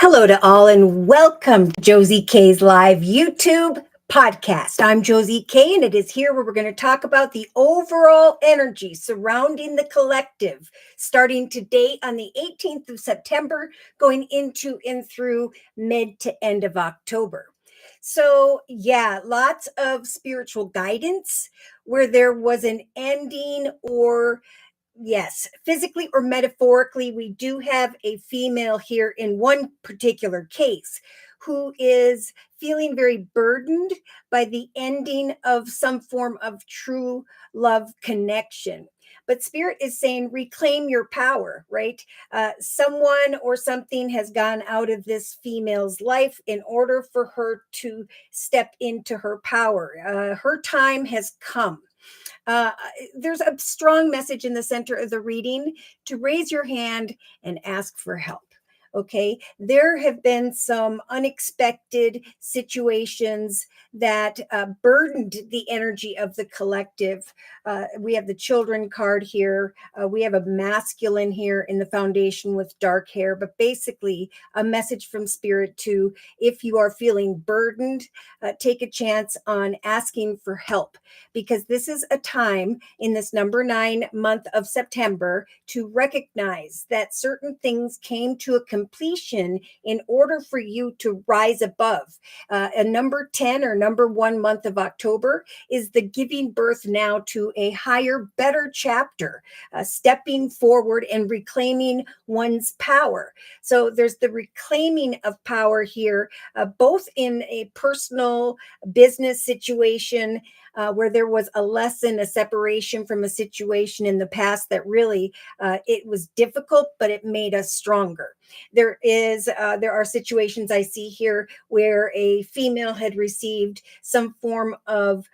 Hello to all and welcome to Josie K's live YouTube podcast. I'm Josie K and it is here where we're going to talk about the overall energy surrounding the collective starting today on the 18th of September going into and through mid to end of October. So yeah, lots of spiritual guidance where there was an ending or yes, physically or metaphorically, we do have a female here in one particular case who is feeling very burdened by the ending of some form of true love connection. But Spirit is saying, reclaim your power, right? Someone or something has gone out of this female's life in order for her to step into her power. Her time has come. Uh, there's a strong message in the center of the reading to raise your hand and ask for help. Okay, there have been some unexpected situations that burdened the energy of the collective. We have the children card here. We have a masculine here in the foundation with dark hair, but basically a message from Spirit to if you are feeling burdened, take a chance on asking for help, because this is a time in this number 9 month of September to recognize that certain things came to a completion in order for you to rise above. A number 10 or number 1 month of October is the giving birth now to a higher, better chapter, stepping forward and reclaiming one's power. So there's the reclaiming of power here, both in a personal business situation, where there was a lesson, a separation from a situation in the past that really it was difficult, but it made us stronger. There are situations I see here where a female had received some form of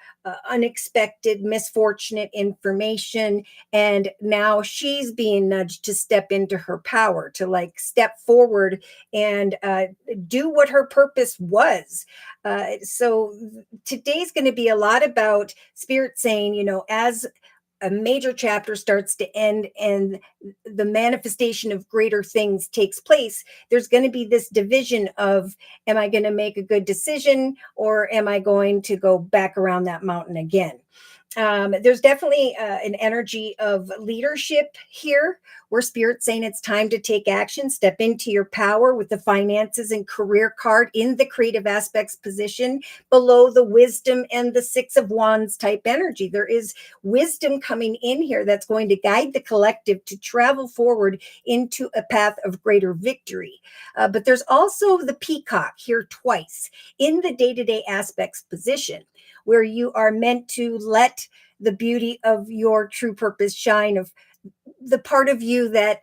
unexpected, misfortunate information, and now she's being nudged to step into her power, to like step forward and do what her purpose was. So today's going to be a lot about Spirit saying, as a major chapter starts to end and the manifestation of greater things takes place, there's going to be this division of, am I going to make a good decision or am I going to go back around that mountain again? There's definitely an energy of leadership here where Spirit's saying it's time to take action, step into your power with the finances and career card in the creative aspects position below the wisdom and the 6 of Wands type energy. There is wisdom coming in here that's going to guide the collective to travel forward into a path of greater victory. But there's also the peacock here twice in the day-to-day aspects position, where you are meant to let the beauty of your true purpose shine, of the part of you that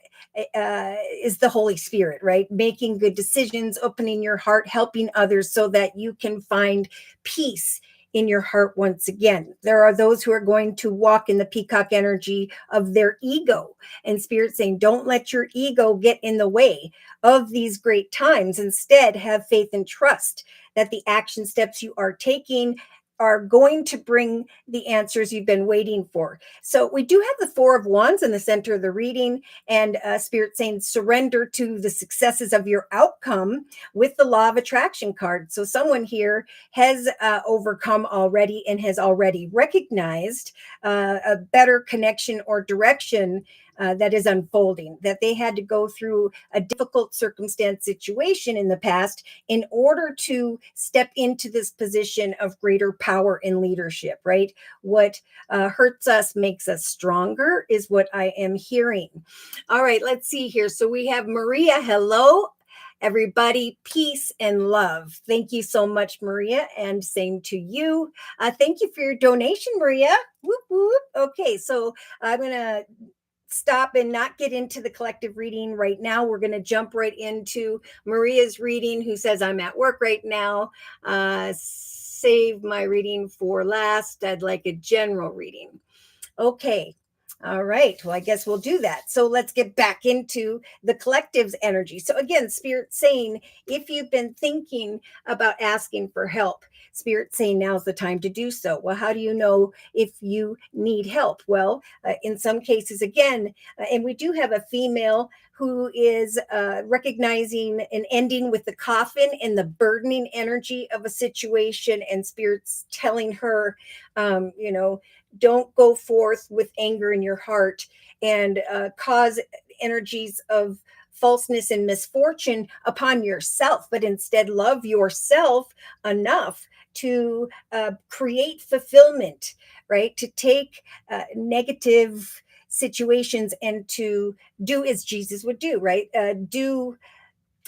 is the Holy Spirit, right? Making good decisions, opening your heart, helping others so that you can find peace in your heart once again. There are those who are going to walk in the peacock energy of their ego, and Spirit saying, don't let your ego get in the way of these great times. Instead, have faith and trust that the action steps you are taking are going to bring the answers you've been waiting for. So we do have the 4 of Wands in the center of the reading, and Spirit saying surrender to the successes of your outcome with the law of attraction card. So someone here has overcome already and has already recognized a better connection or direction that is unfolding, that they had to go through a difficult circumstance situation in the past in order to step into this position of greater power and leadership, right? What hurts us makes us stronger is what I am hearing. All right, let's see here. So we have Maria. Hello, everybody. Peace and love. Thank you so much, Maria, and same to you. Thank you for your donation, Maria. Whoop, whoop. Okay, so I'm going to stop and not get into the collective reading right now. We're going to jump right into Maria's reading, who says, I'm at work right now. Save my reading for last. I'd like a general reading. Okay. All right. Well, I guess we'll do that. So let's get back into the collective's energy. So, again, Spirit saying, if you've been thinking about asking for help, Spirit saying now's the time to do so. Well, how do you know if you need help? Well, in some cases, again, and we do have a female who is recognizing an ending with the coffin and the burdening energy of a situation, and Spirit's telling her, you know, don't go forth with anger in your heart and cause energies of falseness and misfortune upon yourself, but instead love yourself enough to create fulfillment, right? To take negative situations and to do as Jesus would do, right? Do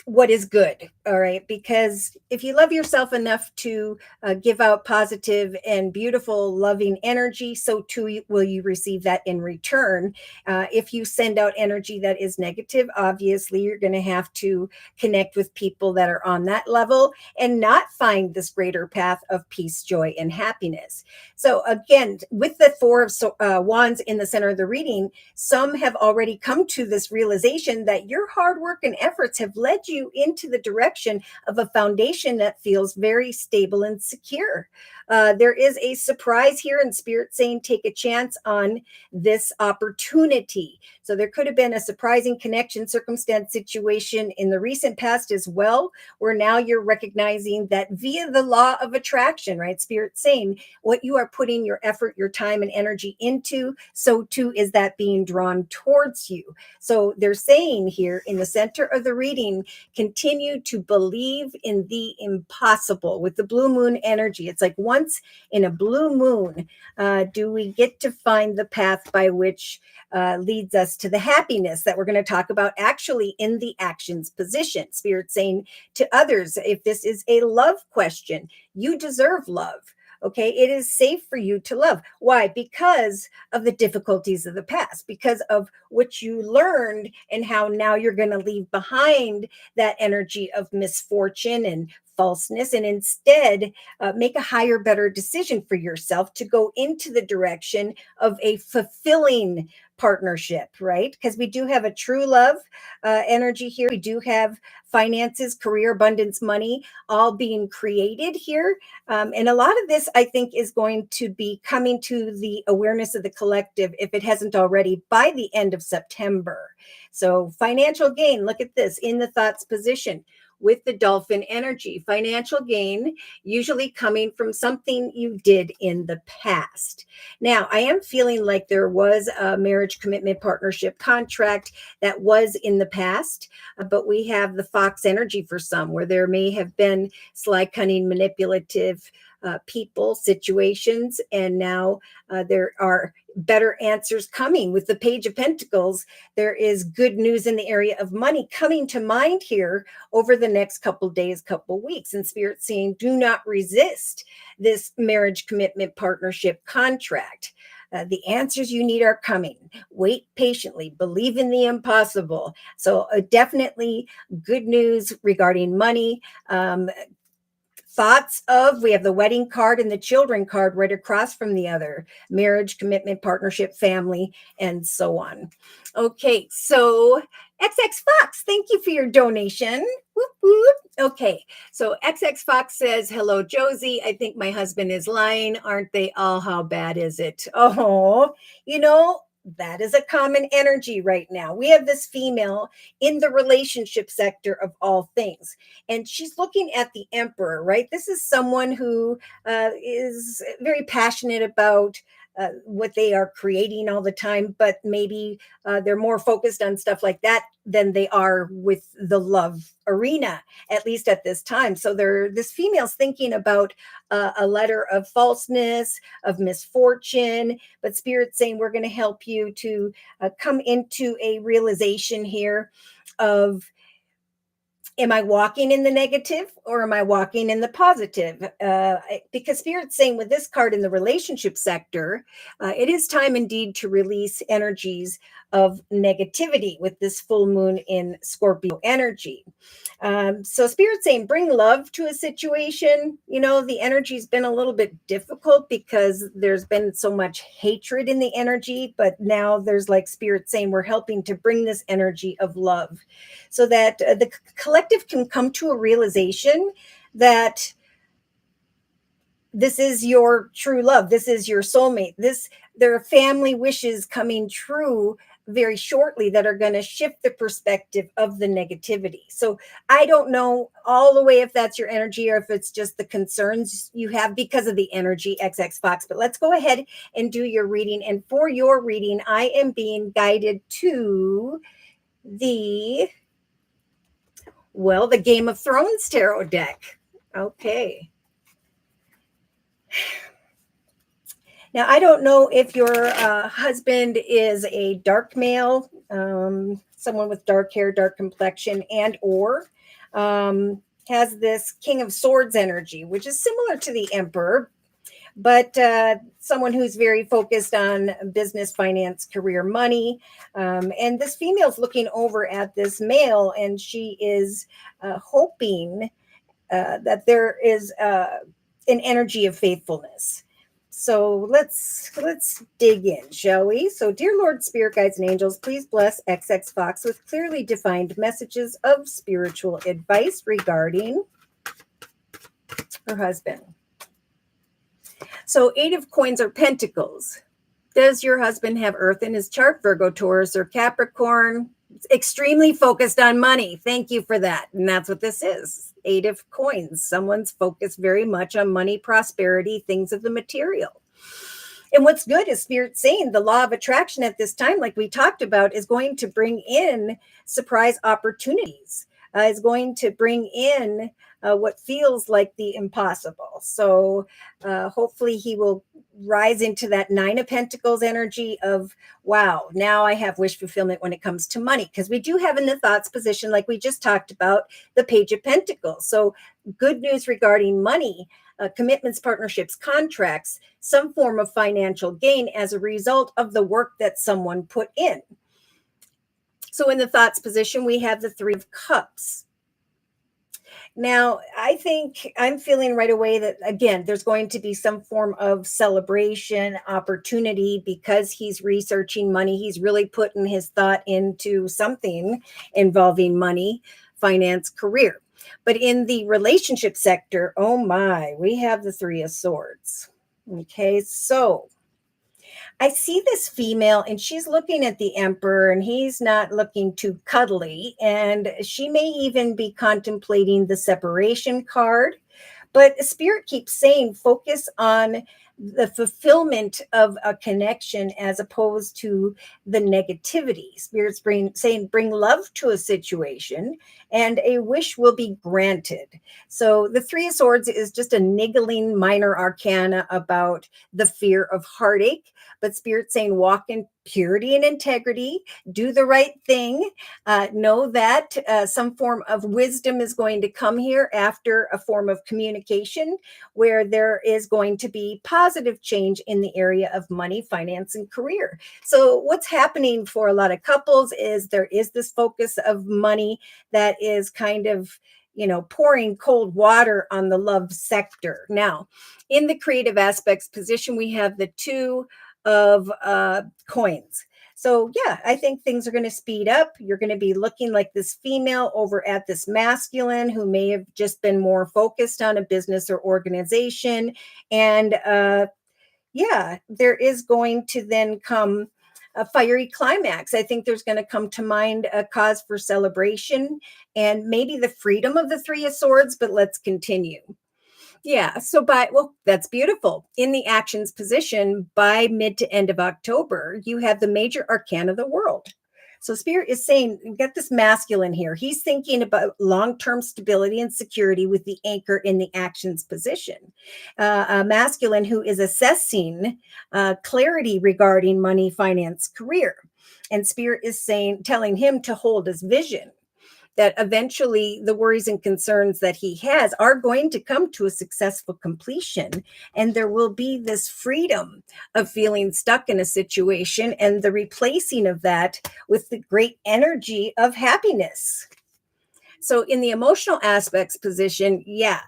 what is good. All right. Because if you love yourself enough to give out positive and beautiful, loving energy, so too will you receive that in return. If you send out energy that is negative, obviously you're going to have to connect with people that are on that level and not find this greater path of peace, joy, and happiness. So, again, with the Four of Wands in the center of the reading, some have already come to this realization that your hard work and efforts have led you into the direction of a foundation that feels very stable and secure. There is a surprise here, and Spirit saying take a chance on this opportunity. So there could have been a surprising connection, circumstance, situation in the recent past as well, where now you're recognizing that via the law of attraction, right? Spirit saying what you are putting your effort, your time, and energy into, so too is that being drawn towards you. So they're saying here in the center of the reading, continue to believe in the impossible. With the blue moon energy, it's like once in a blue moon do we get to find the path by which leads us to the happiness that we're going to talk about actually in the actions position. Spirit saying to others, if this is a love question, you deserve love. Okay, it is safe for you to love. Why? Because of the difficulties of the past, because of what you learned and how now you're going to leave behind that energy of misfortune and falseness, and instead make a higher, better decision for yourself to go into the direction of a fulfilling partnership, right? Because we do have a true love energy here. We do have finances, career, abundance, money, all being created here. And a lot of this, I think, is going to be coming to the awareness of the collective, if it hasn't already, by the end of September. So financial gain, look at this in the thoughts position with the dolphin energy. Financial gain usually coming from something you did in the past. Now, I am feeling like there was a marriage commitment partnership contract that was in the past, but we have the fox energy for some, where there may have been sly, cunning, manipulative people, situations, and now there are better answers coming. With the Page of Pentacles, there is good news in the area of money coming to mind here over the next couple days, couple weeks. And Spirit saying, do not resist this marriage commitment partnership contract. The answers you need are coming. Wait patiently. Believe in the impossible. So definitely good news regarding money. Thoughts of, we have the wedding card and the children card right across from the other: marriage, commitment, partnership, family, and so on. Okay, so XX Fox, thank you for your donation. Whoop, whoop. Okay, so XX Fox says, hello, Josie. I think my husband is lying. Aren't they all? How bad is it? Oh, you know, that is a common energy right now. We have this female in the relationship sector of all things, and she's looking at the emperor, right? This is someone who is very passionate about what they are creating all the time, but maybe they're more focused on stuff like that than they are with the love arena, at least at this time. So this female's thinking about a letter of falseness, of misfortune, but Spirit's saying we're going to help you to come into a realization here of, am I walking in the negative or am I walking in the positive? Because Spirit's saying with this card in the relationship sector, it is time indeed to release energies of negativity with this full moon in Scorpio energy. So Spirit's saying bring love to a situation. The energy's been a little bit difficult because there's been so much hatred in the energy, but now there's like Spirit saying we're helping to bring this energy of love so that the collective can come to a realization that this is your true love. This is your soulmate. There are family wishes coming true very shortly that are going to shift the perspective of the negativity. So I don't know all the way if that's your energy or if it's just the concerns you have because of the energy XX Fox. But let's go ahead and do your reading. And for your reading, I am being guided to the Game of Thrones tarot deck. Okay. Now, I don't know if your husband is a dark male, someone with dark hair, dark complexion, and or has this King of Swords energy, which is similar to the Emperor, but someone who's very focused on business, finance, career, money. And this female's looking over at this male, and she is hoping that there is an energy of faithfulness. So let's dig in, shall we? So, dear Lord, Spirit Guides, and Angels, please bless XX Fox with clearly defined messages of spiritual advice regarding her husband. So, 8 of Coins or Pentacles. Does your husband have Earth in his chart? Virgo, Taurus, or Capricorn? Extremely focused on money. Thank you for that. And that's what this is. 8 of Coins. Someone's focused very much on money, prosperity, things of the material. And what's good is Spirit saying the law of attraction at this time, like we talked about, is going to bring in surprise opportunities, is going to bring in what feels like the impossible. So hopefully he will rise into that 9 of Pentacles energy of, wow, now I have wish fulfillment when it comes to money. Because we do have in the thoughts position, like we just talked about, the Page of Pentacles. So good news regarding money, commitments, partnerships, contracts, some form of financial gain as a result of the work that someone put in. So in the thoughts position, we have the 3 of Cups. Now, I think I'm feeling right away that, again, there's going to be some form of celebration opportunity because he's researching money. He's really putting his thought into something involving money, finance, career. But in the relationship sector, oh my, we have the 3 of Swords. Okay, so I see this female and she's looking at the Emperor and he's not looking too cuddly. And she may even be contemplating the separation card. But Spirit keeps saying focus on the fulfillment of a connection as opposed to the negativity. Spirit's saying bring love to a situation and a wish will be granted. So the 3 of Swords is just a niggling minor arcana about the fear of heartache. But Spirit's saying walk in purity and integrity, do the right thing, know that some form of wisdom is going to come here after a form of communication where there is going to be positive change in the area of money, finance, and career. So what's happening for a lot of couples is there is this focus of money that is kind of pouring cold water on the love sector. Now, in the creative aspects position, we have the 2 of coins. So yeah, I think things are going to speed up. You're going to be looking like this female over at this masculine who may have just been more focused on a business or organization. And yeah, there is going to then come a fiery climax. I think there's going to come to mind a cause for celebration and maybe the freedom of the 3 of Swords, but let's continue. Yeah. So that's beautiful. In the actions position, by mid to end of October, you have the major arcana of the world. So Spirit is saying, get this masculine here. He's thinking about long-term stability and security with the anchor in the actions position. A masculine who is assessing clarity regarding money, finance, career. And Spirit is telling him to hold his vision. that eventually the worries and concerns that he has are going to come to a successful completion. And there will be this freedom of feeling stuck in a situation and the replacing of that with the great energy of happiness. So in the emotional aspects position, yeah,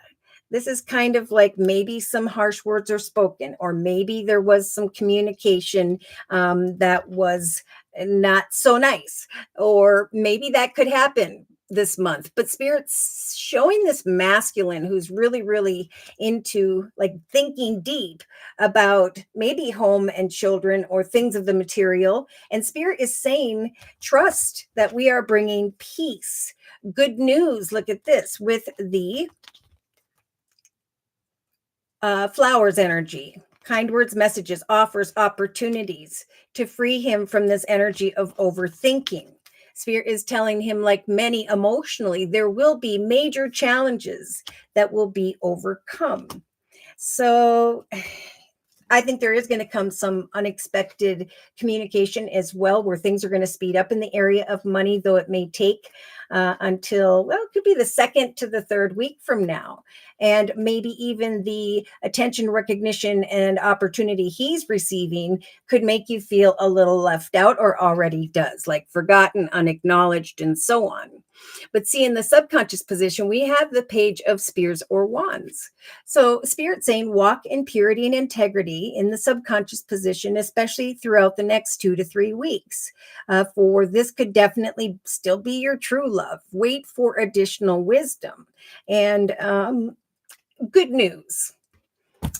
this is kind of like maybe some harsh words are spoken, or maybe there was some communication that was not so nice, or maybe that could happen this month. But Spirit's showing this masculine who's really, really into like thinking deep about maybe home and children or things of the material. And Spirit is saying, trust that we are bringing peace. Good news. Look at this with the flowers energy. Kind words, messages, offers, opportunities to free him from this energy of overthinking. Spirit is telling him, like many emotionally, there will be major challenges that will be overcome. So I think there is going to come some unexpected communication as well, where things are going to speed up in the area of money, though it may take until, well, it could be the second to the third week from now. And maybe even the attention, recognition, and opportunity he's receiving could make you feel a little left out, or already does, like forgotten, unacknowledged, and so on. But see, in the subconscious position, we have the page of spears or wands. So Spirit saying walk in purity and integrity in the subconscious position, especially throughout the next 2 to 3 weeks. For this could definitely still be your true love. Wait for additional wisdom and good news.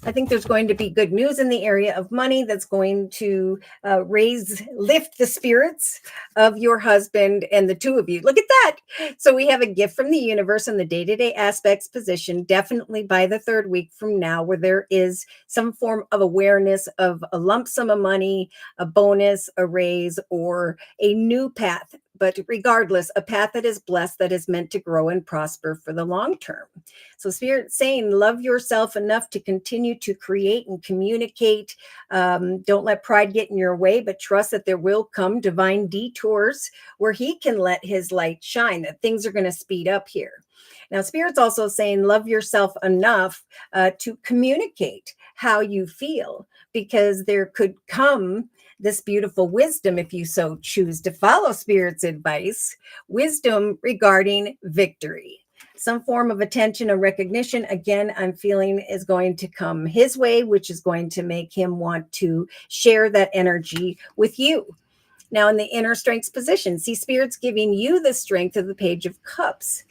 I think there's going to be good news in the area of money that's going to lift the spirits of your husband and the two of you. Look at that. So we have a gift from the universe in the day-to-day aspects position, definitely by the third week from now, where there is some form of awareness of a lump sum of money, a bonus, a raise, or a new path. But regardless, a path that is blessed, that is meant to grow and prosper for the long term. So Spirit saying, love yourself enough to continue to create and communicate. Don't let pride get in your way, but trust that there will come divine detours where he can let his light shine, that things are going to speed up here. Now, Spirit's also saying, love yourself enough to communicate how you feel, because there could come this beautiful wisdom, if you so choose to follow Spirit's advice, wisdom regarding victory. Some form of attention or recognition, again, I'm feeling is going to come his way, which is going to make him want to share that energy with you. Now, in the inner strengths position, see, Spirit's giving you the strength of the Page of Cups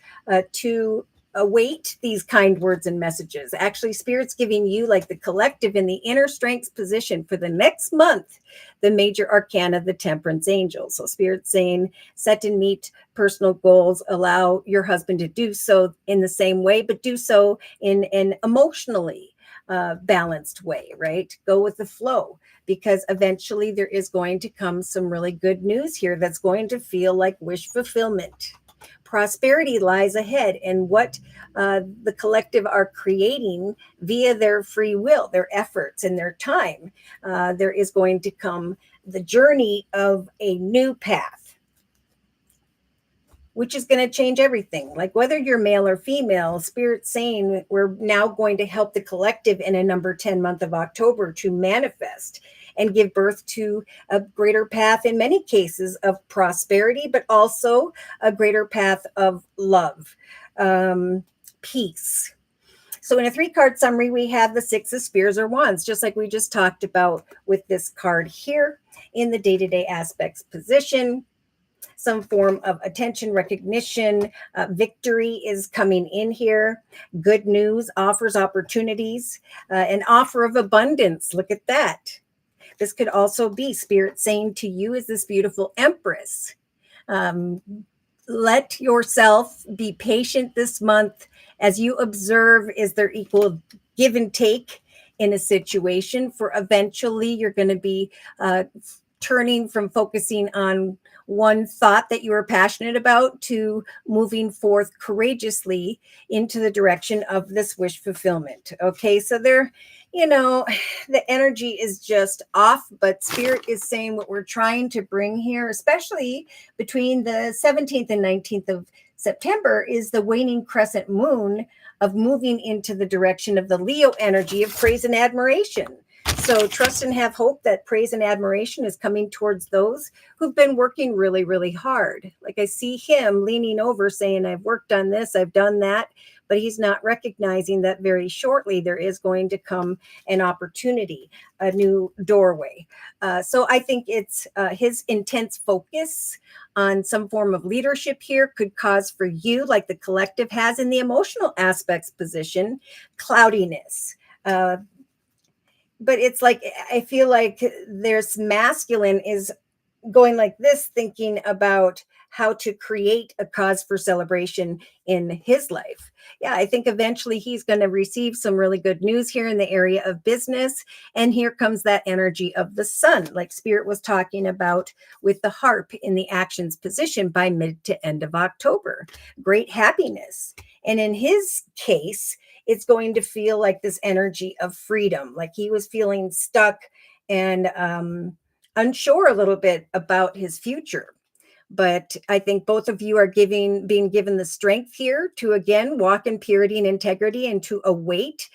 to await these kind words and messages. Actually, Spirit's giving you, like the collective in the inner strengths position for the next month, the major arcana, the Temperance Angel. So Spirit's saying, set and meet personal goals, allow your husband to do so in the same way, but do so in an emotionally balanced way, right? Go with the flow, because eventually there is going to come some really good news here that's going to feel like wish fulfillment. Prosperity lies ahead, and what the collective are creating via their free will, their efforts, and their time. There is going to come the journey of a new path, which is going to change everything. Like whether you're male or female, Spirit's saying we're now going to help the collective in a number 10 month of October to manifest and give birth to a greater path in many cases of prosperity, but also a greater path of love, peace. So in a 3-card summary, we have the 6 of spears or wands, just like we just talked about with this card here in the day-to-day aspects position. Some form of attention, recognition, victory is coming in here. Good news, offers, opportunities, an offer of abundance. Look at that. This could also be Spirit saying to you as this beautiful Empress, let yourself be patient this month as you observe, is there equal give and take in a situation, for eventually you're going to be turning from focusing on one thought that you are passionate about to moving forth courageously into the direction of this wish fulfillment. Okay, so there you know, the energy is just off, but Spirit is saying what we're trying to bring here, especially between the 17th and 19th of September, is the waning crescent moon of moving into the direction of the Leo energy of praise and admiration. So trust and have hope that praise and admiration is coming towards those who've been working really, really hard. Like I see him leaning over saying, I've worked on this, I've done that, but he's not recognizing that very shortly there is going to come an opportunity, a new doorway. So I think it's his intense focus on some form of leadership here could cause for you, like the collective has in the emotional aspects position, cloudiness. But it's like, I feel like there's masculine is going like this, thinking about how to create a cause for celebration in his life. Yeah, I think eventually he's going to receive some really good news here in the area of business. And here comes that energy of the sun, like Spirit was talking about with the harp in the actions position by mid to end of October. Great happiness. And in his case, it's going to feel like this energy of freedom, like he was feeling stuck and unsure a little bit about his future. But I think both of you are being given the strength here to again walk in purity and integrity and to await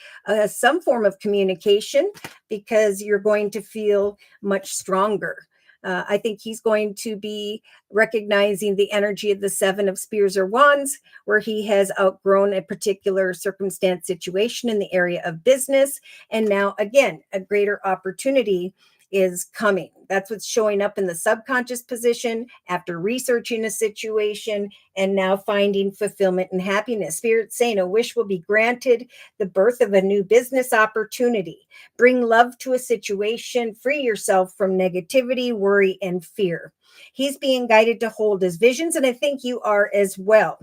some form of communication, because you're going to feel much stronger. I think he's going to be recognizing the energy of the Seven of Spears or Wands, where he has outgrown a particular circumstance situation in the area of business. And now, again, a greater opportunity is coming. That's what's showing up in the subconscious position after researching a situation and now finding fulfillment and happiness. Spirit saying a wish will be granted, the birth of a new business opportunity. Bring love to a situation, free yourself from negativity, worry, and fear. He's being guided to hold his visions, and I think you are as well,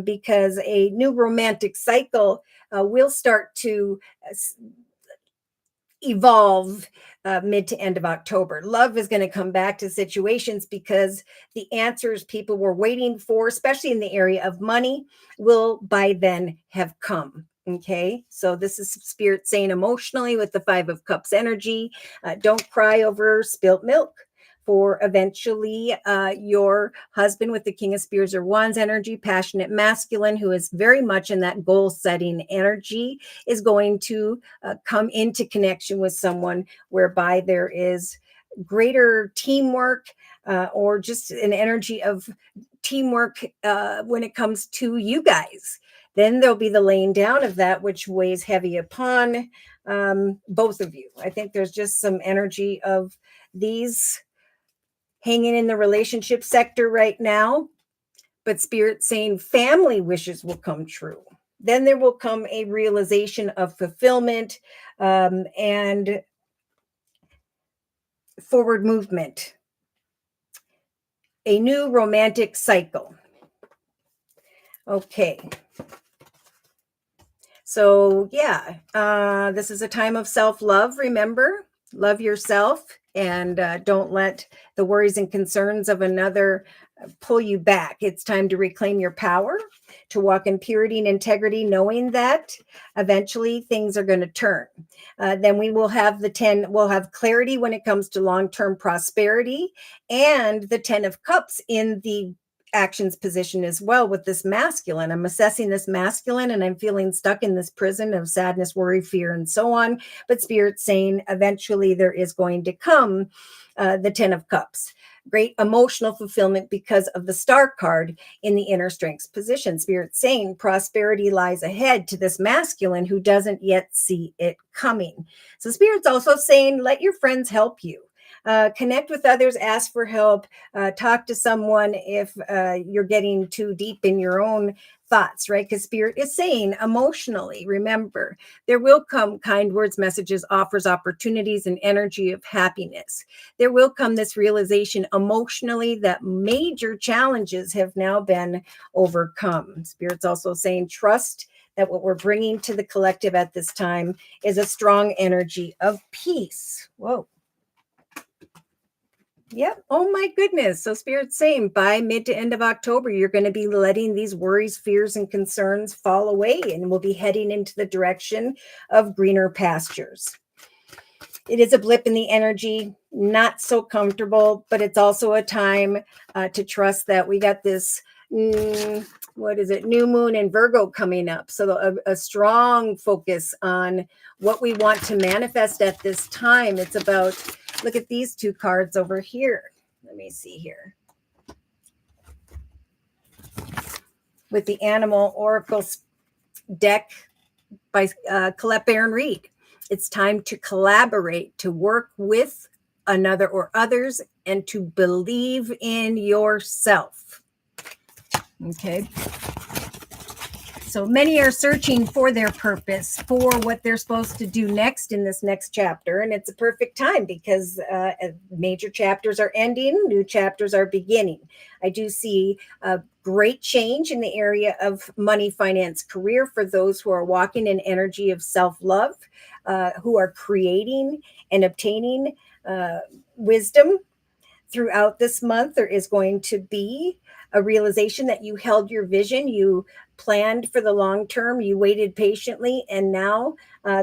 because a new romantic cycle will start to evolve mid to end of October. Love is going to come back to situations because the answers people were waiting for, especially in the area of money, will by then have come. Okay, so this is Spirit saying emotionally with the Five of Cups energy, don't cry over spilt milk. For eventually your husband with the King of Spears or Wands energy, passionate masculine, who is very much in that goal setting energy, is going to come into connection with someone whereby there is greater teamwork or just an energy of teamwork when it comes to you guys. Then there'll be the laying down of that which weighs heavy upon both of you. I think there's just some energy of these hanging in the relationship sector right now, but Spirit saying family wishes will come true. Then there will come a realization of fulfillment and forward movement, a new romantic cycle. Okay. So yeah, this is a time of self-love. Remember, love yourself and don't let the worries and concerns of another pull you back. It's time to reclaim your power, to walk in purity and integrity, knowing that eventually things are going to turn. Then we will have we'll have clarity when it comes to long-term prosperity, and the 10 of Cups in the actions position as well with this masculine. I'm assessing this masculine and I'm feeling stuck in this prison of sadness, worry, fear, and so on. But Spirit's saying eventually there is going to come the 10 of Cups. Great emotional fulfillment because of the Star card in the inner strengths position. Spirit saying prosperity lies ahead to this masculine who doesn't yet see it coming. So Spirit's also saying let your friends help you. Connect with others, ask for help, talk to someone if you're getting too deep in your own thoughts, right? Because Spirit is saying emotionally, remember, there will come kind words, messages, offers, opportunities, and energy of happiness. There will come this realization emotionally that major challenges have now been overcome. Spirit's also saying trust that what we're bringing to the collective at this time is a strong energy of peace. Whoa. Yep. Oh my goodness. So Spirit's saying by mid to end of October, you're going to be letting these worries, fears, and concerns fall away, and we'll be heading into the direction of greener pastures. It is a blip in the energy, not so comfortable, but it's also a time to trust that we got this. What is it? New moon in Virgo coming up. So a strong focus on what we want to manifest at this time. It's about, look at these two cards over here. Let me see here. With the Animal Oracle deck by Colette Baron Reed. It's time to collaborate, to work with another or others, and to believe in yourself. Okay. So many are searching for their purpose, for what they're supposed to do next in this next chapter. And it's a perfect time because major chapters are ending, new chapters are beginning. I do see a great change in the area of money, finance, career for those who are walking in energy of self-love, who are creating and obtaining wisdom. Throughout this month, there is going to be a realization that you held your vision, you planned for the long term, you waited patiently, and now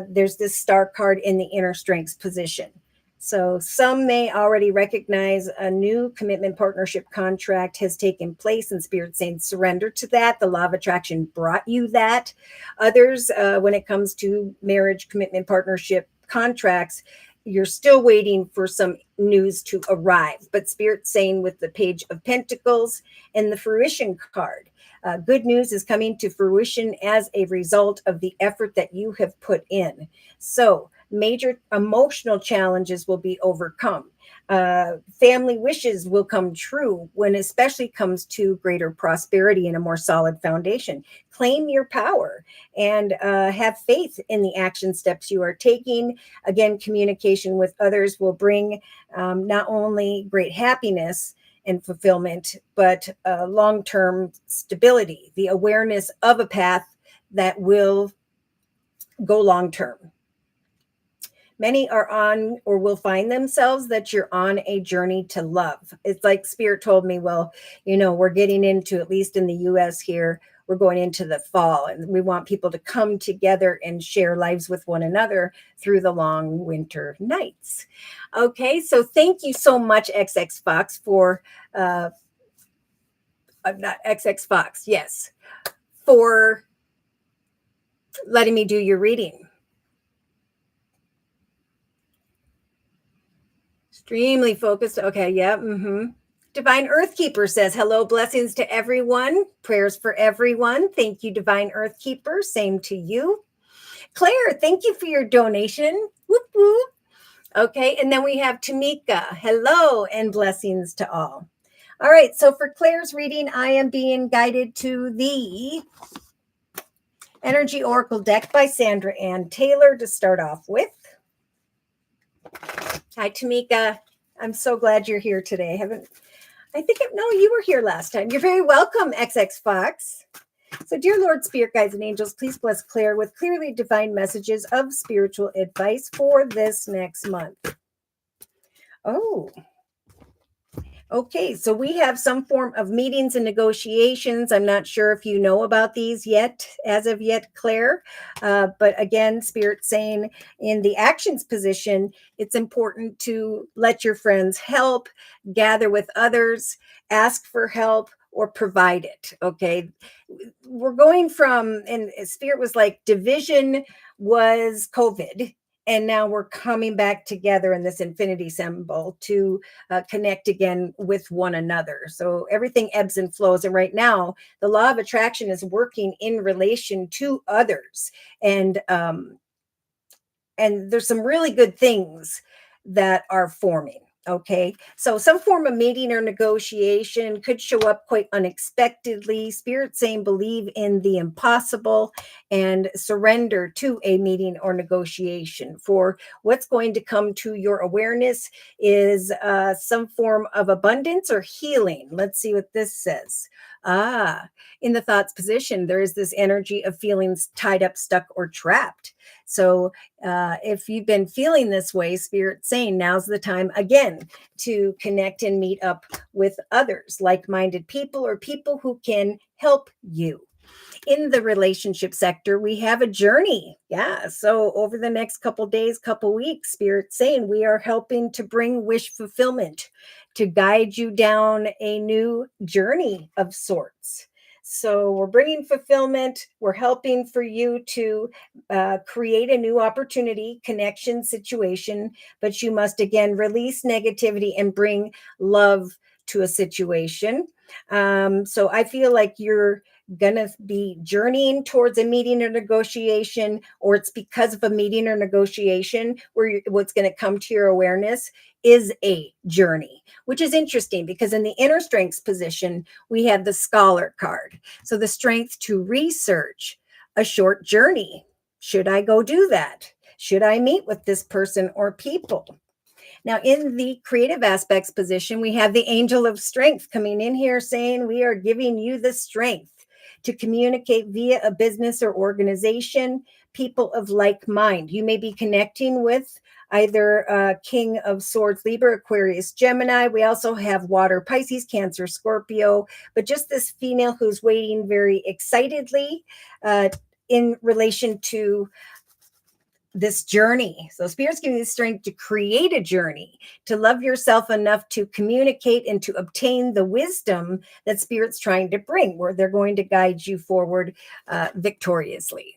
there's this star card in the inner strengths position. So some may already recognize a new commitment partnership contract has taken place, and Spirit saying surrender to that. The law of attraction brought you that. Others, when it comes to marriage, commitment, partnership contracts, you're still waiting for some news to arrive. But Spirit's saying with the Page of Pentacles and the fruition card, good news is coming to fruition as a result of the effort that you have put in. So major emotional challenges will be overcome. Family wishes will come true when especially comes to greater prosperity and a more solid foundation. Claim your power and have faith in the action steps you are taking. Again, communication with others will bring not only great happiness and fulfillment, but long-term stability, the awareness of a path that will go long-term. Many are on or will find themselves that you're on a journey to love. It's like Spirit told me, well, we're getting into, at least in the US here, we're going into the fall, and we want people to come together and share lives with one another through the long winter nights. Okay, so thank you so much, XX Fox, for, not XX Fox, yes, for letting me do your reading. Extremely focused. Okay, yeah. Divine Earthkeeper says, hello, blessings to everyone. Prayers for everyone. Thank you, Divine Earthkeeper. Same to you. Claire, thank you for your donation. Whoop, whoop. Okay, and then we have Tamika. Hello, and blessings to all. All right, so for Claire's reading, I am being guided to the Energy Oracle deck by Sandra Ann Taylor to start off with. Hi, Tamika. I'm so glad you're here today. No, you were here last time. You're very welcome, XX Fox. So, dear Lord, Spirit Guides, and Angels, please bless Claire with clearly divine messages of spiritual advice for this next month. Oh, okay. So we have some form of meetings and negotiations. I'm not sure if you know about these yet, as of yet, Claire. But again, Spirit saying in the actions position, it's important to let your friends help, gather with others, ask for help, or provide it. Okay. We're going from, and Spirit was like, division was COVID. And now we're coming back together in this infinity symbol to connect again with one another. So everything ebbs and flows. And right now, the law of attraction is working in relation to others. And there's some really good things that are forming. Okay, so some form of meeting or negotiation could show up quite unexpectedly. Spirit saying believe in the impossible and surrender to a meeting or negotiation. For what's going to come to your awareness is some form of abundance or healing. Let's see what this says. In the thoughts position, there is this energy of feelings tied up, stuck, or trapped. So if you've been feeling this way, Spirit's saying now's the time again to connect and meet up with others, like-minded people or people who can help you. In the relationship sector, we have a journey. Yeah. So over the next couple days, couple weeks, Spirit's saying we are helping to bring wish fulfillment, to guide you down a new journey of sorts. So we're bringing fulfillment. We're helping for you to create a new opportunity, connection, situation, but you must again release negativity and bring love to a situation. So I feel like you're going to be journeying towards a meeting or negotiation, or it's because of a meeting or negotiation where what's going to come to your awareness is a journey, which is interesting because in the inner strengths position, we have the scholar card. So the strength to research a short journey. Should I go do that? Should I meet with this person or people? Now, in the creative aspects position, we have the angel of strength coming in here saying, we are giving you the strength to communicate via a business or organization, people of like mind. You may be connecting with either King of Swords, Libra, Aquarius, Gemini. We also have water, Pisces, Cancer, Scorpio, but just this female who's waiting very excitedly in relation to this journey. So Spirit's giving you the strength to create a journey, to love yourself enough to communicate and to obtain the wisdom that Spirit's trying to bring, where they're going to guide you forward victoriously.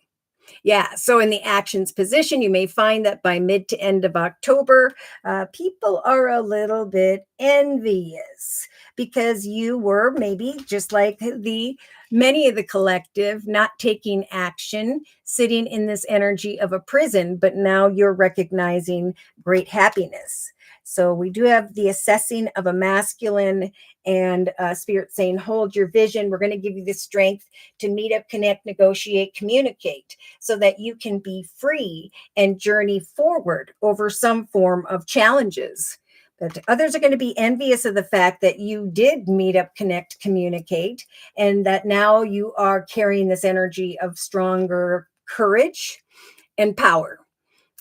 Yeah, so in the actions position, you may find that by mid to end of October, people are a little bit envious because you were maybe just like many of the collective not taking action, sitting in this energy of a prison, but now you're recognizing great happiness. So we do have the assessing of a masculine and Spirit saying, hold your vision. We're going to give you the strength to meet up, connect, negotiate, communicate so that you can be free and journey forward over some form of challenges. But others are going to be envious of the fact that you did meet up, connect, communicate, and that now you are carrying this energy of stronger courage and power.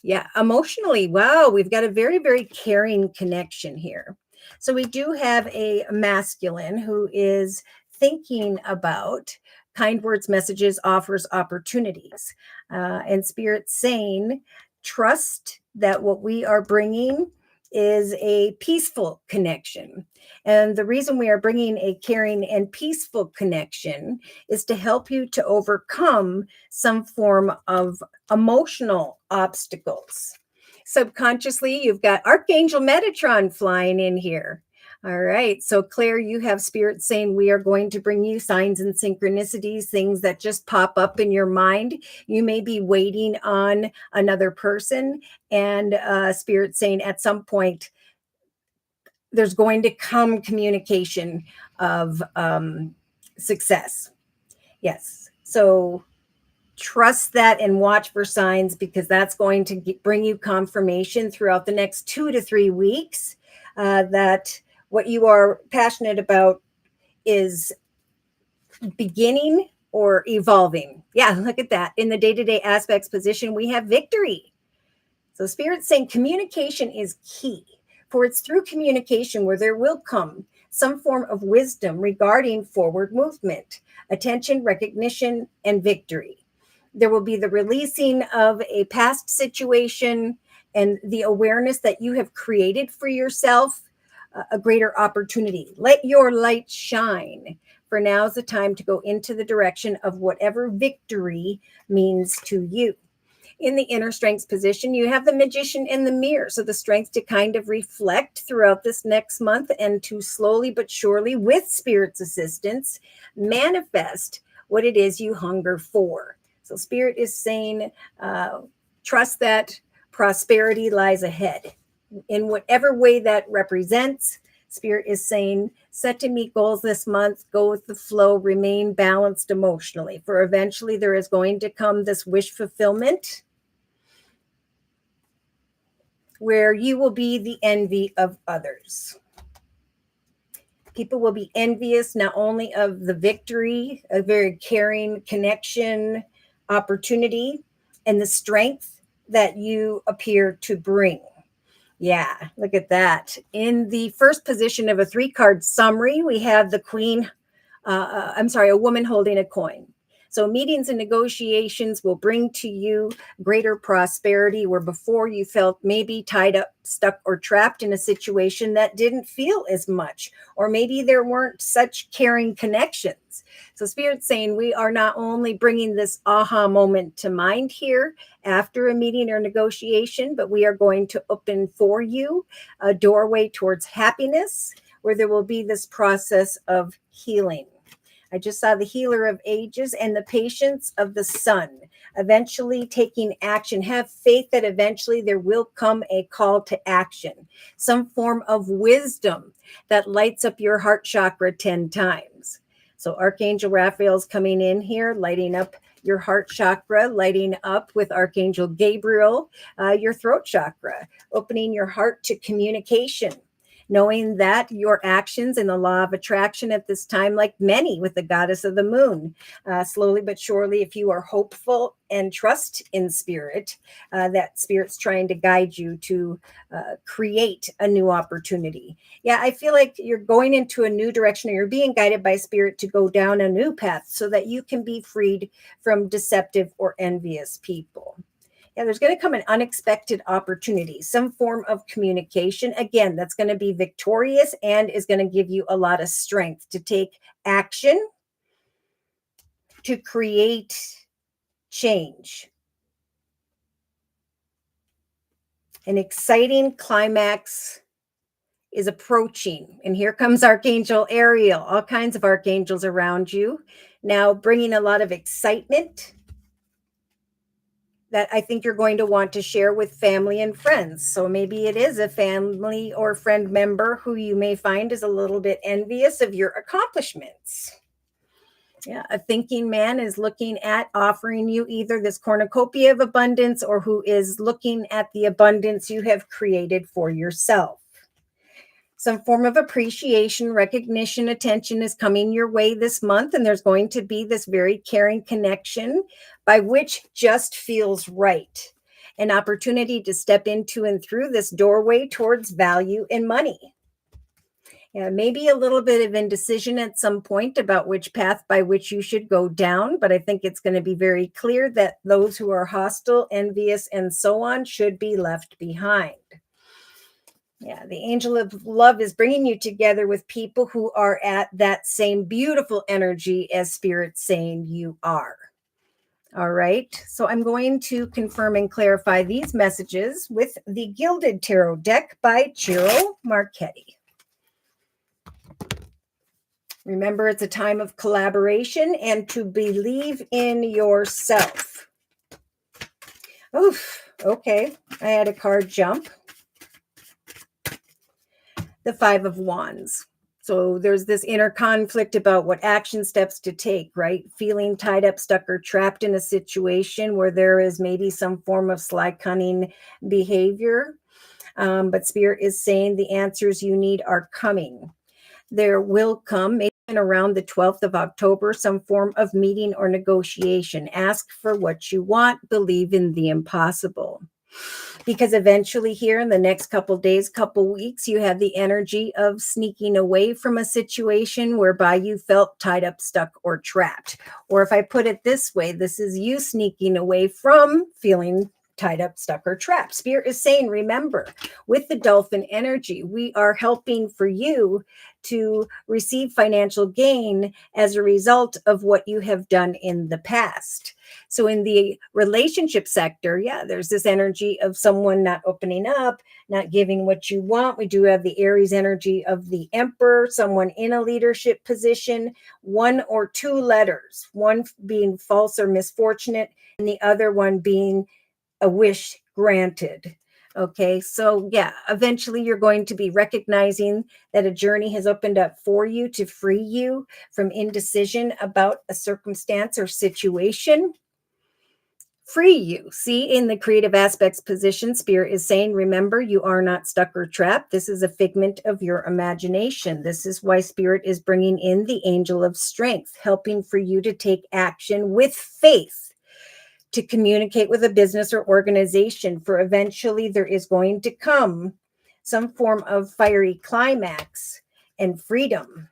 Yeah, emotionally, wow, we've got a very, very caring connection here. So we do have a masculine who is thinking about kind words, messages, offers, opportunities. And Spirit saying, trust that what we are bringing is a peaceful connection. And the reason we are bringing a caring and peaceful connection is to help you to overcome some form of emotional obstacles. Subconsciously, you've got Archangel Metatron flying in here. All right. So, Claire, you have Spirit saying we are going to bring you signs and synchronicities, things that just pop up in your mind. You may be waiting on another person, and Spirit saying at some point, there's going to come communication of success. Yes. So, trust that and watch for signs because that's going to bring you confirmation throughout the next 2 to 3 weeks that what you are passionate about is beginning or evolving. Yeah, look at that. In the day-to-day aspects position, we have victory. So Spirit's saying communication is key, for it's through communication where there will come some form of wisdom regarding forward movement, attention, recognition, and victory. There will be the releasing of a past situation and the awareness that you have created for yourself a greater opportunity. Let your light shine. For now is the time to go into the direction of whatever victory means to you. In the inner strengths position, you have the magician and the mirror. So the strength to kind of reflect throughout this next month and to slowly but surely, with Spirit's assistance, manifest what it is you hunger for. So Spirit is saying, trust that prosperity lies ahead. In whatever way that represents, Spirit is saying, set to meet goals this month, go with the flow, remain balanced emotionally. For eventually there is going to come this wish fulfillment where you will be the envy of others. People will be envious not only of the victory, a very caring connection, opportunity, and the strength that you appear to bring. Yeah, look at that. In the first position of a 3-card summary, we have the Queen. A woman holding a coin. So meetings and negotiations will bring to you greater prosperity where before you felt maybe tied up, stuck, or trapped in a situation that didn't feel as much, or maybe there weren't such caring connections. So Spirit's saying we are not only bringing this aha moment to mind here after a meeting or negotiation, but we are going to open for you a doorway towards happiness where there will be this process of healing. I just saw the healer of ages and the patience of the sun, eventually taking action. Have faith that eventually there will come a call to action, some form of wisdom that lights up your heart chakra 10 times. So Archangel Raphael's coming in here, lighting up your heart chakra, lighting up with Archangel Gabriel, your throat chakra, opening your heart to communication. Knowing that your actions and the law of attraction at this time, like many with the goddess of the moon, slowly but surely, if you are hopeful and trust in spirit, that spirit's trying to guide you to create a new opportunity. Yeah, I feel like you're going into a new direction, or you're being guided by spirit to go down a new path so that you can be freed from deceptive or envious people. Yeah, there's going to come an unexpected opportunity, some form of communication. Again, that's going to be victorious and is going to give you a lot of strength to take action, to create change. An exciting climax is approaching. And here comes Archangel Ariel, all kinds of archangels around you, now bringing a lot of excitement that I think you're going to want to share with family and friends. So maybe it is a family or friend member who you may find is a little bit envious of your accomplishments. Yeah, a thinking man is looking at offering you either this cornucopia of abundance or who is looking at the abundance you have created for yourself. Some form of appreciation, recognition, attention is coming your way this month, and there's going to be this very caring connection by which just feels right. An opportunity to step into and through this doorway towards value and money. Yeah, maybe a little bit of indecision at some point about which path by which you should go down, but I think it's going to be very clear that those who are hostile, envious, and so on should be left behind. Yeah, the angel of love is bringing you together with people who are at that same beautiful energy as Spirit's saying you are. All right, so I'm going to confirm and clarify these messages with the Gilded Tarot deck by Ciro Marchetti. Remember, it's a time of collaboration and to believe in yourself. Oof, okay, I had a card jump. The 5 of Wands. So there's this inner conflict about what action steps to take, right? Feeling tied up, stuck, or trapped in a situation where there is maybe some form of sly, cunning behavior. But Spirit is saying the answers you need are coming. There will come, maybe around the 12th of October, some form of meeting or negotiation. Ask for what you want, believe in the impossible. Because eventually here in the next couple days, couple weeks, you have the energy of sneaking away from a situation whereby you felt tied up, stuck, or trapped. Or if I put it this way, this is you sneaking away from feeling tied up, stuck, or trapped. Spirit is saying, remember, with the dolphin energy, we are helping for you to receive financial gain as a result of what you have done in the past. So in the relationship sector, yeah, there's this energy of someone not opening up, not giving what you want. We do have the Aries energy of the Emperor, someone in a leadership position, 1 or 2 letters, one being false or misfortunate, and the other one being a wish granted. Okay, so yeah, eventually you're going to be recognizing that a journey has opened up for you to free you from indecision about a circumstance or situation. Free you. See, in the creative aspects position, Spirit is saying, remember, you are not stuck or trapped. This is a figment of your imagination. This is why Spirit is bringing in the angel of strength, helping for you to take action with faith to communicate with a business or organization, for eventually there is going to come some form of fiery climax and freedom.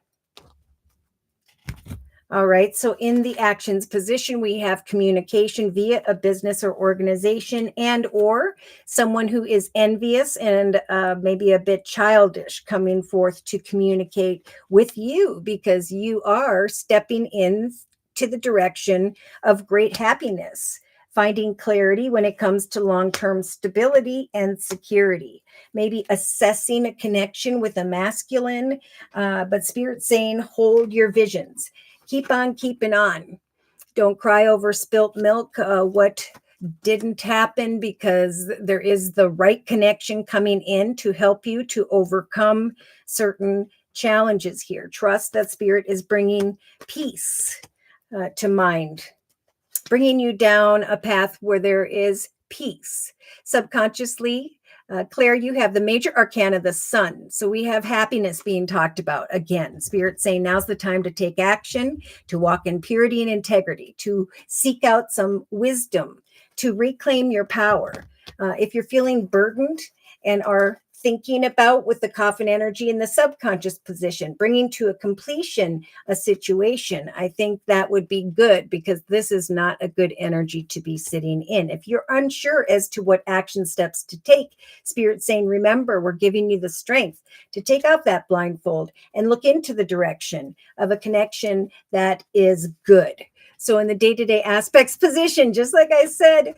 All right. So in the actions position, we have communication via a business or organization, and or someone who is envious and maybe a bit childish coming forth to communicate with you, because you are stepping in to the direction of great happiness, finding clarity when it comes to long-term stability and security, maybe assessing a connection with a masculine, but Spirit saying, hold your visions. Keep on keeping on. Don't cry over spilt milk, what didn't happen, because there is the right connection coming in to help you to overcome certain challenges here. Trust that Spirit is bringing peace to mind, bringing you down a path where there is peace. Subconsciously, Claire, you have the major arcana, the sun. So we have happiness being talked about. Again, Spirit saying now's the time to take action, to walk in purity and integrity, to seek out some wisdom, to reclaim your power. If you're feeling burdened and are thinking about, with the coffin energy in the subconscious position, bringing to a completion a situation, I think that would be good, because this is not a good energy to be sitting in. If you're unsure as to what action steps to take, Spirit saying, remember, we're giving you the strength to take off that blindfold and look into the direction of a connection that is good. So in the day-to-day aspects position, just like I said,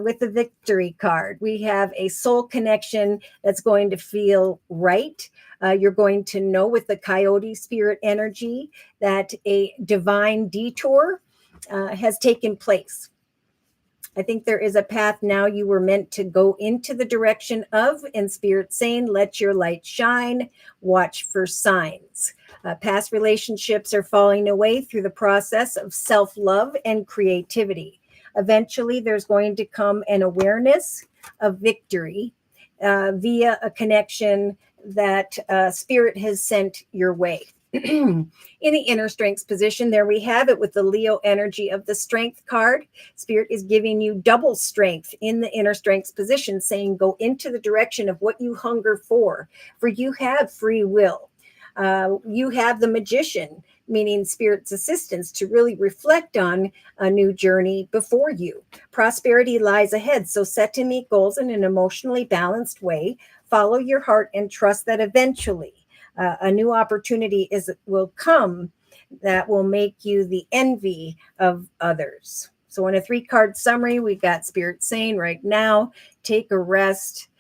with the victory card, we have a soul connection that's going to feel right. You're going to know with the coyote spirit energy that a divine detour has taken place. I think there is a path now you were meant to go into the direction of, and Spirit saying, let your light shine, watch for signs. Past relationships are falling away through the process of self-love and creativity. Eventually, there's going to come an awareness of victory via a connection that Spirit has sent your way. In the inner strengths position, there we have it with the Leo energy of the strength card. Spirit is giving you double strength in the inner strengths position, saying go into the direction of what you hunger for you have free will. You have the magician, meaning Spirit's assistance to really reflect on a new journey before you. Prosperity lies ahead, so set to meet goals in an emotionally balanced way. Follow your heart and trust that eventually a new opportunity will come that will make you the envy of others. So in a 3-card summary, we got Spirit saying right now, take a rest,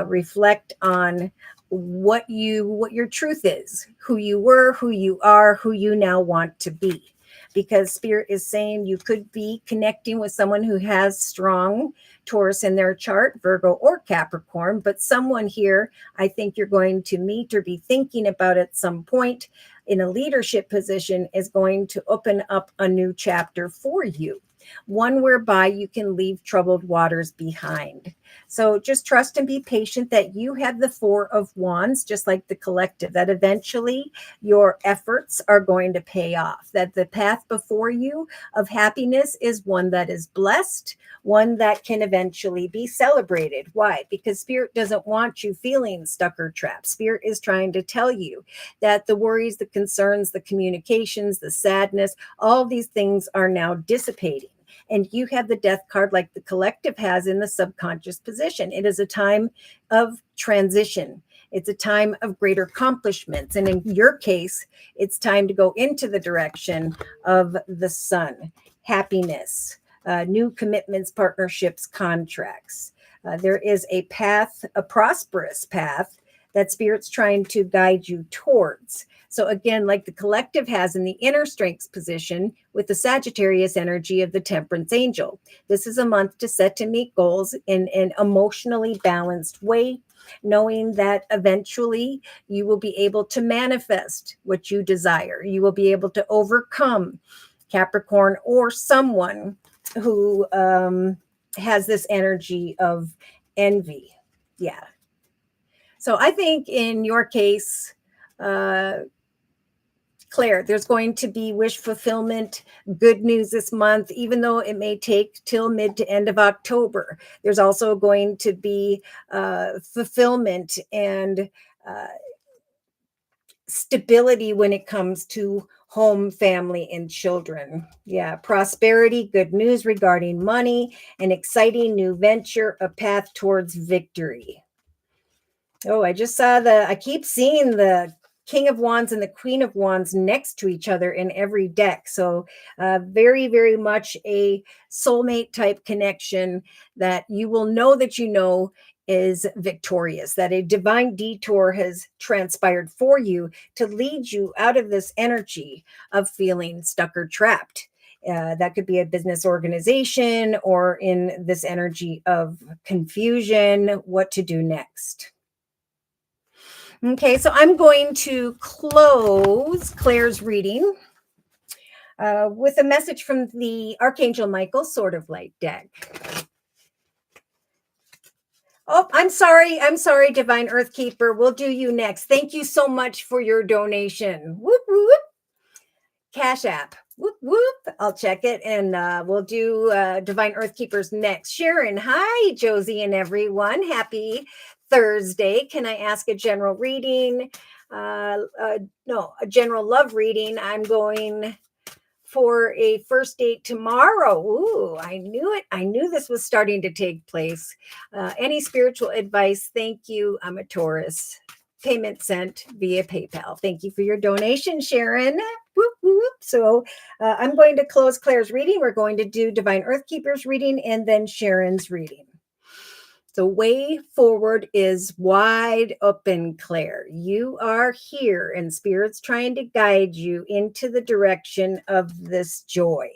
reflect on what your truth is, who you were, who you are, who you now want to be. Because Spirit is saying you could be connecting with someone who has strong Taurus in their chart, Virgo or Capricorn, but someone here I think you're going to meet or be thinking about at some point in a leadership position is going to open up a new chapter for you, one whereby you can leave troubled waters behind. So just trust and be patient that you have the 4 of Wands, just like the collective, that eventually your efforts are going to pay off, that the path before you of happiness is one that is blessed, one that can eventually be celebrated. Why? Because Spirit doesn't want you feeling stuck or trapped. Spirit is trying to tell you that the worries, the concerns, the communications, the sadness, all these things are now dissipating. And you have the death card like the collective has in the subconscious position. It is a time of transition. It's a time of greater accomplishments. And in your case, it's time to go into the direction of the sun, happiness, new commitments, partnerships, contracts. There is a path, a prosperous path that Spirit's trying to guide you towards. So again, like the collective has in the inner strengths position with the Sagittarius energy of the temperance angel, this is a month to set to meet goals in an emotionally balanced way, knowing that eventually you will be able to manifest what you desire. You will be able to overcome Capricorn or someone who has this energy of envy. Yeah. So I think in your case, Claire, there's going to be wish fulfillment, good news this month, even though it may take till mid to end of October. There's also going to be fulfillment and stability when it comes to home, family, and children. Yeah, prosperity, good news regarding money, an exciting new venture, a path towards victory. Oh, I just saw I keep seeing the King of Wands and the Queen of Wands next to each other in every deck. So very, very much a soulmate type connection that you will know that you know is victorious, that a divine detour has transpired for you to lead you out of this energy of feeling stuck or trapped. That could be a business organization or in this energy of confusion, what to do next. Okay, so I'm going to close Claire's reading with a message from the Archangel Michael Sword of Light deck. Oh, I'm sorry, Divine Earth Keeper. We'll do you next. Thank you so much for your donation. Whoop, whoop. Cash App. Whoop, whoop. I'll check it, and we'll do Divine Earth Keepers next. Sharon, hi, Josie and everyone. Happy Thursday. Can I ask a general reading? No, a general love reading. I'm going for a first date tomorrow. Ooh, I knew it. I knew this was starting to take place. Any spiritual advice? Thank you. I'm a Taurus. Payment sent via PayPal. Thank you for your donation, Sharon. Whoop, whoop. So I'm going to close Claire's reading. We're going to do Divine Earth Keeper's reading and then Sharon's reading. The way forward is wide open, Claire. You are here, and Spirit's trying to guide you into the direction of this joy.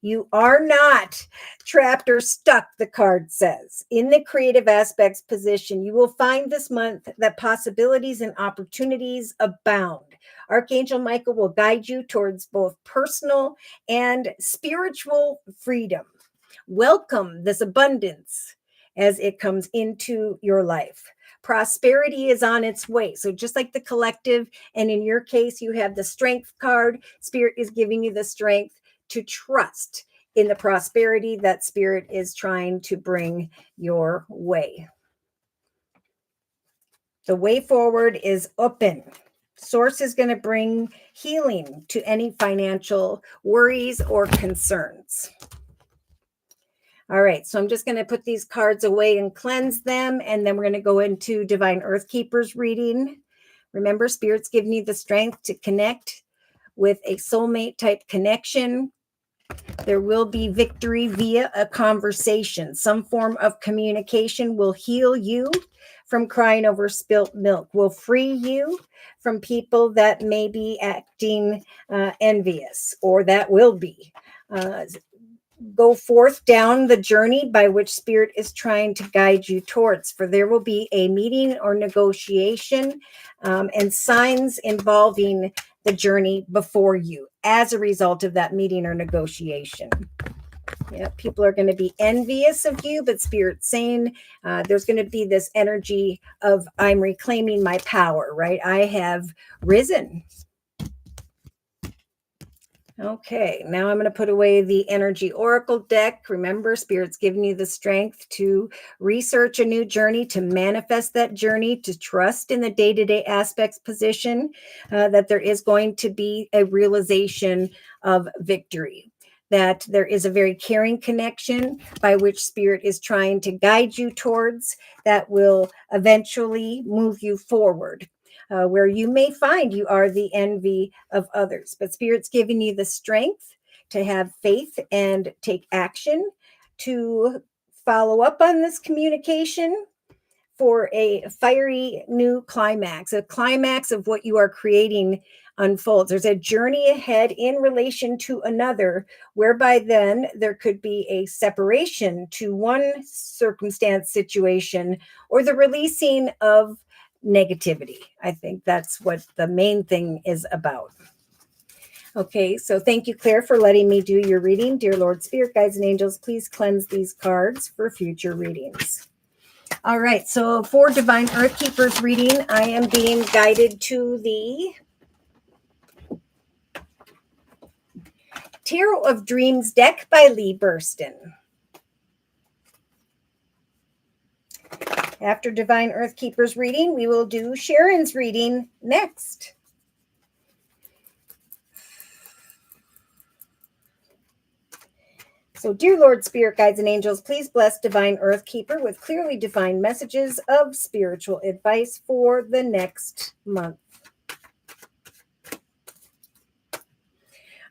You are not trapped or stuck, the card says. In the creative aspects position, you will find this month that possibilities and opportunities abound. Archangel Michael will guide you towards both personal and spiritual freedom. Welcome this abundance as it comes into your life. Prosperity is on its way. So just like the collective, and in your case, you have the strength card, Spirit is giving you the strength to trust in the prosperity that Spirit is trying to bring your way. The way forward is open. Source is going to bring healing to any financial worries or concerns. All right, so I'm just going to put these cards away and cleanse them, and then we're going to go into Divine Earth Keepers reading. Remember, Spirit's giving you the strength to connect with a soulmate type connection. There will be victory via a conversation. Some form of communication will heal you from crying over spilt milk, will free you from people that may be acting envious, or that will be. Go forth down the journey by which Spirit is trying to guide you towards, for there will be a meeting or negotiation and signs involving the journey before you as a result of that meeting or negotiation. Yeah, people are going to be envious of you, but Spirit's saying there's going to be this energy of I'm reclaiming my power, right? I have risen. Okay, now I'm going to put away the Energy Oracle deck. Remember, Spirit's giving you the strength to research a new journey, to manifest that journey, to trust in the day-to-day aspects position, that there is going to be a realization of victory, that there is a very caring connection by which Spirit is trying to guide you towards that will eventually move you forward. Where you may find you are the envy of others, but Spirit's giving you the strength to have faith and take action, to follow up on this communication for a fiery new climax, a climax of what you are creating unfolds. There's a journey ahead in relation to another, whereby then there could be a separation to one circumstance, situation, or the releasing of negativity. I think that's what the main thing is about. Okay, so thank you, Claire, for letting me do your reading. Dear Lord, Spirit, guides, and angels, please cleanse these cards for future readings. All right, so for Divine Earth Keepers reading, I am being guided to the Tarot of Dreams deck by Lee Burston. After Divine Earth Keeper's reading, we will do Sharon's reading next. So, dear Lord, Spirit Guides, and Angels, please bless Divine Earth Keeper with clearly defined messages of spiritual advice for the next month.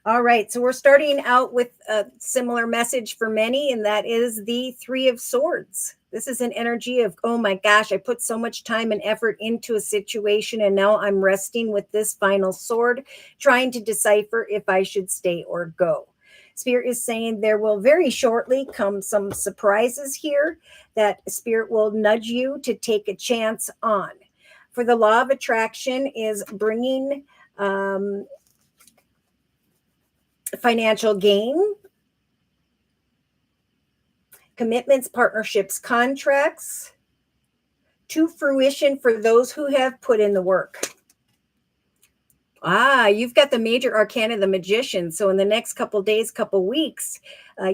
All right, so we're starting out with a similar message for many, and that is the Three of Swords. This is an energy of, oh my gosh, I put so much time and effort into a situation, and now I'm resting with this final sword, trying to decipher if I should stay or go. Spirit is saying there will very shortly come some surprises here that Spirit will nudge you to take a chance on. For the law of attraction is bringing financial gain, commitments, partnerships, contracts to fruition for those who have put in the work. You've got the major arcana, the Magician. So in the next couple days, couple weeks,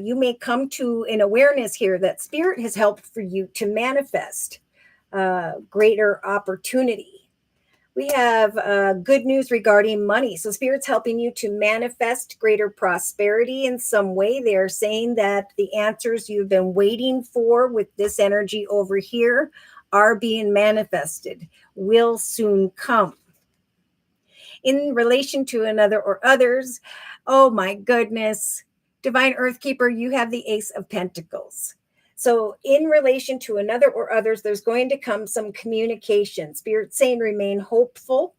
you may come to an awareness here that Spirit has helped for you to manifest greater opportunity. We have good news regarding money. So Spirit's helping you to manifest greater prosperity in some way. They are saying that the answers you've been waiting for with this energy over here are being manifested, will soon come. In relation to another or others, oh my goodness, Divine Earth Keeper, you have the Ace of Pentacles. So in relation to another or others, there's going to come some communication. Spirit saying remain hopeful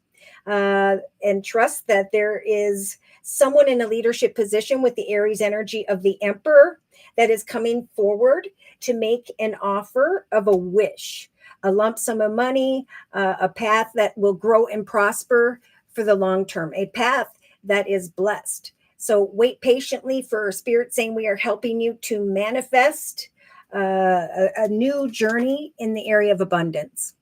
and trust that there is someone in a leadership position with the Aries energy of the Emperor that is coming forward to make an offer of a wish, a lump sum of money, a path that will grow and prosper for the long term, a path that is blessed. So wait patiently for Spirit saying we are helping you to manifest a new journey in the area of abundance.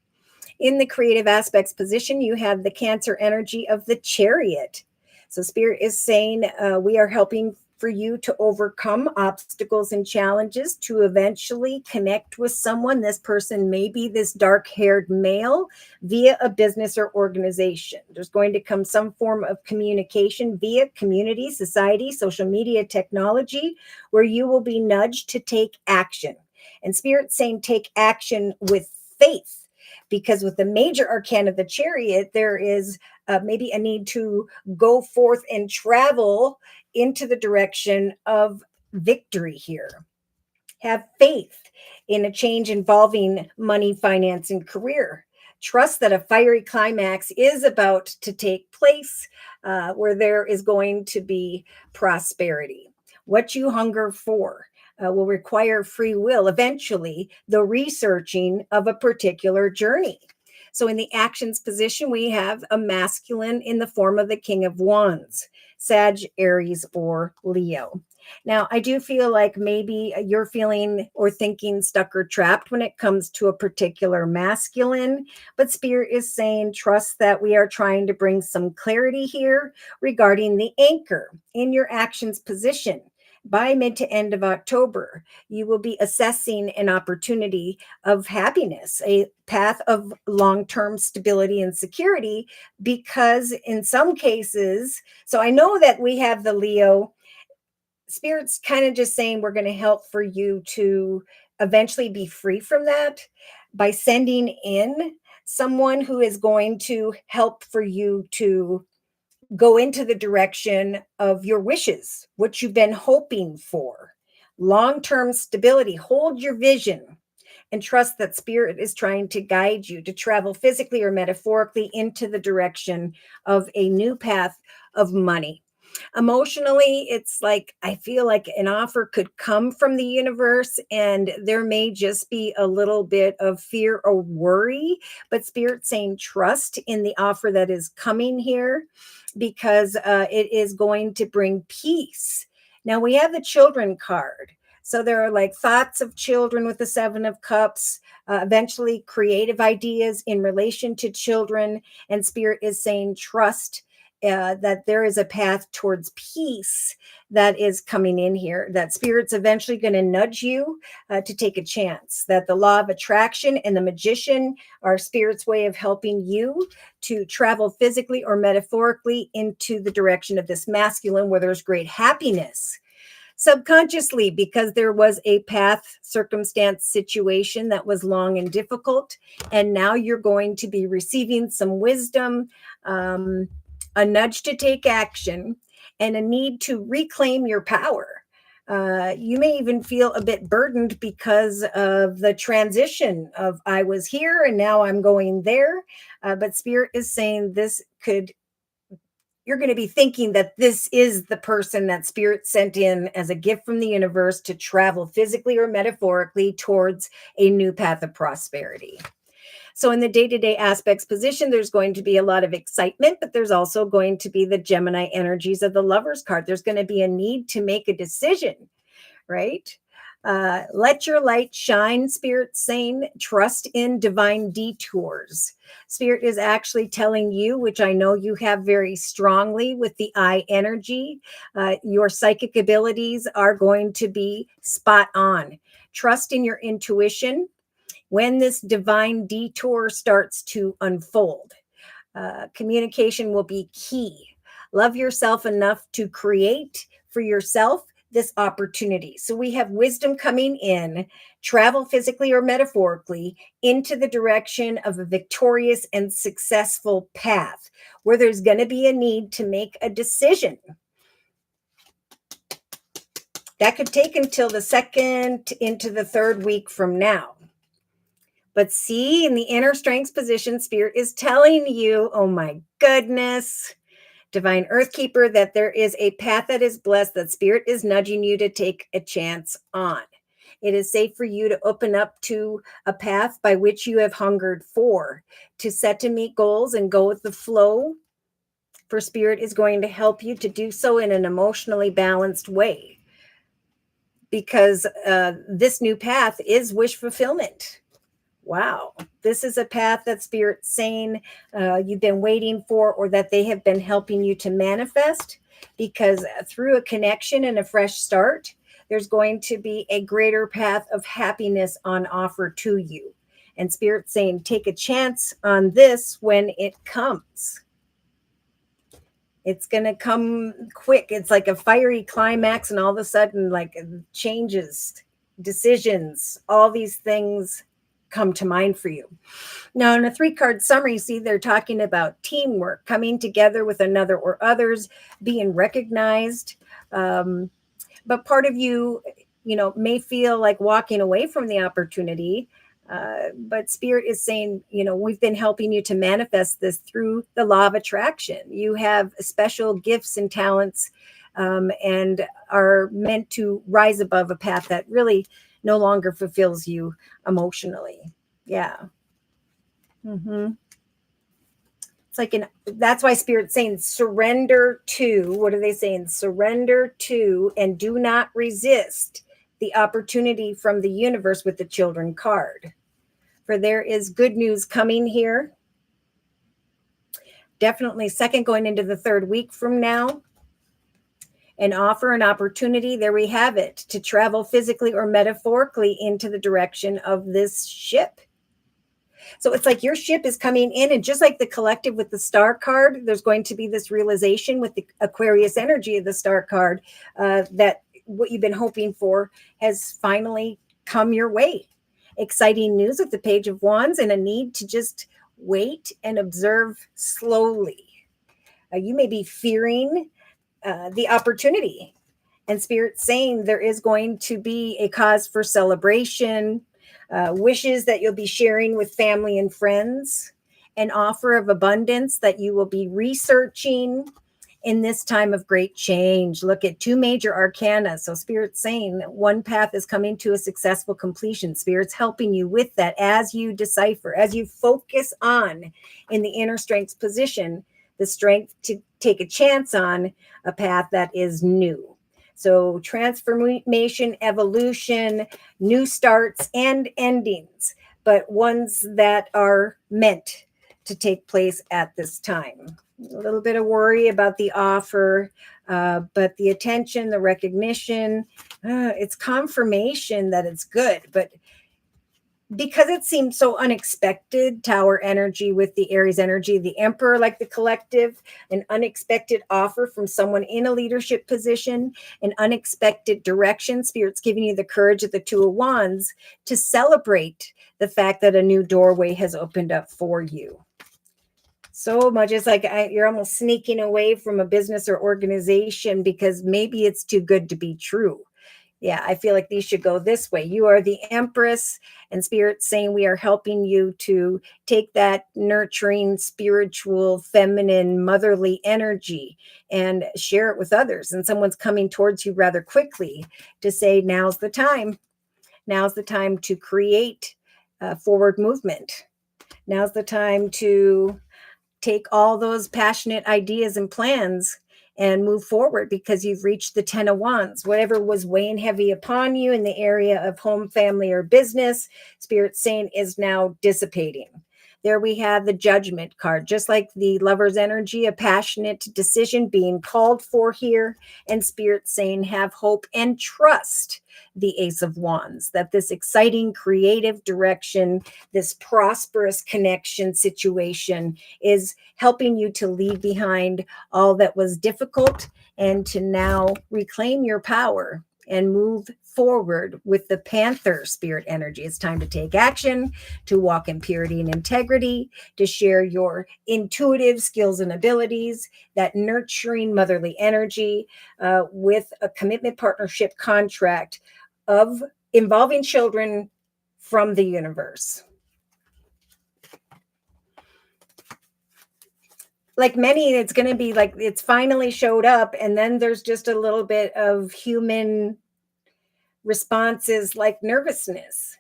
In the creative aspects position, you have the Cancer energy of the Chariot. So Spirit is saying we are helping for you to overcome obstacles and challenges to eventually connect with someone. This person may be this dark-haired male via a business or organization. There's going to come some form of communication via community, society, social media, technology, where you will be nudged to take action. And Spirit saying take action with faith, because with the major arcana of the Chariot, there is maybe a need to go forth and travel into the direction of victory here. Have faith in a change involving money, finance, and career. Trust that a fiery climax is about to take place where there is going to be prosperity. What you hunger for will require free will, eventually the researching of a particular journey. So in the actions position, we have a masculine in the form of the King of Wands, Sag, Aries, or Leo. Now, I do feel like maybe you're feeling or thinking stuck or trapped when it comes to a particular masculine, but Spirit is saying trust that we are trying to bring some clarity here regarding the anchor in your actions position. By mid to end of October, you will be assessing an opportunity of happiness, a path of long-term stability and security, because in some cases, so I know that we have the Leo. Spirit's kind of just saying we're going to help for you to eventually be free from that by sending in someone who is going to help for you to go into the direction of your wishes, what you've been hoping for, long-term stability. Hold your vision and trust that Spirit is trying to guide you to travel physically or metaphorically into the direction of a new path of money. Emotionally, it's like I feel like an offer could come from the universe, and there may just be a little bit of fear or worry, but Spirit saying trust in the offer that is coming here, because it is going to bring peace. Now we have the Children card. So there are like thoughts of children with the Seven of Cups, eventually creative ideas in relation to children. And Spirit is saying trust that there is a path towards peace that is coming in here, that Spirit's eventually going to nudge you to take a chance, that the law of attraction and the magician are Spirit's way of helping you to travel physically or metaphorically into the direction of this masculine where there's great happiness. Subconsciously, because there was a path, circumstance, situation that was long and difficult, and now you're going to be receiving some wisdom, a nudge to take action, and a need to reclaim your power. You may even feel a bit burdened because of the transition of I was here and now I'm going there. But Spirit is saying you're going to be thinking that this is the person that Spirit sent in as a gift from the universe to travel physically or metaphorically towards a new path of prosperity. So in the day-to-day aspects position, there's going to be a lot of excitement, but there's also going to be the Gemini energies of the Lovers card. There's going to be a need to make a decision, right? Let your light shine, Spirit saying, trust in divine detours. Spirit is actually telling you, which I know you have very strongly with the I energy, your psychic abilities are going to be spot on. Trust in your intuition when this divine detour starts to unfold. Communication will be key. Love yourself enough to create for yourself this opportunity. So we have wisdom coming in, travel physically or metaphorically into the direction of a victorious and successful path where there's going to be a need to make a decision. That could take until the second into the third week from now. But see, in the inner strengths position, Spirit is telling you, oh my goodness, Divine Earth Keeper, that there is a path that is blessed, that Spirit is nudging you to take a chance on. It is safe for you to open up to a path by which you have hungered for, to set to meet goals and go with the flow. For Spirit is going to help you to do so in an emotionally balanced way. Because this new path is wish fulfillment. Wow, this is a path that Spirit's saying you've been waiting for, or that they have been helping you to manifest, because through a connection and a fresh start, there's going to be a greater path of happiness on offer to you. And Spirit's saying, take a chance on this when it comes. It's going to come quick. It's like a fiery climax, and all of a sudden, like changes, decisions, all these things come to mind for you. Now, in a 3-card summary, see, they're talking about teamwork, coming together with another or others, being recognized. But part of you, may feel like walking away from the opportunity. But Spirit is saying, we've been helping you to manifest this through the law of attraction. You have special gifts and talents and are meant to rise above a path that really no longer fulfills you emotionally. Yeah. Mm-hmm. It's like that's why Spirit's saying surrender to, what are they saying? Surrender to and do not resist the opportunity from the universe with the Children card. For there is good news coming here. Definitely second going into the third week from now. An offer, an opportunity, there we have it, to travel physically or metaphorically into the direction of this ship. So it's like your ship is coming in, and just like the collective with the Star card, there's going to be this realization with the Aquarius energy of the Star card that what you've been hoping for has finally come your way. Exciting news with the Page of Wands and a need to just wait and observe slowly. You may be fearing the opportunity, and Spirit's saying there is going to be a cause for celebration, wishes that you'll be sharing with family and friends, an offer of abundance that you will be researching in this time of great change. Look at 2 major arcana. So Spirit's saying that one path is coming to a successful completion. Spirit's helping you with that as you decipher, as you focus on in the inner strengths position, the strength to take a chance on a path that is new. So transformation, evolution, new starts and endings, but ones that are meant to take place at this time. A little bit of worry about the offer, but the attention, the recognition, it's confirmation that it's good. But because it seems so unexpected, Tower energy with the Aries energy, the Emperor, like the collective, an unexpected offer from someone in a leadership position, an unexpected direction. Spirit's giving you the courage of the Two of Wands to celebrate the fact that a new doorway has opened up for you. So much. It's like you're almost sneaking away from a business or organization because maybe it's too good to be true. Yeah, I feel like these should go this way. You are the Empress, and Spirit's saying we are helping you to take that nurturing, spiritual, feminine, motherly energy and share it with others. And someone's coming towards you rather quickly to say, now's the time. Now's the time to create forward movement. Now's the time to take all those passionate ideas and plans and move forward because you've reached the 10 of Wands. Whatever was weighing heavy upon you in the area of home, family, or business, Spirit's saying is now dissipating. There we have the Judgment card, just like the Lover's energy, a passionate decision being called for here. And Spirit's saying have hope and trust the Ace of Wands, that this exciting creative direction, this prosperous connection situation is helping you to leave behind all that was difficult and to now reclaim your power and move forward with the Panther Spirit energy. It's time to take action, to walk in purity and integrity, to share your intuitive skills and abilities, that nurturing motherly energy with a commitment partnership contract of involving children from the universe. Like many, it's going to be like it's finally showed up, and then there's just a little bit of human responses like nervousness.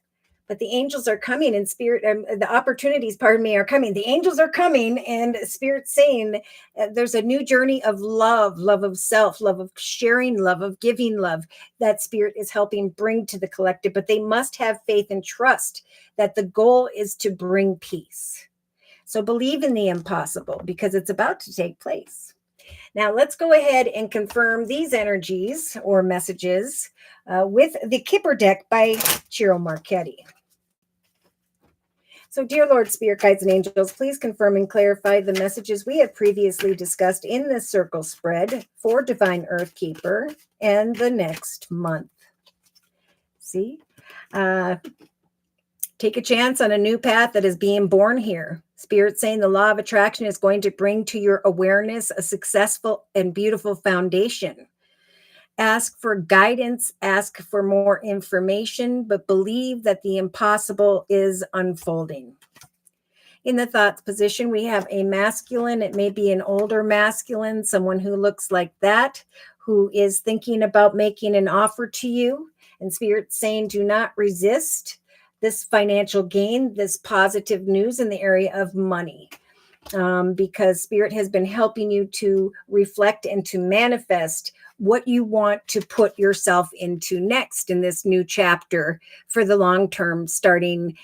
But the angels are coming, and Spirit, the opportunities, pardon me, are coming. The angels are coming, and Spirit's saying there's a new journey of love, love of self, love of sharing, love of giving love that Spirit is helping bring to the collective. But they must have faith and trust that the goal is to bring peace. So believe in the impossible because it's about to take place. Now let's go ahead and confirm these energies or messages with the Kipper deck by Ciro Marchetti. So, dear Lord, Spirit Guides and Angels, please confirm and clarify the messages we have previously discussed in this circle spread for Divine Earth Keeper and the next month. See? Take a chance on a new path that is being born here. Spirit saying the law of attraction is going to bring to your awareness a successful and beautiful foundation. Ask for guidance, ask for more information, but believe that the impossible is unfolding. In the thoughts position, we have a masculine. It may be an older masculine, someone who looks like that, who is thinking about making an offer to you. And Spirit saying, do not resist this financial gain, this positive news in the area of money, because Spirit has been helping you to reflect and to manifest what you want to put yourself into next in this new chapter for the long term, starting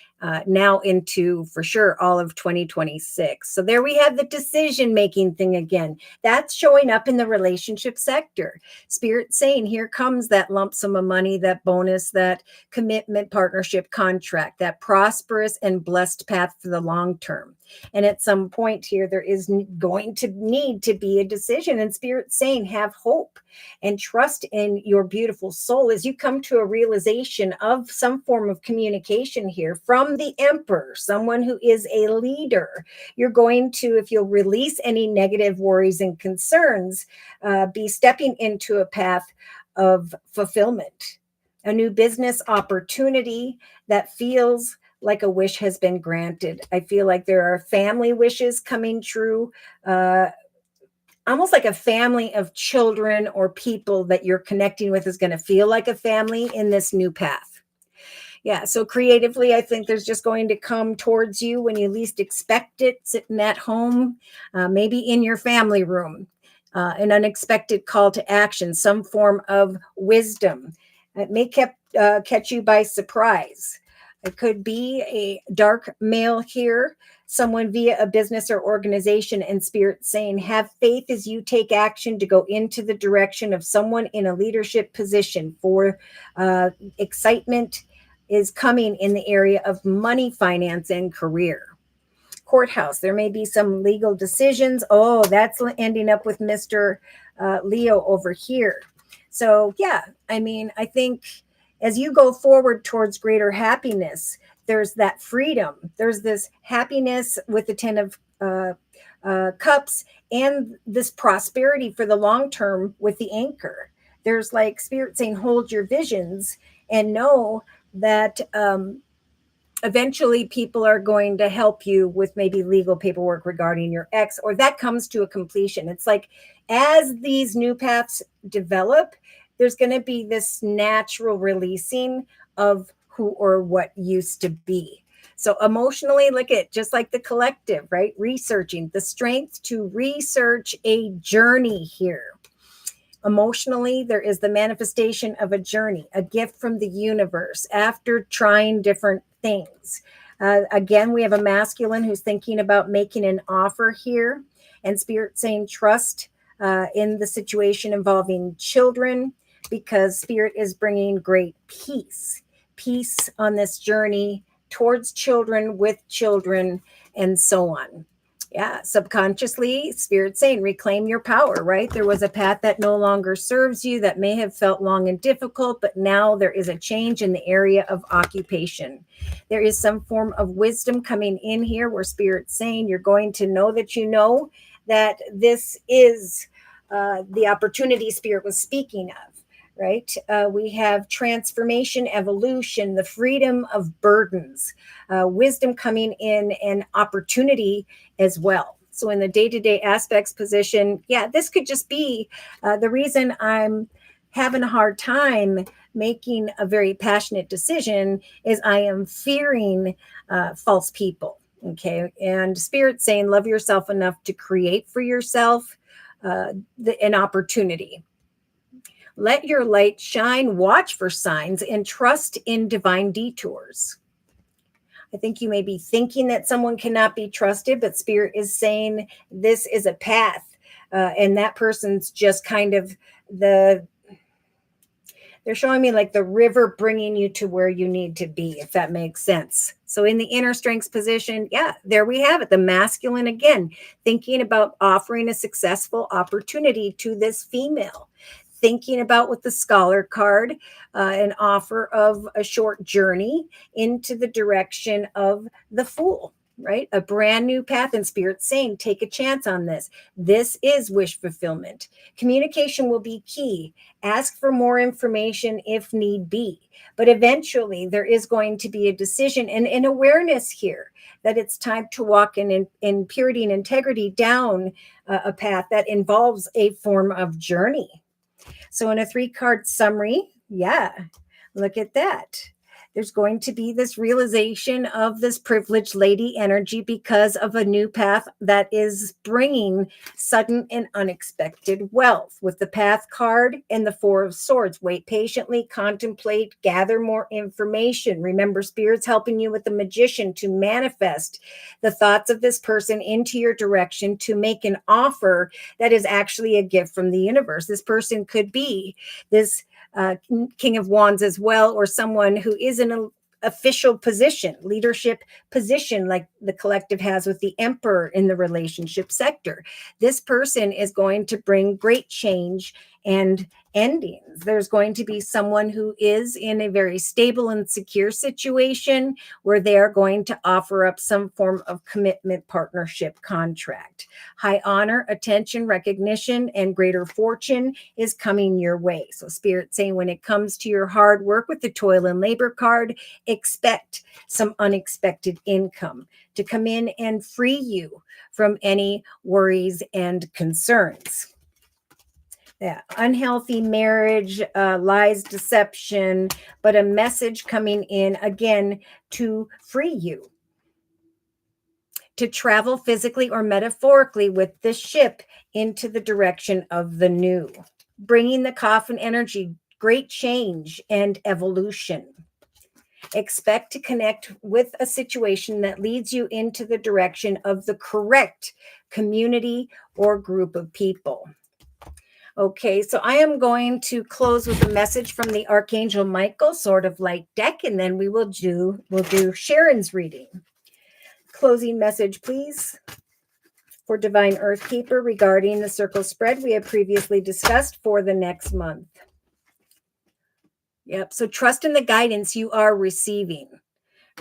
now into, for sure, all of 2026. So there we have the decision-making thing again. That's showing up in the relationship sector. Spirit saying, here comes that lump sum of money, that bonus, that commitment, partnership, contract, that prosperous and blessed path for the long term. And at some point here, there is going to need to be a decision. And Spirit saying, have hope and trust in your beautiful soul as you come to a realization of some form of communication here from the Emperor, someone who is a leader. You're going to, if you'll release any negative worries and concerns, be stepping into a path of fulfillment, a new business opportunity that feels like a wish has been granted. I feel like there are family wishes coming true, almost like a family of children or people that you're connecting with is going to feel like a family in this new path. Yeah, so creatively, I think there's just going to come towards you when you least expect it, sitting at home, maybe in your family room, an unexpected call to action, some form of wisdom. It may catch you by surprise. It could be a dark male here, someone via a business or organization, and Spirit saying, have faith as you take action to go into the direction of someone in a leadership position. For excitement is coming in the area of money, finance, and career. Courthouse, there may be some legal decisions. Oh, that's ending up with Mr. Leo over here. So yeah, I mean, I think as you go forward towards greater happiness, there's that freedom. There's this happiness with the 10 of cups, and this prosperity for the long term with the anchor. There's like Spirit saying, hold your visions and know that eventually people are going to help you with maybe legal paperwork regarding your ex, or that comes to a completion. It's like as these new paths develop, there's going to be this natural releasing of who or what used to be. So emotionally, look at just like the collective, right? Researching the strength to research a journey here. Emotionally, there is the manifestation of a journey, a gift from the universe after trying different things. Again, we have a masculine who's thinking about making an offer here, and Spirit saying trust in the situation involving children, because Spirit is bringing great peace on this journey towards children, with children, and so on. Yeah, subconsciously, Spirit saying, reclaim your power, right? There was a path that no longer serves you, that may have felt long and difficult, but now there is a change in the area of occupation. There is some form of wisdom coming in here where Spirit's saying you're going to know that this is the opportunity Spirit was speaking of. Right? We have transformation, evolution, the freedom of burdens, wisdom coming in, and opportunity as well. So in the day-to-day aspects position, yeah, this could just be the reason I'm having a hard time making a very passionate decision is I am fearing false people. Okay. And Spirit saying, love yourself enough to create for yourself an opportunity. Let your light shine, watch for signs, and trust in divine detours. I think you may be thinking that someone cannot be trusted, but Spirit is saying this is a path. And that person's just kind of they're showing me like the river bringing you to where you need to be, if that makes sense. So in the inner strengths position, yeah, there we have it. The masculine again, thinking about offering a successful opportunity to this female. Thinking about with the scholar card, an offer of a short journey into the direction of the Fool, right? A brand new path, and Spirit saying, take a chance on this. This is wish fulfillment. Communication will be key. Ask for more information if need be. But eventually there is going to be a decision and an awareness here that it's time to walk in purity and integrity down a path that involves a form of journey. So in a 3-card summary, yeah, look at that. There's going to be this realization of this privileged lady energy because of a new path that is bringing sudden and unexpected wealth. With the path card and the 4 of Swords, wait patiently, contemplate, gather more information. Remember, Spirit's helping you with the Magician to manifest the thoughts of this person into your direction to make an offer that is actually a gift from the universe. This person could be this King of Wands as well, or someone who is in an official position, leadership position, like the collective has with the Emperor in the relationship sector. This person is going to bring great change and endings. There's going to be someone who is in a very stable and secure situation where they are going to offer up some form of commitment, partnership, contract. High honor, attention, recognition, and greater fortune is coming your way. So Spirit saying when it comes to your hard work with the toil and labor card, expect some unexpected income to come in and free you from any worries and concerns. Yeah, unhealthy marriage, lies, deception, but a message coming in again to free you, to travel physically or metaphorically with this ship into the direction of the new, bringing the coffin energy, great change and evolution. Expect to connect with a situation that leads you into the direction of the correct community or group of people. Okay, so I am going to close with a message from the Archangel Michael, Sword of Light deck, and then we'll do Sharon's reading. Closing message, please, for Divine Earth Keeper regarding the circle spread we have previously discussed for the next month. Yep, so trust in the guidance you are receiving.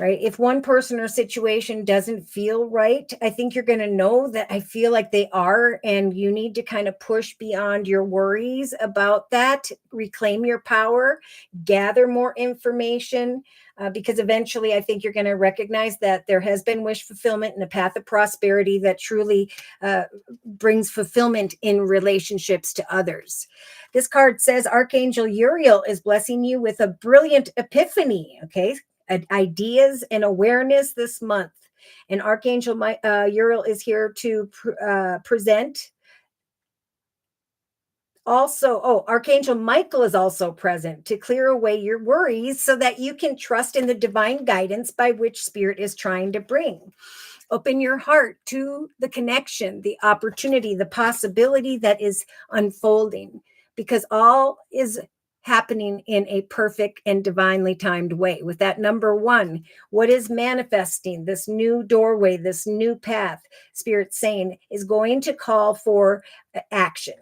Right? If one person or situation doesn't feel right, I think you're going to know that I feel like they are, and you need to kind of push beyond your worries about that, reclaim your power, gather more information, because eventually I think you're going to recognize that there has been wish fulfillment and a path of prosperity that truly brings fulfillment in relationships to others. This card says Archangel Uriel is blessing you with a brilliant epiphany. Okay. Ideas and awareness this month. And Archangel Uriel is here to present. Also, Archangel Michael is also present to clear away your worries so that you can trust in the divine guidance by which Spirit is trying to bring. Open your heart to the connection, the opportunity, the possibility that is unfolding, because all is happening in a perfect and divinely timed way. With that number one, what is manifesting, this new doorway, this new path, Spirit saying, is going to call for action.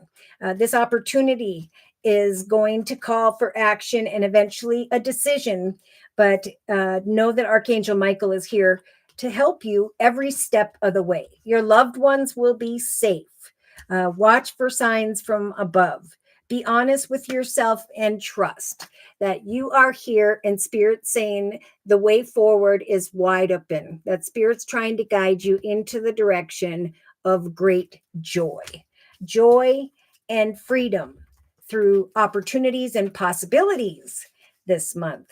This opportunity is going to call for action and eventually a decision. But know that Archangel Michael is here to help you every step of the way. Your loved ones will be safe. Watch for signs from above. Be honest with yourself and trust that you are here, and Spirit saying the way forward is wide open. That Spirit's trying to guide you into the direction of great joy. Joy and freedom through opportunities and possibilities this month.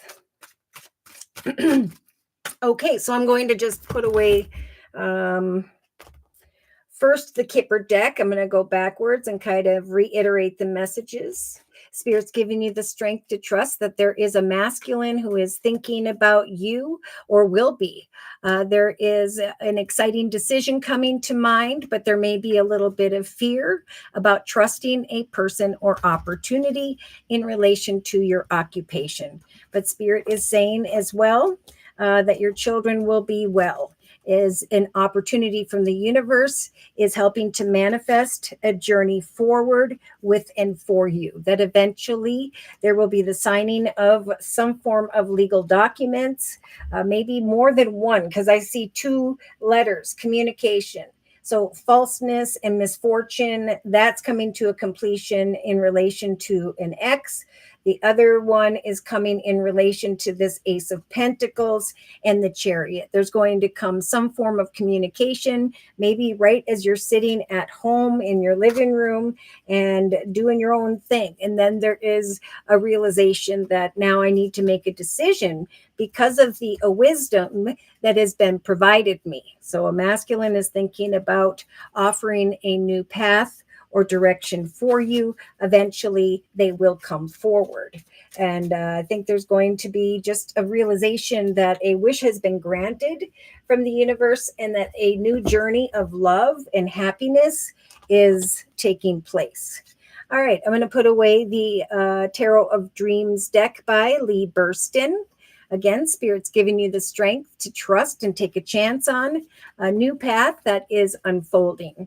Okay, so I'm going to just put away first the Kipper deck. I'm going to go backwards and kind of reiterate the messages. Spirit's giving you the strength to trust that there is a masculine who is thinking about you or will be. There is an exciting decision coming to mind, but there may be a little bit of fear about trusting a person or opportunity in relation to your occupation. But Spirit is saying as well that your children will be well. Is an opportunity from the universe, is helping to manifest a journey forward with and for you, that eventually there will be the signing of some form of legal documents, maybe more than one, because I see two letters, communication. So falseness and misfortune, that's coming to a completion in relation to an ex. The other one is coming in relation to this Ace of Pentacles and the Chariot. There's going to come some form of communication, maybe right as you're sitting at home in your living room and doing your own thing. And then there is a realization that now I need to make a decision because of the wisdom that has been provided me. So a masculine is thinking about offering a new path or direction for you. Eventually they will come forward. And I think there's going to be just a realization that a wish has been granted from the universe and that a new journey of love and happiness is taking place. All right, I'm going to put away the Tarot of Dreams deck by Lee Burston. Again, Spirit's giving you the strength to trust and take a chance on a new path that is unfolding.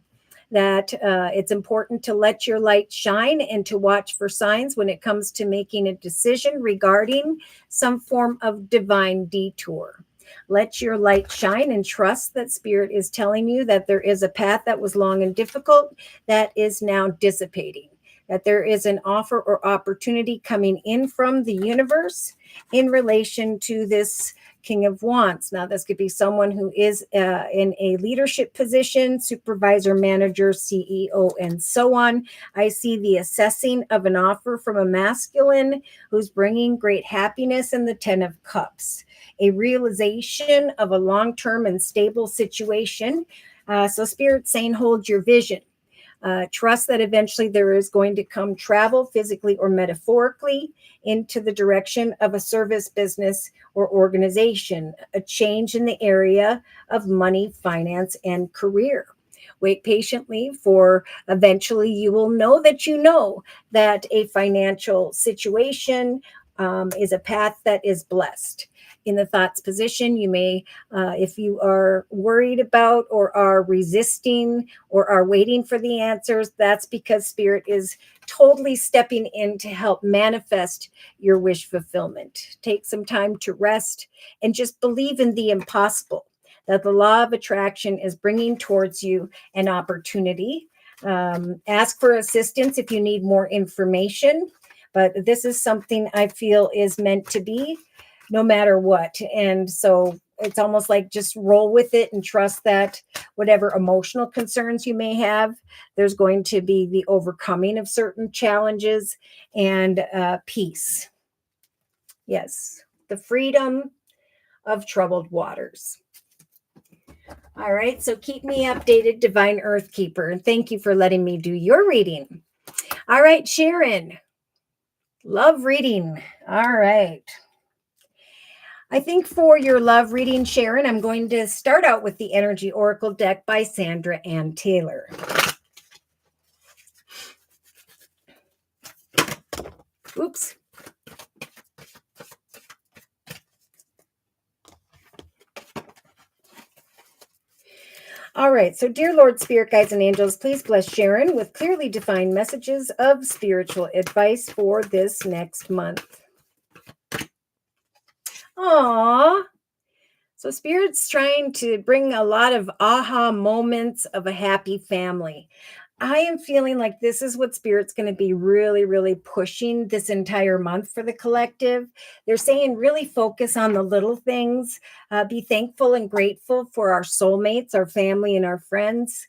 That it's important to let your light shine and to watch for signs when it comes to making a decision regarding some form of divine detour. Let your light shine and trust that Spirit is telling you that there is a path that was long and difficult that is now dissipating. That there is an offer or opportunity coming in from the universe in relation to this King of Wands. Now, this could be someone who is in a leadership position, supervisor, manager, CEO, and so on. I see the assessing of an offer from a masculine who's bringing great happiness in the 10 of Cups, a realization of a long-term and stable situation. So Spirit's saying, hold your vision. Trust that eventually there is going to come travel, physically or metaphorically, into the direction of a service, business, or organization, a change in the area of money, finance, and career. Wait patiently, for eventually you will know that a financial situation is a path that is blessed. In the thoughts position, you may, if you are worried about or are resisting or are waiting for the answers, that's because Spirit is totally stepping in to help manifest your wish fulfillment. Take some time to rest and just believe in the impossible, that the law of attraction is bringing towards you an opportunity. Ask for assistance if you need more information, but this is something I feel is meant to be no matter what. And so it's almost like just roll with it and trust that whatever emotional concerns you may have, there's going to be the overcoming of certain challenges and peace. Yes, the freedom of troubled waters. All right, so keep me updated, Divine Earth Keeper, and thank you for letting me do your reading. All right, Sharon, love reading. All right. I think for your love reading, Sharon, I'm going to start out with the Energy Oracle deck by Sandra Ann Taylor. Oops. All right, so dear Lord, Spirit Guides, and Angels, please bless Sharon with clearly defined messages of spiritual advice for this next month. Aww. So Spirit's trying to bring a lot of aha moments of a happy family. I am feeling like this is what Spirit's going to be really, really pushing this entire month for the collective. They're saying really focus on the little things. Be thankful and grateful for our soulmates, our family, and our friends.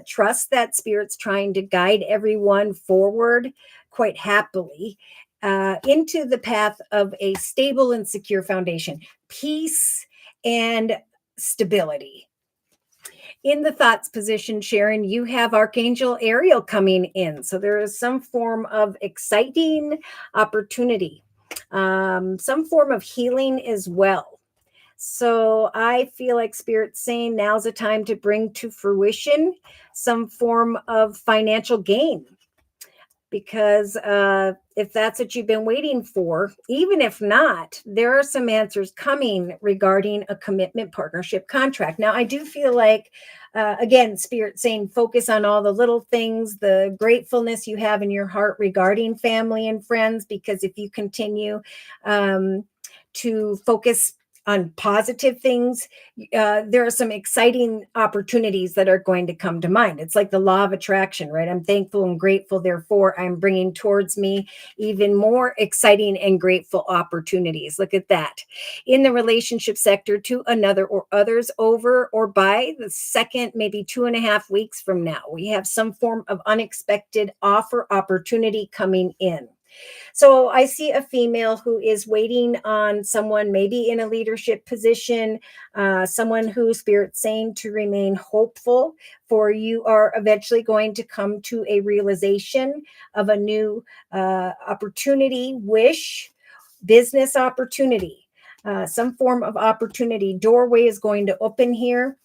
Trust that Spirit's trying to guide everyone forward quite happily into the path of a stable and secure foundation, peace, and stability. In the thoughts position, Sharon, you have Archangel Ariel coming in. So there is some form of exciting opportunity, some form of healing as well. So I feel like Spirit's saying now's the time to bring to fruition some form of financial gain. Because if that's what you've been waiting for, even if not, there are some answers coming regarding a commitment, partnership, contract. Now, I do feel like, again, Spirit saying focus on all the little things, the gratefulness you have in your heart regarding family and friends, because if you continue to focus on positive things, there are some exciting opportunities that are going to come to mind. It's like the law of attraction, right? I'm thankful and grateful. Therefore, I'm bringing towards me even more exciting and grateful opportunities. Look at that. In the relationship sector, to another or others, over or by the second, maybe 2.5 weeks from now, we have some form of unexpected offer opportunity coming in. So I see a female who is waiting on someone, maybe in a leadership position, someone who Spirit's saying to remain hopeful, for you are eventually going to come to a realization of a new opportunity, wish, business opportunity, some form of opportunity. Doorway is going to open here,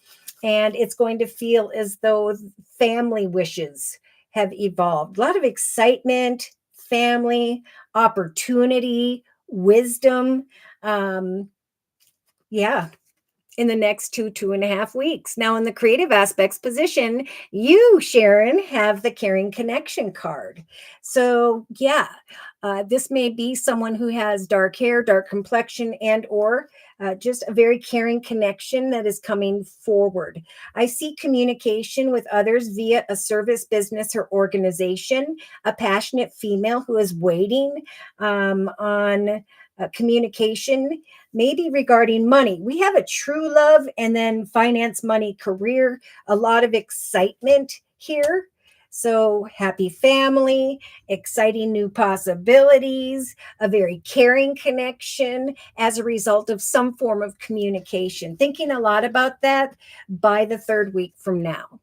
and it's going to feel as though family wishes have evolved. A lot of excitement, family, opportunity, wisdom. Yeah, in the next 2.5 weeks. Now, in the creative aspects position, you, Sharon, have the caring connection card. So yeah, this may be someone who has dark hair, dark complexion, and or just a very caring connection that is coming forward. I see communication with others via a service, business, or organization, a passionate female who is waiting on communication, maybe regarding money. We have a true love, and then finance, money, career, a lot of excitement here. So happy family, exciting new possibilities, a very caring connection as a result of some form of communication. Thinking a lot about that by the 3rd week from now.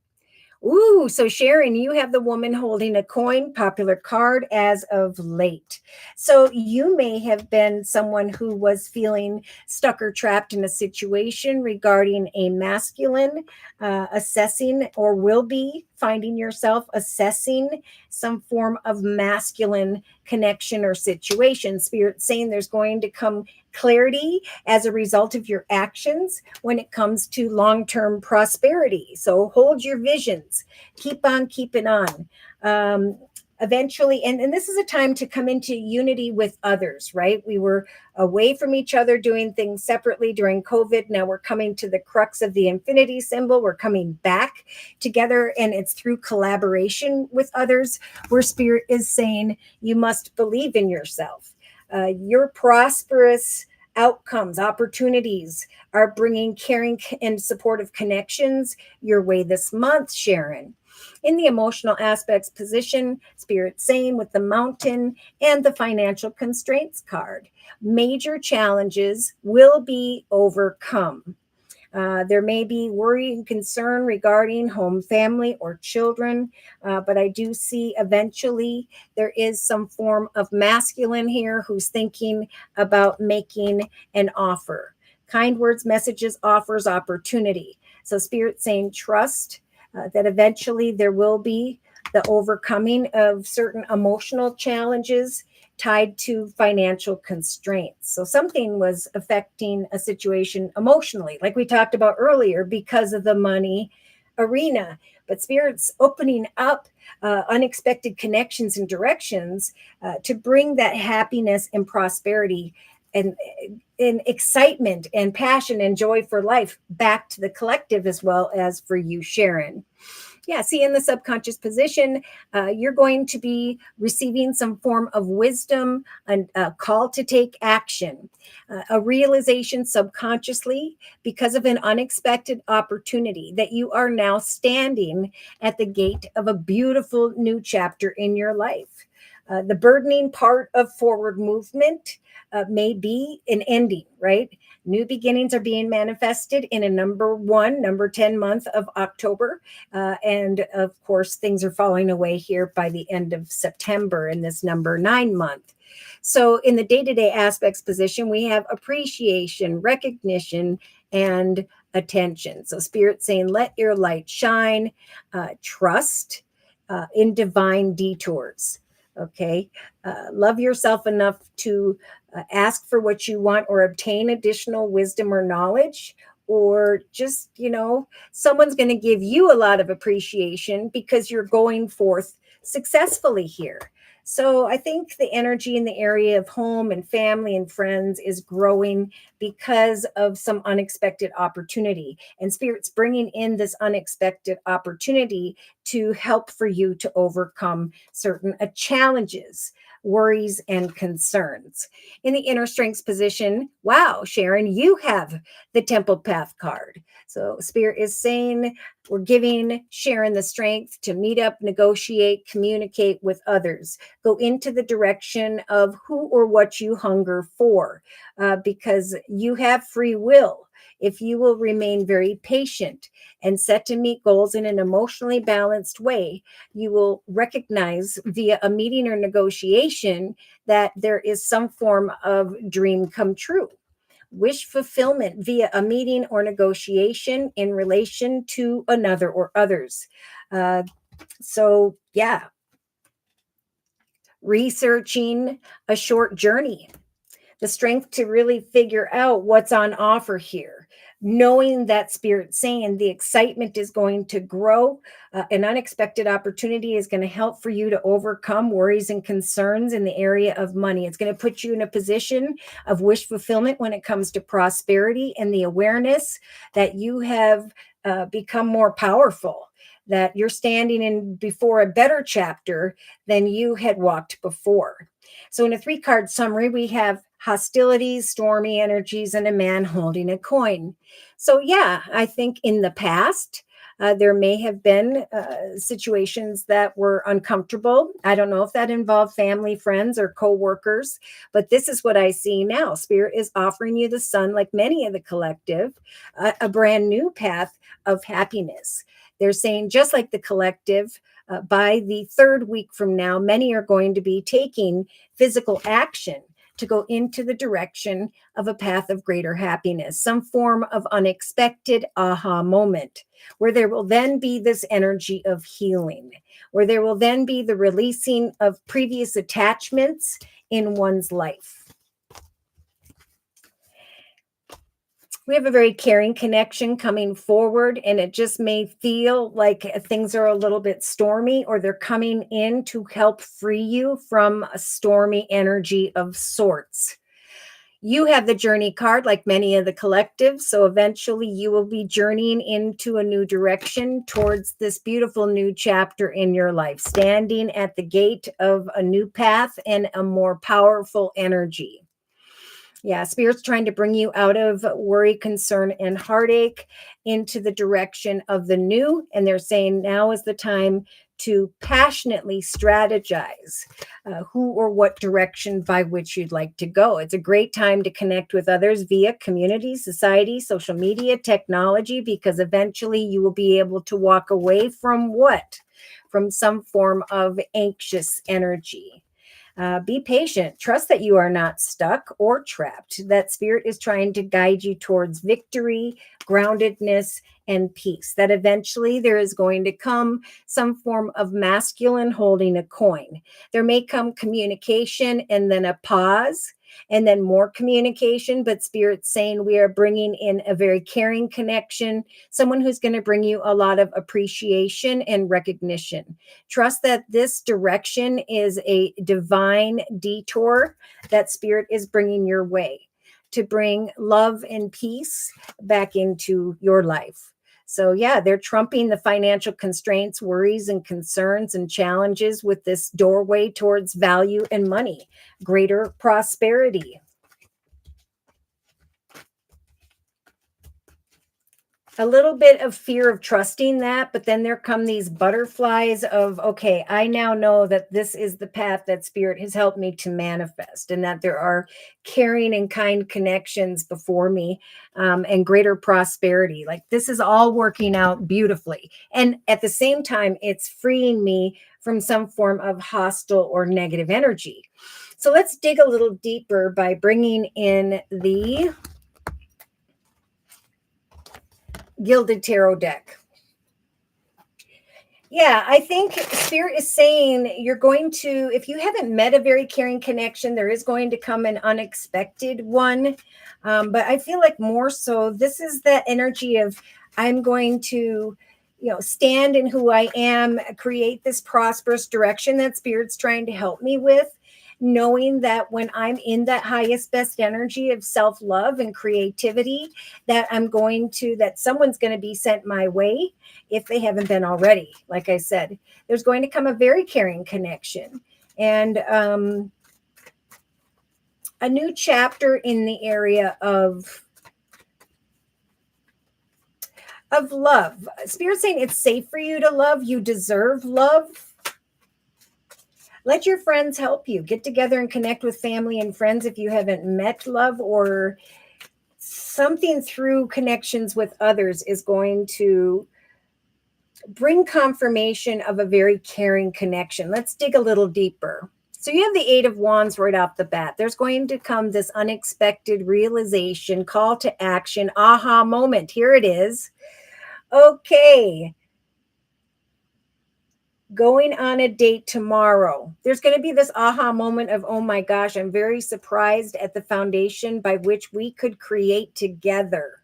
Ooh, so Sharon, you have the woman holding a coin, popular card as of late. So you may have been someone who was feeling stuck or trapped in a situation regarding a masculine, assessing, or will be finding yourself assessing some form of masculine connection or situation. Spirit saying there's going to come clarity as a result of your actions when it comes to long-term prosperity. So hold your visions, keep on keeping on. Eventually, and this is a time to come into unity with others, right? We were away from each other doing things separately during COVID. Now we're coming to the crux of the infinity symbol. We're coming back together, and it's through collaboration with others where Spirit is saying you must believe in yourself. Your prosperous outcomes, opportunities are bringing caring and supportive connections your way this month, Sharon. In the emotional aspects position, Spirit saying with the mountain and the financial constraints card, major challenges will be overcome. There may be worry and concern regarding home, family, or children, but I do see eventually there is some form of masculine here who's thinking about making an offer. Kind words, messages, offers, opportunity. So, Spirit saying trust that eventually there will be the overcoming of certain emotional challenges tied to financial constraints. So something was affecting a situation emotionally, like we talked about earlier, because of the money arena. But Spirit's opening up unexpected connections and directions to bring that happiness and prosperity and excitement and passion and joy for life back to the collective as well as for you, Sharon. Yeah, see, in the subconscious position, you're going to be receiving some form of wisdom, a call to take action, a realization subconsciously because of an unexpected opportunity that you are now standing at the gate of a beautiful new chapter in your life. The burdening part of forward movement may be an ending, right? New beginnings are being manifested in a number 10 month of October. And of course, things are falling away here by the end of September in this number 9 month. So in the day-to-day aspects position, we have appreciation, recognition, and attention. So Spirit saying, let your light shine, trust in divine detours. Okay. Love yourself enough to ask for what you want or obtain additional wisdom or knowledge, or just, someone's going to give you a lot of appreciation because you're going forth successfully here. So I think the energy in the area of home and family and friends is growing because of some unexpected opportunity. And Spirit's bringing in this unexpected opportunity to help for you to overcome certain challenges, worries, and concerns. In the inner strengths position, wow, Sharon, you have the Temple Path card. So Spirit is saying we're giving Sharon the strength to meet up, negotiate, communicate with others, go into the direction of who or what you hunger for, because you have free will. If you will remain very patient and set to meet goals in an emotionally balanced way, you will recognize via a meeting or negotiation that there is some form of dream come true. Wish fulfillment via a meeting or negotiation in relation to another or others. So, yeah, researching a short journey, the strength to really figure out what's on offer here, knowing that Spirit saying the excitement is going to grow, an unexpected opportunity is going to help for you to overcome worries and concerns in the area of money. It's going to put you in a position of wish fulfillment when it comes to prosperity and the awareness that you have become more powerful, that you're standing in before a better chapter than you had walked before. So in a 3-card summary, we have hostilities, stormy energies, and a man holding a coin. So yeah, I think in the past, there may have been situations that were uncomfortable. I don't know if that involved family, friends, or coworkers, but this is what I see now. Spirit is offering you the sun, like many of the collective, a brand new path of happiness. They're saying, just like the collective, by the third week from now, many are going to be taking physical action to go into the direction of a path of greater happiness, some form of unexpected aha moment, where there will then be this energy of healing, where there will then be the releasing of previous attachments in one's life. We have a very caring connection coming forward, and it just may feel like things are a little bit stormy, or they're coming in to help free you from a stormy energy of sorts. You have the journey card, like many of the collectives. So eventually you will be journeying into a new direction towards this beautiful new chapter in your life, standing at the gate of a new path and a more powerful energy. Yeah, Spirit's trying to bring you out of worry, concern, and heartache into the direction of the new. And they're saying now is the time to passionately strategize who or what direction by which you'd like to go. It's a great time to connect with others via community, society, social media, technology, because eventually you will be able to walk away from what? From some form of anxious energy. Be patient. Trust that you are not stuck or trapped. That Spirit is trying to guide you towards victory, groundedness, and peace. That eventually there is going to come some form of masculine holding a coin. There may come communication and then a pause, and then more communication, but Spirit's saying we are bringing in a very caring connection, someone who's going to bring you a lot of appreciation and recognition. Trust that this direction is a divine detour that Spirit is bringing your way to bring love and peace back into your life. So yeah, they're trumping the financial constraints, worries, and concerns and challenges with this doorway towards value and money, greater prosperity. A little bit of fear of trusting that, but then there come these butterflies of, okay, I now know that this is the path that Spirit has helped me to manifest, and that there are caring and kind connections before me, and greater prosperity. Like this is all working out beautifully. And at the same time, it's freeing me from some form of hostile or negative energy. So let's dig a little deeper by bringing in the Gilded Tarot deck. Yeah, I think Spirit is saying you're going to, if you haven't met a very caring connection, there is going to come an unexpected one. But I feel like more so, this is that energy of I'm going to, stand in who I am, create this prosperous direction that Spirit's trying to help me with. Knowing that when I'm in that highest, best energy of self-love and creativity, that someone's going to be sent my way if they haven't been already. Like I said, there's going to come a very caring connection and a new chapter in the area of love. Spirit's saying it's safe for you to love. You deserve love. Let your friends help you. Get together and connect with family and friends if you haven't met love, or something through connections with others is going to bring confirmation of a very caring connection. Let's dig a little deeper. So you have the Eight of Wands right off the bat. There's going to come this unexpected realization, call to action, aha moment. Here it is. Okay. Going on a date tomorrow. There's going to be this aha moment of, oh my gosh, I'm very surprised at the foundation by which we could create together.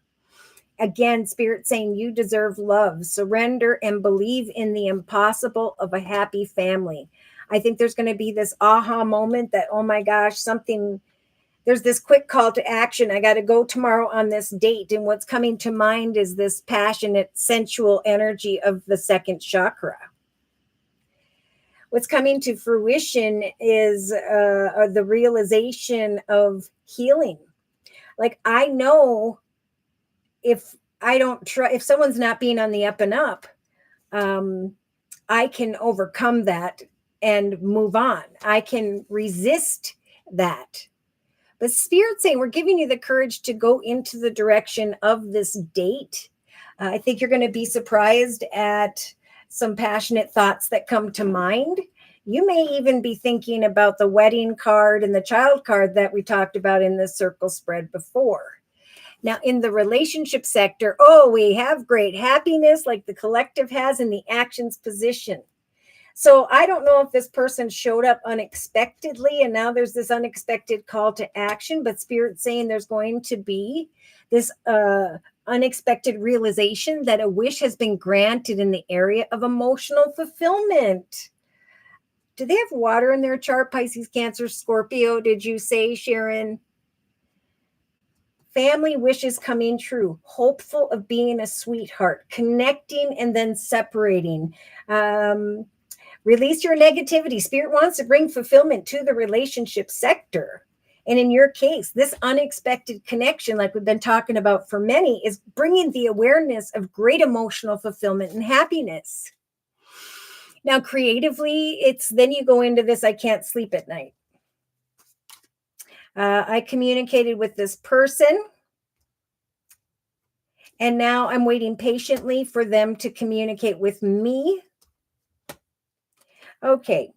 Again, Spirit saying you deserve love, surrender, and believe in the impossible of a happy family. I think there's going to be this aha moment that, oh my gosh, there's this quick call to action. I got to go tomorrow on this date. And what's coming to mind is this passionate, sensual energy of the second chakra. What's coming to fruition is the realization of healing. Like I know if someone's not being on the up and up, I can overcome that and move on. I can resist that. But Spirit's saying we're giving you the courage to go into the direction of this date, I think you're going to be surprised at some passionate thoughts that come to mind. You may even be thinking about the wedding card and the child card that we talked about in the circle spread before. Now, in the relationship sector, we have great happiness like the collective has in the actions position. So I don't know if this person showed up unexpectedly and now there's this unexpected call to action, but Spirit's saying there's going to be this unexpected realization that a wish has been granted in the area of emotional fulfillment. Do they have water in their chart? Pisces, Cancer, Scorpio, did you say, Sharon? Family wishes coming true, hopeful of being a sweetheart, connecting and then separating. Release your negativity. Spirit wants to bring fulfillment to the relationship sector. And in your case, this unexpected connection, like we've been talking about for many, is bringing the awareness of great emotional fulfillment and happiness. Now, creatively, it's then you go into this, I can't sleep at night. I communicated with this person, and now I'm waiting patiently for them to communicate with me. Okay.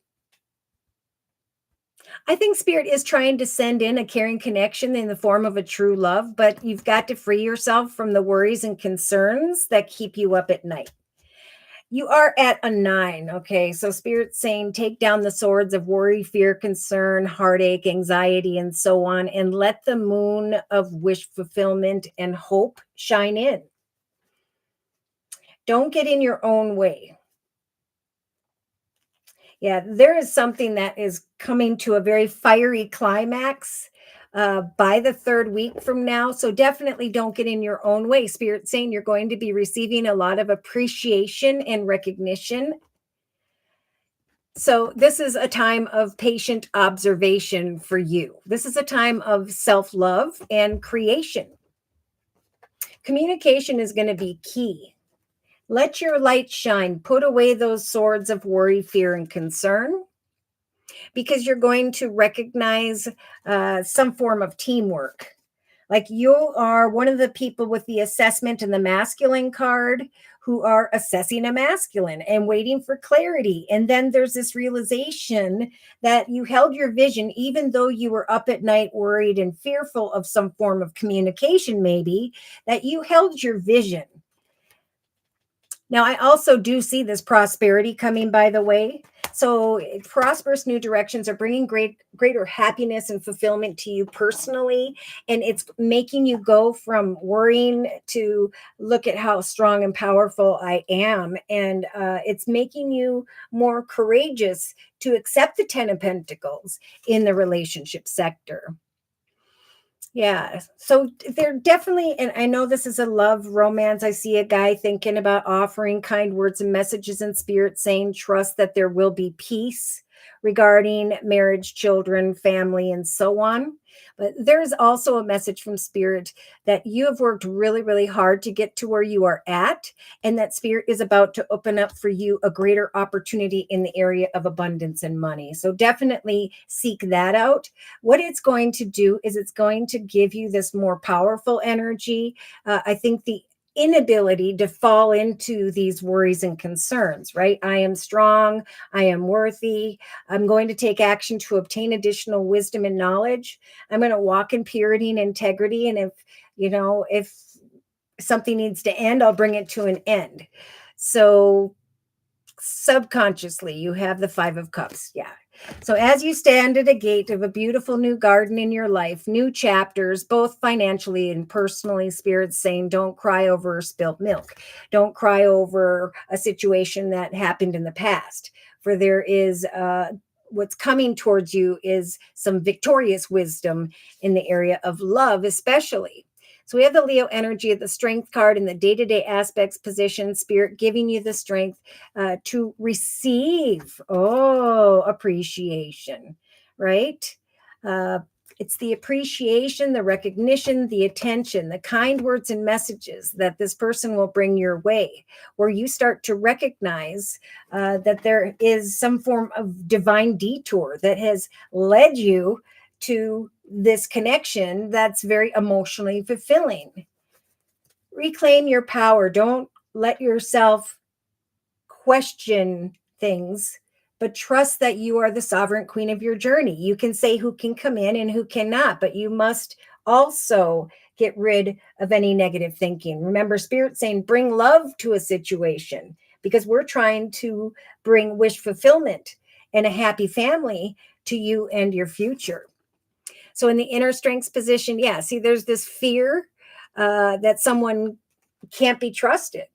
I think Spirit is trying to send in a caring connection in the form of a true love, but you've got to free yourself from the worries and concerns that keep you up at night. You are at a 9. Okay. So Spirit's saying take down the swords of worry, fear, concern, heartache, anxiety, and so on, and let the moon of wish fulfillment and hope shine in. Don't get in your own way. Yeah, there is something that is coming to a very fiery climax by the 3rd week from now. So definitely don't get in your own way. Spirit's saying you're going to be receiving a lot of appreciation and recognition. So this is a time of patient observation for you. This is a time of self-love and creation. Communication is going to be key. Let your light shine. Put away those swords of worry, fear, and concern, because you're going to recognize some form of teamwork. Like you are one of the people with the assessment and the masculine card who are assessing a masculine and waiting for clarity. And then there's this realization that you held your vision, even though you were up at night worried and fearful of some form of communication, maybe, that you held your vision. Now, I also do see this prosperity coming, by the way. So prosperous new directions are bringing greater happiness and fulfillment to you personally. And it's making you go from worrying to look at how strong and powerful I am. And it's making you more courageous to accept the 10 of Pentacles in the relationship sector. Yeah. So they're definitely, and I know this is a love romance. I see a guy thinking about offering kind words and messages in Spirit, saying, trust that there will be peace regarding marriage, children, family, and so on. But there's also a message from Spirit that you have worked really, really hard to get to where you are at, and that Spirit is about to open up for you a greater opportunity in the area of abundance and money. So definitely seek that out. What it's going to do is it's going to give you this more powerful energy. I think the inability to fall into these worries and concerns, right? I am strong. I am worthy. I'm going to take action to obtain additional wisdom and knowledge. I'm going to walk in purity and integrity. And if something needs to end, I'll bring it to an end. So subconsciously, you have the 5 of Cups. Yeah. So as you stand at a gate of a beautiful new garden in your life, new chapters, both financially and personally, Spirit's saying, don't cry over spilt milk. Don't cry over a situation that happened in the past, for there is what's coming towards you is some victorious wisdom in the area of love, especially. So we have the Leo energy of the strength card in the day-to-day aspects position, Spirit giving you the strength to receive, appreciation, right? It's the appreciation, the recognition, the attention, the kind words and messages that this person will bring your way, where you start to recognize that there is some form of divine detour that has led you to this connection that's very emotionally fulfilling. reclaim your power. Don't let yourself question things, but trust that you are the sovereign queen of your journey. You can say who can come in and who cannot, but you must also get rid of any negative thinking. Remember, Spirit saying bring love to a situation, because we're trying to bring wish fulfillment and a happy family to you and your future. So in the inner strengths position, yeah, see, there's this fear that someone can't be trusted.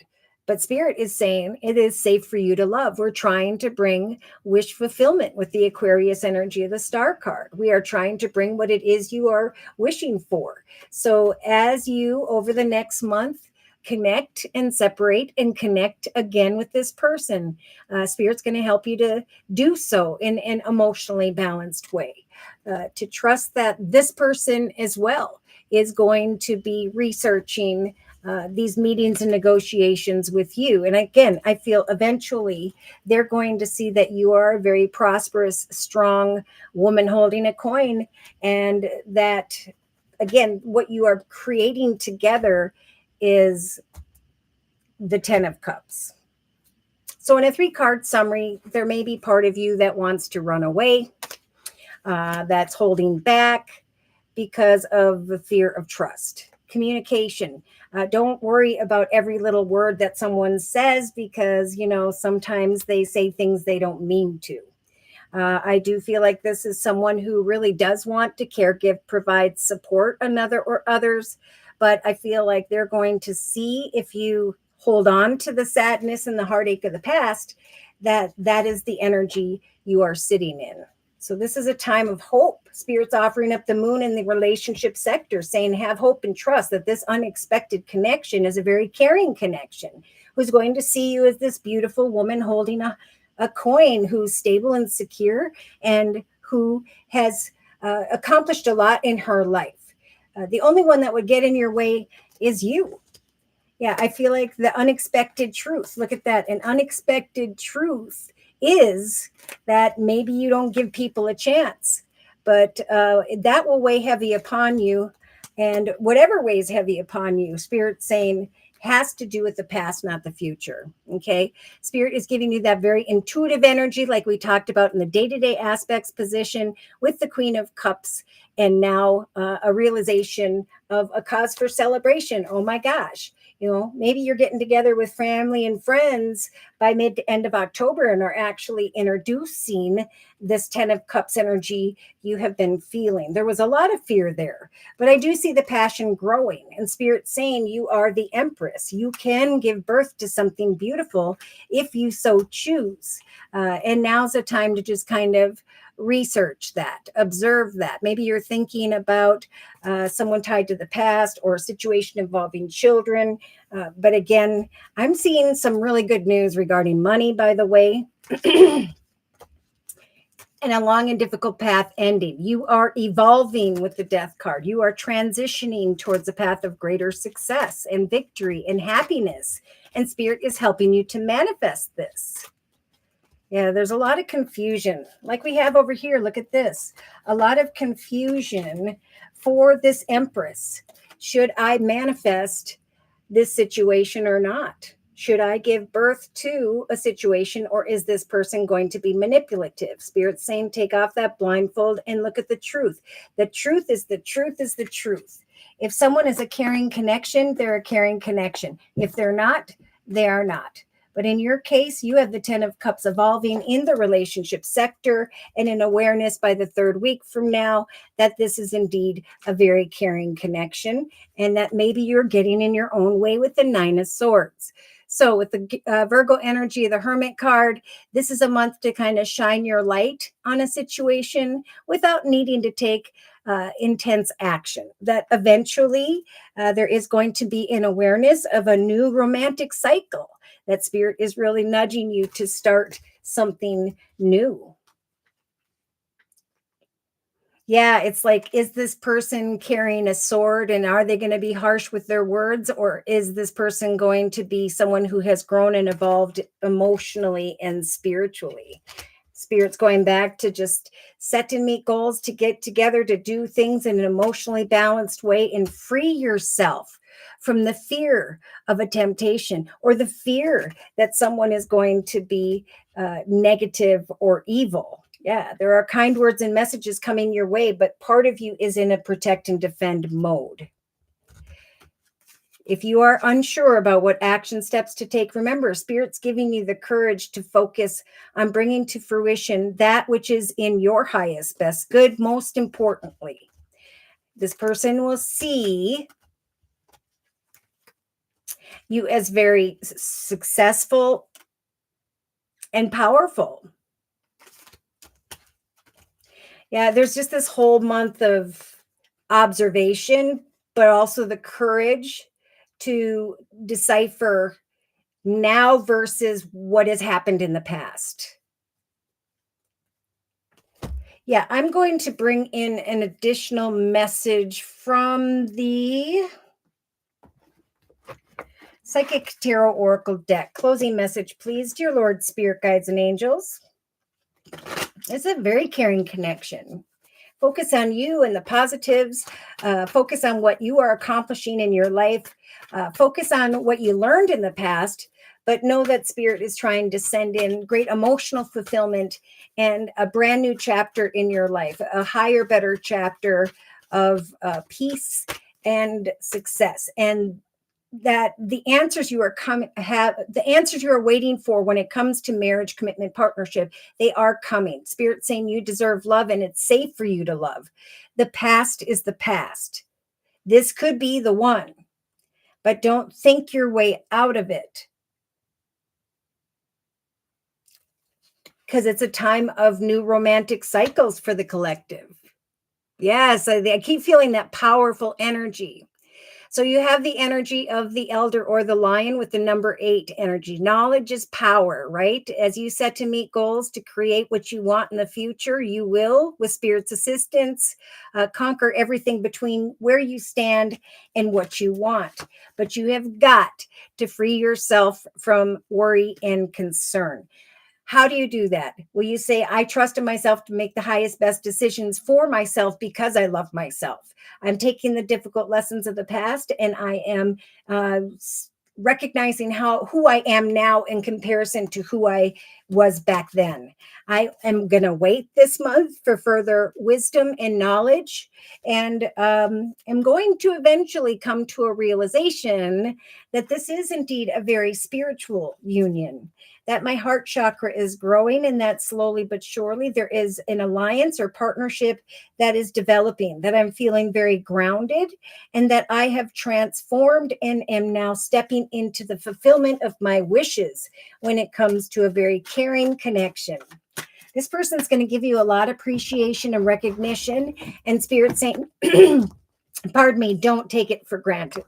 But Spirit is saying it is safe for you to love. We're trying to bring wish fulfillment with the Aquarius energy of the star card. We are trying to bring what it is you are wishing for. So as you, over the next month, connect and separate and connect again with this person, Spirit's going to help you to do so in an emotionally balanced way. To trust that this person as well is going to be researching these meetings and negotiations with you. And again, I feel eventually they're going to see that you are a very prosperous, strong woman holding a coin. And that, again, what you are creating together is the 10 of Cups. So in a 3-card summary, there may be part of you that wants to run away, that's holding back because of the fear of trust. Communication. Don't worry about every little word that someone says, because, sometimes they say things they don't mean to. I do feel like this is someone who really does want to care, give, provide support another or others. But I feel like they're going to see, if you hold on to the sadness and the heartache of the past, that is the energy you are sitting in. So this is a time of hope. Spirit's offering up the moon in the relationship sector, saying have hope and trust that this unexpected connection is a very caring connection, who's going to see you as this beautiful woman holding a coin, who's stable and secure, and who has accomplished a lot in her life. The only one that would get in your way is you. Yeah, I feel like the unexpected truth. Look at that. An unexpected truth is that maybe you don't give people a chance, but that will weigh heavy upon you. And whatever weighs heavy upon you, Spirit's saying, has to do with the past, not the future. Okay. Spirit is giving you that very intuitive energy, like we talked about in the day-to-day aspects position with the Queen of Cups. And now a realization of a cause for celebration. Oh my gosh. Maybe you're getting together with family and friends by mid to end of October and are actually introducing this 10 of Cups energy you have been feeling. There was a lot of fear there, but I do see the passion growing, and Spirit saying you are the Empress. You can give birth to something beautiful if you so choose. And now's the time to just kind of research that, observe that. Maybe you're thinking about someone tied to the past or a situation involving children. But again, I'm seeing some really good news regarding money, by the way. And a long and difficult path ending. You are evolving with the Death card. You are transitioning towards a path of greater success and victory and happiness. And Spirit is helping you to manifest this. Yeah, there's a lot of confusion, like we have over here. Look at this. A lot of confusion for this Empress. Should I manifest this situation or not? Should I give birth to a situation, or is this person going to be manipulative? Spirit's saying take off that blindfold and look at the truth. The truth is the truth is the truth. If someone is a caring connection, they're a caring connection. If they're not, they are not. But in your case, you have the 10 of Cups evolving in the relationship sector, and an awareness by the 3rd week from now that this is indeed a very caring connection, and that maybe you're getting in your own way with the 9 of Swords. So with the Virgo energy of the Hermit card, this is a month to kind of shine your light on a situation without needing to take intense action. That eventually there is going to be an awareness of a new romantic cycle. That Spirit is really nudging you to start something new. Yeah, it's like, is this person carrying a sword, and are they going to be harsh with their words? Or is this person going to be someone who has grown and evolved emotionally and spiritually? Spirit's going back to just set and meet goals, to get together, to do things in an emotionally balanced way and free yourself from the fear of a temptation or the fear that someone is going to be negative or evil. Yeah, there are kind words and messages coming your way, but part of you is in a protect and defend mode. If you are unsure about what action steps to take, remember, Spirit's giving you the courage to focus on bringing to fruition that which is in your highest, best good. Most importantly, this person will see you as very successful and powerful. Yeah, there's just this whole month of observation, but also the courage to decipher now versus what has happened in the past. Yeah, I'm going to bring in an additional message from the Psychic Tarot Oracle deck. Closing message, please. Dear Lord, Spirit Guides and Angels. It's a very caring connection. Focus on you and the positives. Focus on what you are accomplishing in your life. Focus on what you learned in the past, but know that Spirit is trying to send in great emotional fulfillment and a brand new chapter in your life, a higher, better chapter of peace and success. And that the answers you are the answers you are waiting for when it comes to marriage, commitment, partnership, they are coming. Spirit saying you deserve love and it's safe for you to love. The past is the past. This could be the one, but don't think your way out of it, because it's a time of new romantic cycles for the collective. Yes, I keep feeling that powerful energy. So you have the energy of the elder or the lion with the number 8 energy. Knowledge is power, right? As you set to meet goals to create what you want in the future, you will, with Spirit's assistance, conquer everything between where you stand and what you want. But you have got to free yourself from worry and concern. How do you do that? Well, you say, I trust in myself to make the highest, best decisions for myself because I love myself. I'm taking the difficult lessons of the past and I am recognizing who I am now in comparison to who I was back then. I am going to wait this month for further wisdom and knowledge, and am going to eventually come to a realization that this is indeed a very spiritual union, that my heart chakra is growing, and that slowly but surely there is an alliance or partnership that is developing, that I'm feeling very grounded, and that I have transformed and am now stepping into the fulfillment of my wishes when it comes to a very caring connection. This person's going to give you a lot of appreciation and recognition, and Spirit saying, pardon me, don't take it for granted.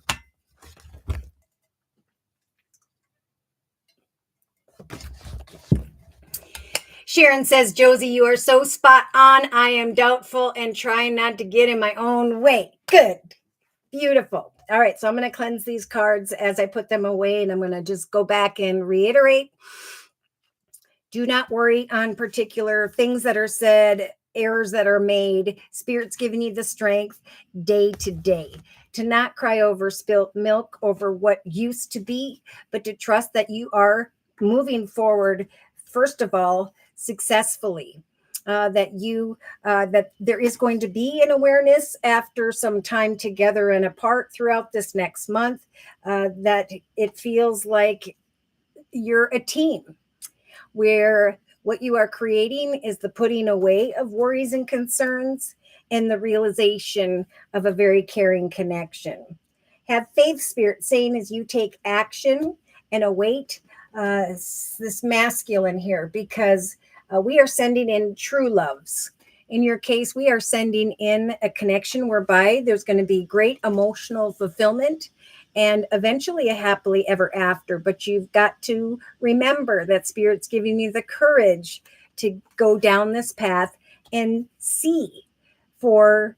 Sharon says, Josie, you are so spot on. I am doubtful and trying not to get in my own way. Good. Beautiful. All right. So I'm going to cleanse these cards as I put them away, and I'm going to just go back and reiterate. Do not worry on particular things that are said, errors that are made. Spirit's giving you the strength day to day to not cry over spilt milk, over what used to be, but to trust that you are moving forward, first of all, successfully. That there is going to be an awareness after some time together and apart throughout this next month, that it feels like you're a team, where what you are creating is the putting away of worries and concerns and the realization of a very caring connection. Have faith, Spirit saying, as you take action and await this masculine here, because we are sending in true loves. In your case, we are sending in a connection whereby there's going to be great emotional fulfillment and eventually a happily ever after. But you've got to remember that Spirit's giving you the courage to go down this path and see, for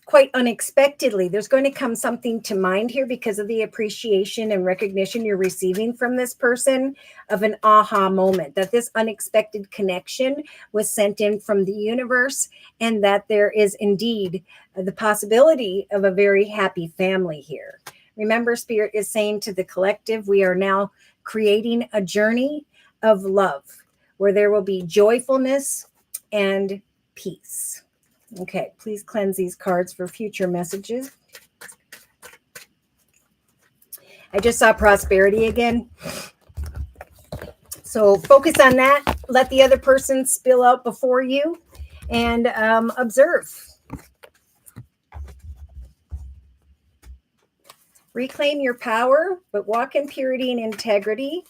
quite unexpectedly, there's going to come something to mind here because of the appreciation and recognition you're receiving from this person, of an aha moment, that this unexpected connection was sent in from the universe, and that there is indeed the possibility of a very happy family here. Remember, Spirit is saying to the collective, we are now creating a journey of love where there will be joyfulness and peace. Okay, please cleanse these cards for future messages. I just saw prosperity again. So focus on that. Let the other person spill out before you and observe. Reclaim your power, but walk in purity and integrity.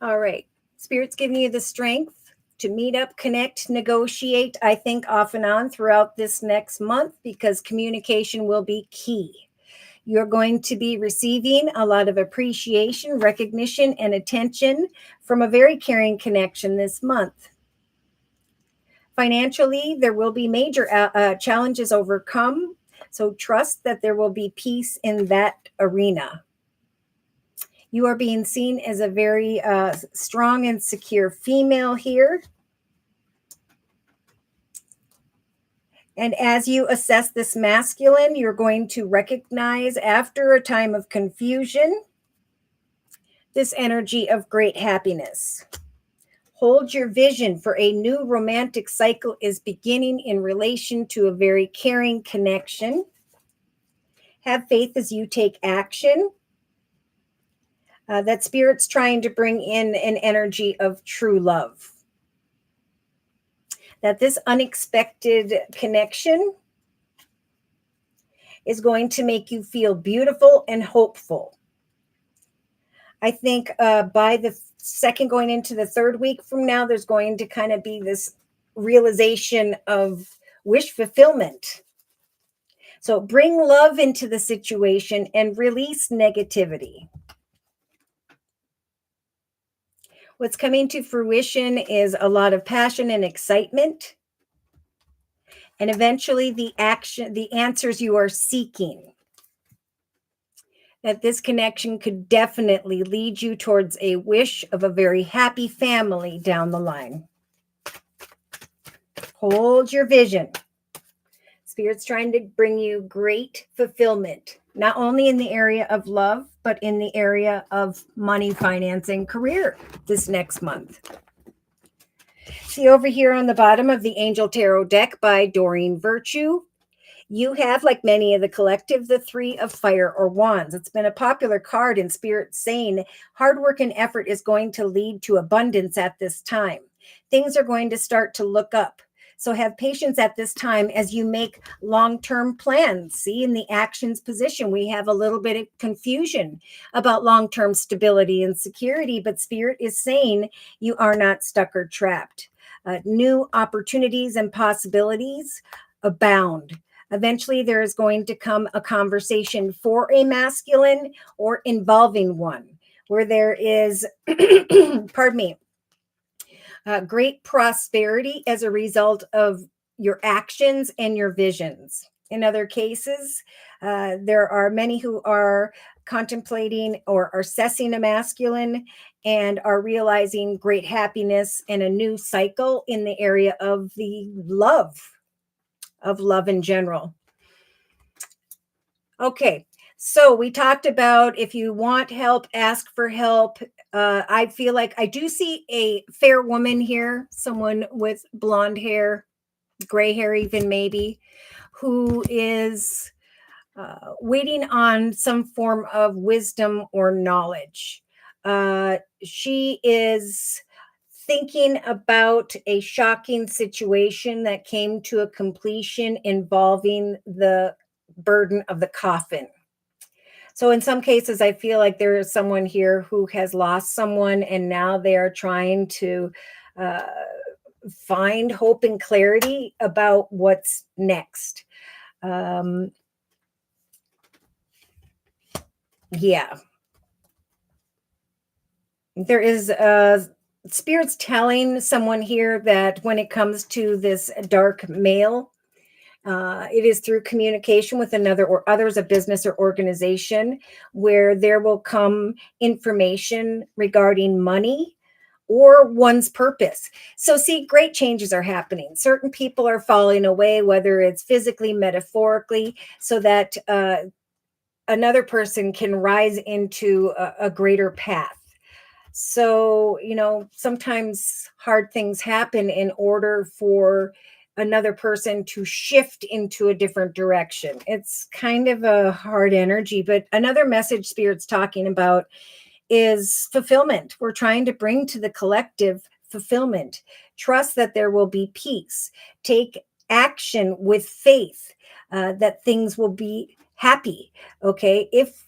All right. Spirit's giving you the strength to meet up, connect, negotiate, I think off and on throughout this next month, because communication will be key. You're going to be receiving a lot of appreciation, recognition, and attention from a very caring connection this month. Financially, there will be major challenges overcome, so trust that there will be peace in that arena. You are being seen as a very strong and secure female here. And as you assess this masculine, you're going to recognize, after a time of confusion, this energy of great happiness. Hold your vision, for a new romantic cycle is beginning in relation to a very caring connection. Have faith as you take action. That Spirit's trying to bring in an energy of true love. That this unexpected connection is going to make you feel beautiful and hopeful. I think by the second going into the third week from now, there's going to kind of be this realization of wish fulfillment. So bring love into the situation and release negativity. What's coming to fruition is a lot of passion and excitement. And eventually the answers you are seeking. That this connection could definitely lead you towards a wish of a very happy family down the line. Hold your vision. Spirit's trying to bring you great fulfillment, not only in the area of love, but in the area of money, finance, and career this next month. See over here on the bottom of the Angel Tarot deck by Doreen Virtue, you have, like many of the collective, the Three of Fire or Wands. It's been a popular card in Spirit, saying hard work and effort is going to lead to abundance at this time. Things are going to start to look up. So have patience at this time as you make long-term plans. See, in the actions position, we have a little bit of confusion about long-term stability and security, but Spirit is saying you are not stuck or trapped. New opportunities and possibilities abound. Eventually, there is going to come a conversation for a masculine or involving one where there is, pardon me, great prosperity as a result of your actions and your visions. In other cases, there are many who are contemplating or are assessing a masculine and are realizing great happiness and a new cycle in the area of the love in general. Okay, so we talked about if you want help, ask for help. I feel like I do see a fair woman here, someone with blonde hair, gray hair even maybe, who is waiting on some form of wisdom or knowledge. She is thinking about a shocking situation that came to a completion involving the burden of the coffin. So in some cases, I feel like there is someone here who has lost someone, and now they are trying to find hope and clarity about what's next. Yeah. There is Spirit's telling someone here that when it comes to this dark male, it is through communication with another or others, a business or organization, where there will come information regarding money or one's purpose. So see, great changes are happening. Certain people are falling away, whether it's physically, metaphorically, so that another person can rise into a greater path. So, sometimes hard things happen in order for another person to shift into a different direction. It's kind of a hard energy, but another message Spirit's talking about is fulfillment. We're trying to bring to the collective fulfillment. Trust that there will be peace. Take action with faith that things will be happy. Okay. If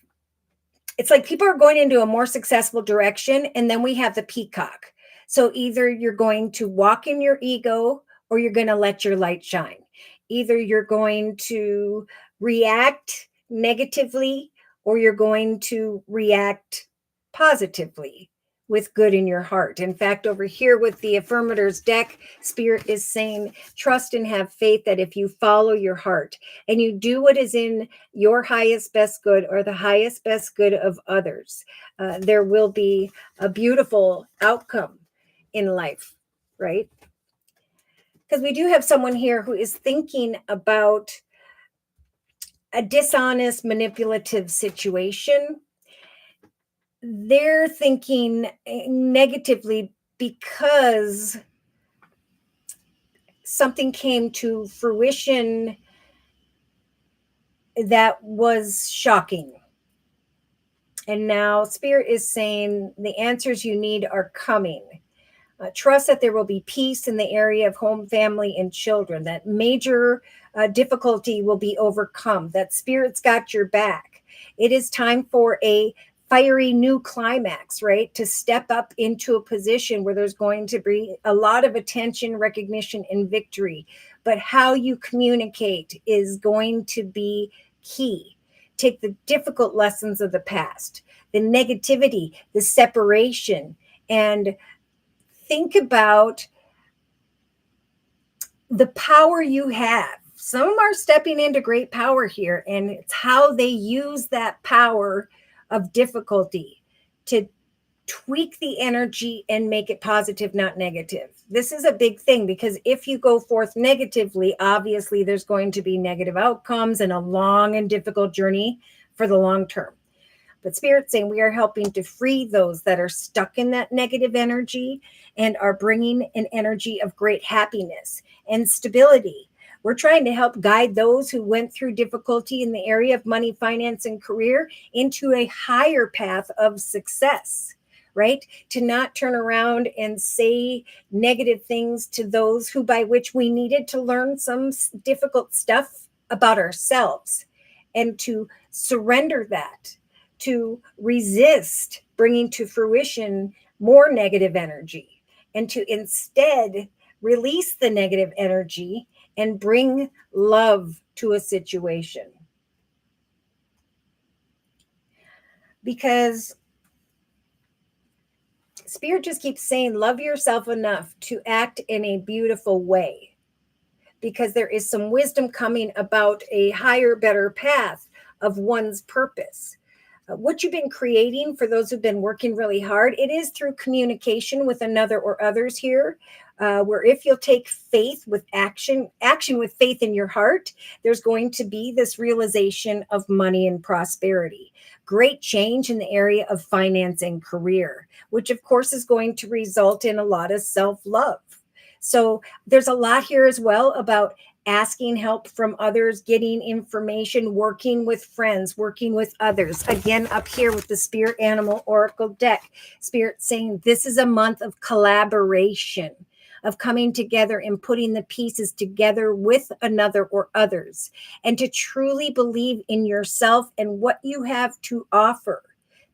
it's like people are going into a more successful direction, and then we have the peacock. So either you're going to walk in your ego or you're going to let your light shine. Either you're going to react negatively or you're going to react positively with good in your heart. In fact, over here with the affirmators deck, Spirit is saying, trust and have faith that if you follow your heart and you do what is in your highest best good or the highest best good of others, there will be a beautiful outcome in life, right? Because we do have someone here who is thinking about a dishonest, manipulative situation. They're thinking negatively because something came to fruition that was shocking. And now Spirit is saying the answers you need are coming. Trust that there will be peace in the area of home, family, and children, that major difficulty will be overcome, that Spirit's got your back. It is time for a fiery new climax, right? To step up into a position where there's going to be a lot of attention, recognition, and victory. But how you communicate is going to be key. Take the difficult lessons of the past, the negativity, the separation, and think about the power you have. Some are stepping into great power here, and it's how they use that power of difficulty to tweak the energy and make it positive, not negative. This is a big thing because if you go forth negatively, obviously there's going to be negative outcomes and a long and difficult journey for the long term. But Spirit's saying we are helping to free those that are stuck in that negative energy and are bringing an energy of great happiness and stability. We're trying to help guide those who went through difficulty in the area of money, finance, and career into a higher path of success, right? To not turn around and say negative things to those who, by which we needed to learn some difficult stuff about ourselves, and to surrender that, to resist bringing to fruition more negative energy, and to instead release the negative energy and bring love to a situation. Because Spirit just keeps saying, love yourself enough to act in a beautiful way, because there is some wisdom coming about a higher, better path of one's purpose. What you've been creating, for those who've been working really hard, it is through communication with another or others here, where if you'll take faith with action with faith in your heart, there's going to be this realization of money and prosperity. Great change in the area of finance and career, which of course is going to result in a lot of self-love. So there's a lot here as well about asking help from others, getting information, working with friends, working with others. Again, up here with the Spirit Animal Oracle deck, Spirit saying this is a month of collaboration, of coming together and putting the pieces together with another or others, and to truly believe in yourself and what you have to offer.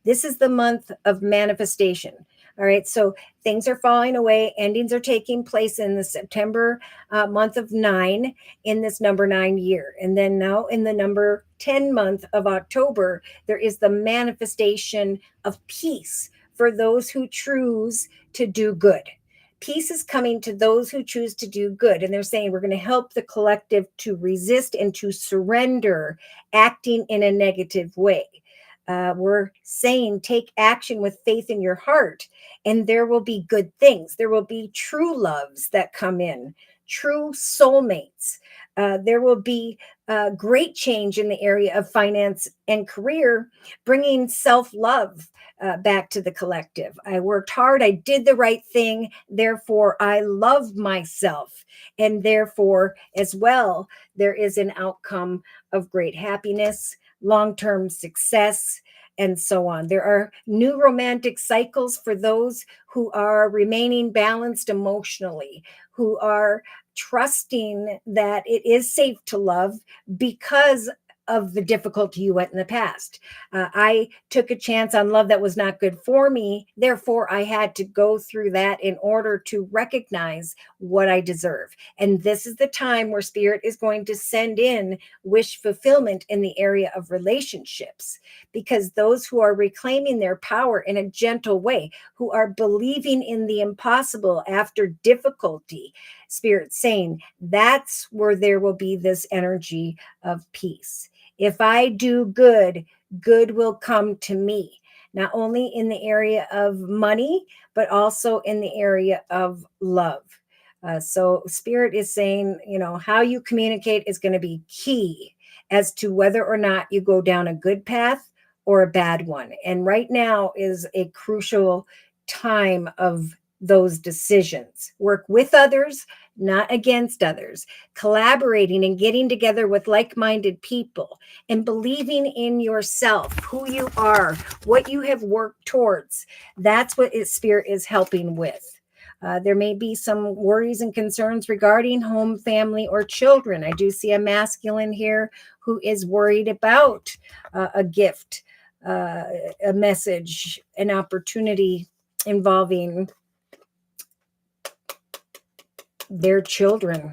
This is the month of manifestation. All right, so things are falling away. Endings are taking place in the September month of 9 in this number 9 year. And then now in the number 10 month of October, there is the manifestation of peace for those who choose to do good. Peace is coming to those who choose to do good. And they're saying we're going to help the collective to resist and to surrender acting in a negative way. We're saying take action with faith in your heart, and there will be good things. There will be true loves that come in, true soulmates. There will be great change in the area of finance and career, bringing self love back to the collective. I worked hard. I did the right thing. Therefore, I love myself. And therefore, as well, there is an outcome of great happiness, long-term success, and so on. There are new romantic cycles for those who are remaining balanced emotionally, who are trusting that it is safe to love because of the difficulty you went in the past. I took a chance on love that was not good for me. Therefore, I had to go through that in order to recognize what I deserve. And this is the time where Spirit is going to send in wish fulfillment in the area of relationships, because those who are reclaiming their power in a gentle way, who are believing in the impossible after difficulty, Spirit saying that's where there will be this energy of peace. If I do good, good will come to me, not only in the area of money, but also in the area of love. So Spirit is saying, how you communicate is going to be key as to whether or not you go down a good path or a bad one. And right now is a crucial time of those decisions. Work with others, not against others, collaborating and getting together with like-minded people, and believing in yourself, who you are, what you have worked towards. That's what Spirit is helping with. There may be some worries and concerns regarding home, family, or children. I do see a masculine here who is worried about a gift, a message, an opportunity involving their children.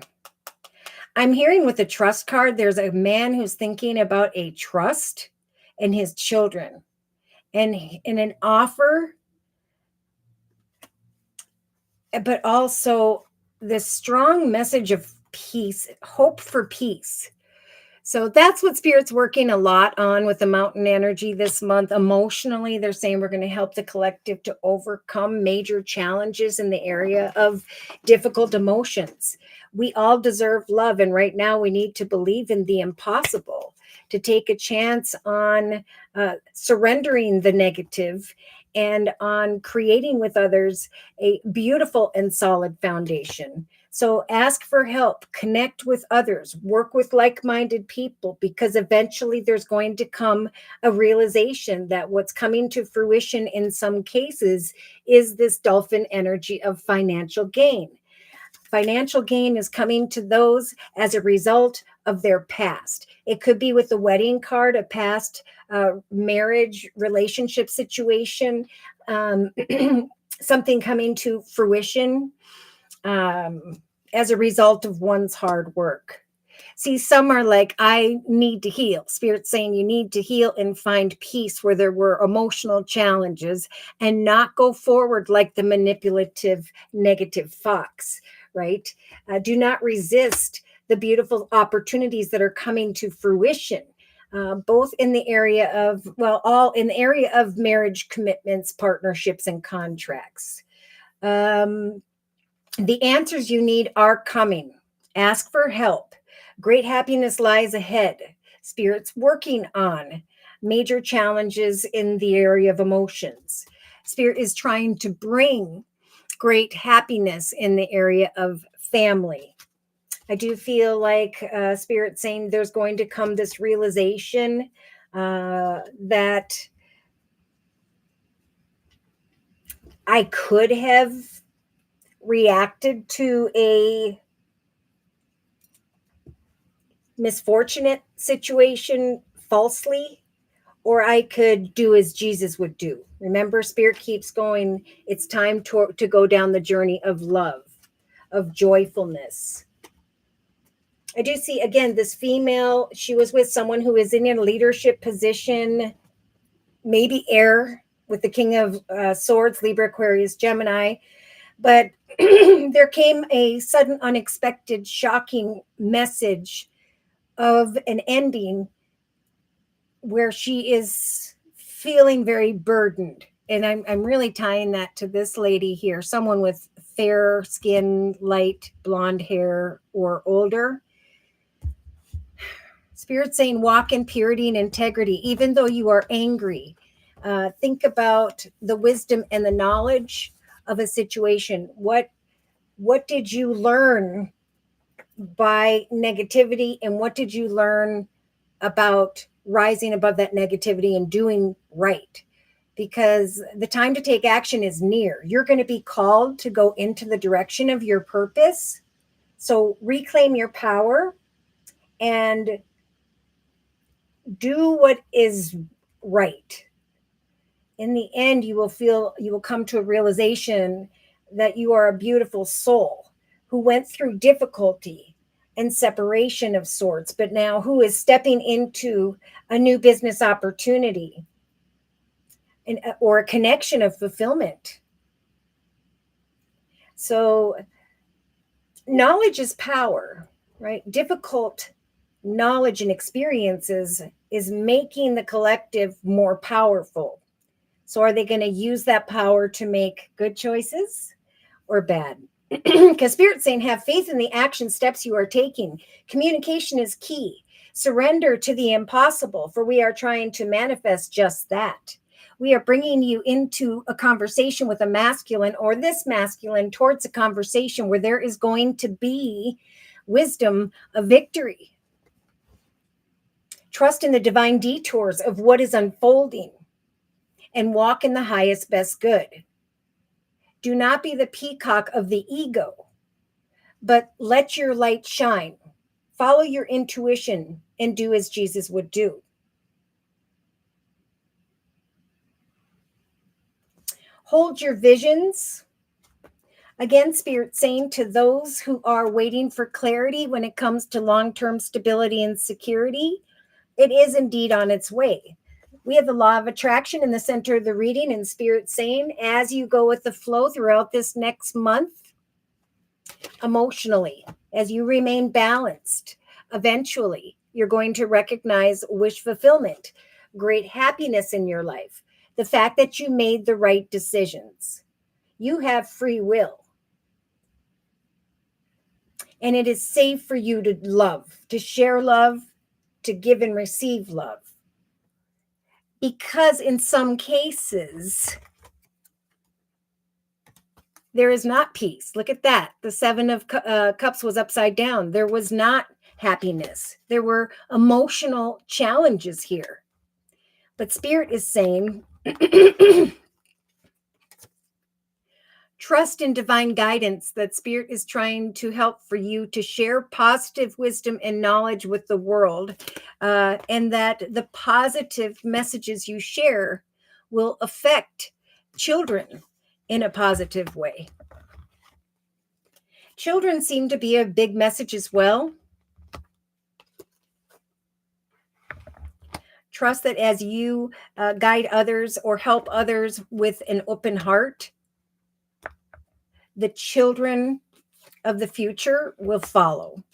I'm hearing with the trust card, there's a man who's thinking about a trust in his children and in an offer, but also this strong message of peace, hope for peace. So that's what Spirit's working a lot on with the mountain energy this month. Emotionally, they're saying we're going to help the collective to overcome major challenges in the area of difficult emotions. We all deserve love. And right now we need to believe in the impossible, to take a chance on surrendering the negative and on creating with others a beautiful and solid foundation. So ask for help, connect with others, work with like-minded people, because eventually there's going to come a realization that what's coming to fruition in some cases is this dolphin energy of financial gain. Financial gain is coming to those as a result of their past. It could be with the wedding card, a past marriage relationship situation, something coming to fruition as a result of one's hard work. See, some are like, I need to heal. Spirit's saying you need to heal and find peace where there were emotional challenges and not go forward like the manipulative, negative fox, right? Do not resist the beautiful opportunities that are coming to fruition. Both in the area of, all in the area of marriage commitments, partnerships, and contracts. The answers you need are coming. Ask for help. Great happiness lies ahead. Spirit's working on major challenges in the area of emotions. Spirit is trying to bring great happiness in the area of family. I do feel like Spirit saying there's going to come this realization that I could have reacted to a misfortunate situation falsely, or I could do as Jesus would do. Remember, Spirit keeps going. It's time to go down the journey of love, of joyfulness. I do see, again, this female, she was with someone who is in a leadership position, maybe air, with the King of Swords, Libra, Aquarius, Gemini. But there came a sudden, unexpected, shocking message of an ending where she is feeling very burdened. And I'm really tying that to this lady here, someone with fair skin, light blonde hair, or older. Spirit saying walk in purity and integrity, even though you are angry. Think about the wisdom and the knowledge of a situation. What did you learn by negativity, and what did you learn about rising above that negativity and doing right? Because the time to take action is near. You're going to be called to go into the direction of your purpose. So reclaim your power and do what is right. In the end, you will come to a realization that you are a beautiful soul who went through difficulty and separation of sorts, but now who is stepping into a new business opportunity or a connection of fulfillment. So knowledge is power, right? Difficult knowledge and experiences is making the collective more powerful. So are they going to use that power to make good choices or bad? Because Spirit's saying, have faith in the action steps you are taking. Communication is key. Surrender to the impossible, for we are trying to manifest just that. We are bringing you into a conversation with a masculine or this masculine towards a conversation where there is going to be wisdom of victory. Trust in the divine detours of what is unfolding and walk in the highest best good. Do not be the peacock of the ego, but let your light shine. Follow your intuition and do as Jesus would do. Hold your visions. Again, Spirit saying to those who are waiting for clarity when it comes to long-term stability and security, it is indeed on its way. We have the law of attraction in the center of the reading, and Spirit saying, as you go with the flow throughout this next month, emotionally, as you remain balanced, eventually you're going to recognize wish fulfillment, great happiness in your life, the fact that you made the right decisions. You have free will. And it is safe for you to love, to share love, to give and receive love. Because in some cases, there is not peace. Look at that. The Seven of Cups was upside down. There was not happiness. There were emotional challenges here. But Spirit is saying, trust in divine guidance, that Spirit is trying to help for you to share positive wisdom and knowledge with the world, and that the positive messages you share will affect children in a positive way. Children seem to be a big message as well. Trust that as you guide others or help others with an open heart, the children of the future will follow.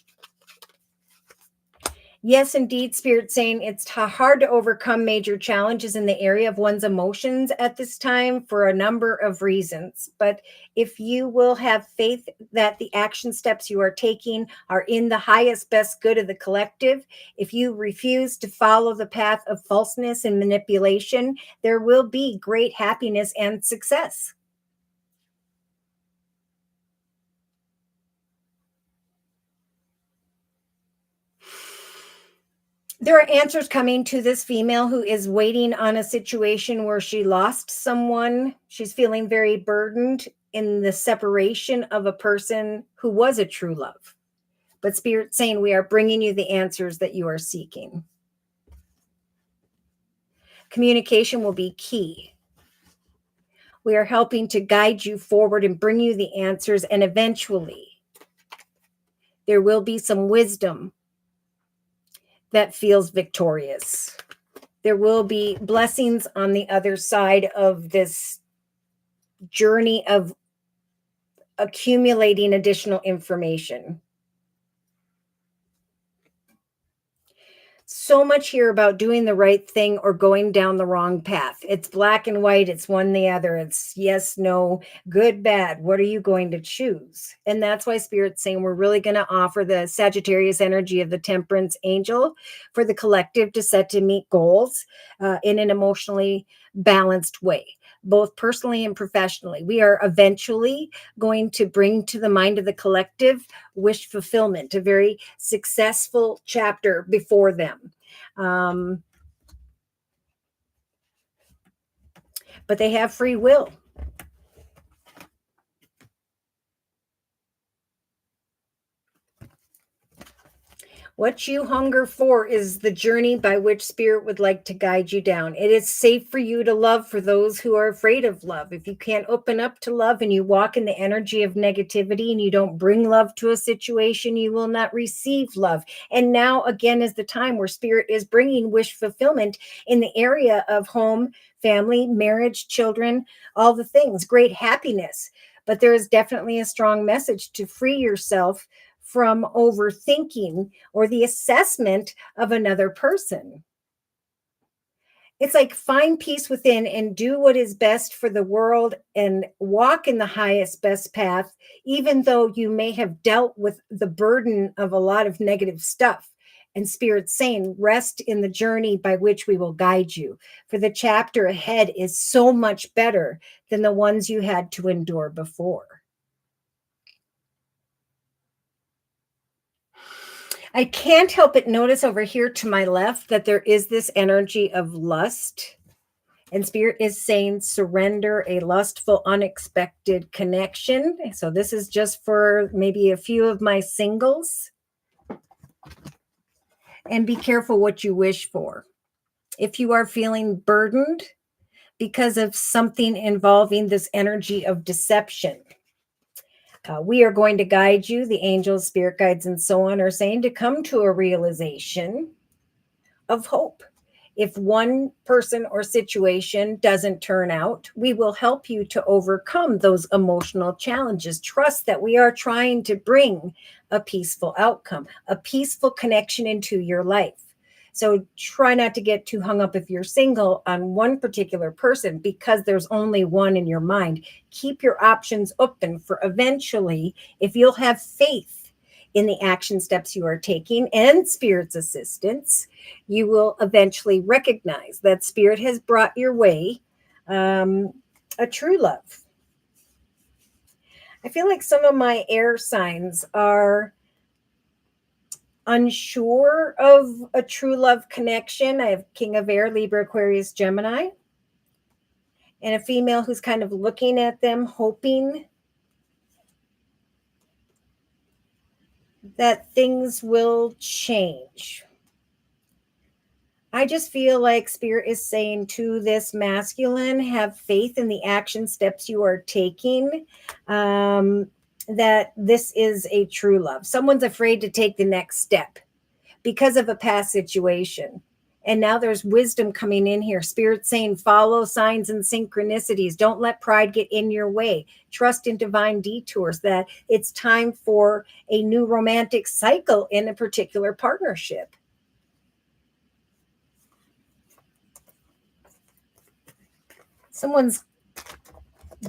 Yes, indeed, Spirit saying it's hard to overcome major challenges in the area of one's emotions at this time for a number of reasons. But if you will have faith that the action steps you are taking are in the highest best good of the collective, if you refuse to follow the path of falseness and manipulation, there will be great happiness and success. There are answers coming to this female who is waiting on a situation where she lost someone. She's feeling very burdened in the separation of a person who was a true love. But Spirit saying, we are bringing you the answers that you are seeking. Communication will be key. We are helping to guide you forward and bring you the answers. And eventually, there will be some wisdom that feels victorious. There will be blessings on the other side of this journey of accumulating additional information. so much here about doing the right thing or going down the wrong path. It's black and white. It's one, the other. It's yes, no, good, bad. What are you going to choose? And that's why Spirit's saying we're really going to offer the Sagittarius energy of the Temperance Angel for the collective to set to meet goals in an emotionally balanced way, both personally and professionally. We are eventually going to bring to the mind of the collective wish fulfillment, a very successful chapter before them. But they have free will. What you hunger for is the journey by which Spirit would like to guide you down. It is safe for you to love for those who are afraid of love. If you can't open up to love and you walk in the energy of negativity and you don't bring love to a situation, you will not receive love. And now again is the time where Spirit is bringing wish fulfillment in the area of home, family, marriage, children, all the things, great happiness. But there is definitely a strong message to free yourself from overthinking or the assessment of another person. It's like find peace within and do what is best for the world and walk in the highest, best path, even though you may have dealt with the burden of a lot of negative stuff. And Spirit's saying, rest in the journey by which we will guide you. For the chapter ahead is so much better than the ones you had to endure before. I can't help but notice over here to my left that there is this energy of lust. And Spirit is saying, surrender a lustful, unexpected connection. So this is just for maybe a few of my singles. And be careful what you wish for. If you are feeling burdened because of something involving this energy of deception, we are going to guide you. The angels, spirit guides, and so on are saying to come to a realization of hope. If one person or situation doesn't turn out, we will help you to overcome those emotional challenges. Trust that we are trying to bring a peaceful outcome, a peaceful connection into your life. So try not to get too hung up if you're single on one particular person because there's only one in your mind. Keep your options open for eventually, if you'll have faith in the action steps you are taking and Spirit's assistance, you will eventually recognize that Spirit has brought your way a true love. I feel like some of my air signs are unsure of a true love connection. I have King of Air, Libra, Aquarius, Gemini, and a female who's kind of looking at them, hoping that things will change. I just feel like Spirit is saying to this masculine, have faith in the action steps you are taking, that this is a true love. Someone's afraid to take the next step because of a past situation. And now there's wisdom coming in here. Spirit saying, follow signs and synchronicities. Don't let pride get in your way. Trust in divine detours, that it's time for a new romantic cycle in a particular partnership. Someone's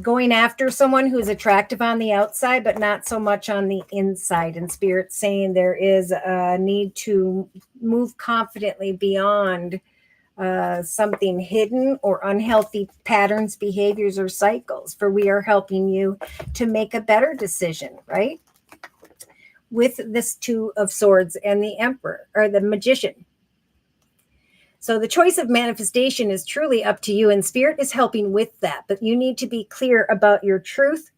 going after someone who's attractive on the outside, but not so much on the inside. And Spirit saying there is a need to move confidently beyond something hidden or unhealthy patterns, behaviors, or cycles. For we are helping you to make a better decision, right? With this Two of Swords and the Emperor or the Magician. So the choice of manifestation is truly up to you, and Spirit is helping with that. But you need to be clear about your truth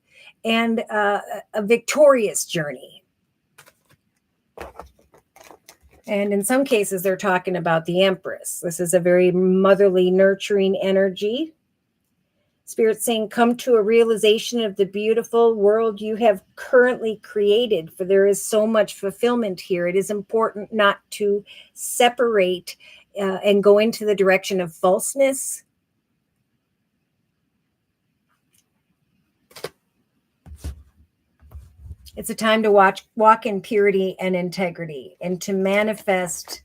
and a victorious journey. And in some cases, they're talking about the Empress. This is a very motherly, nurturing energy. Spirit saying, come to a realization of the beautiful world you have currently created, for there is so much fulfillment here. It is important not to separate and go into the direction of falseness. It's a time to walk in purity and integrity and to manifest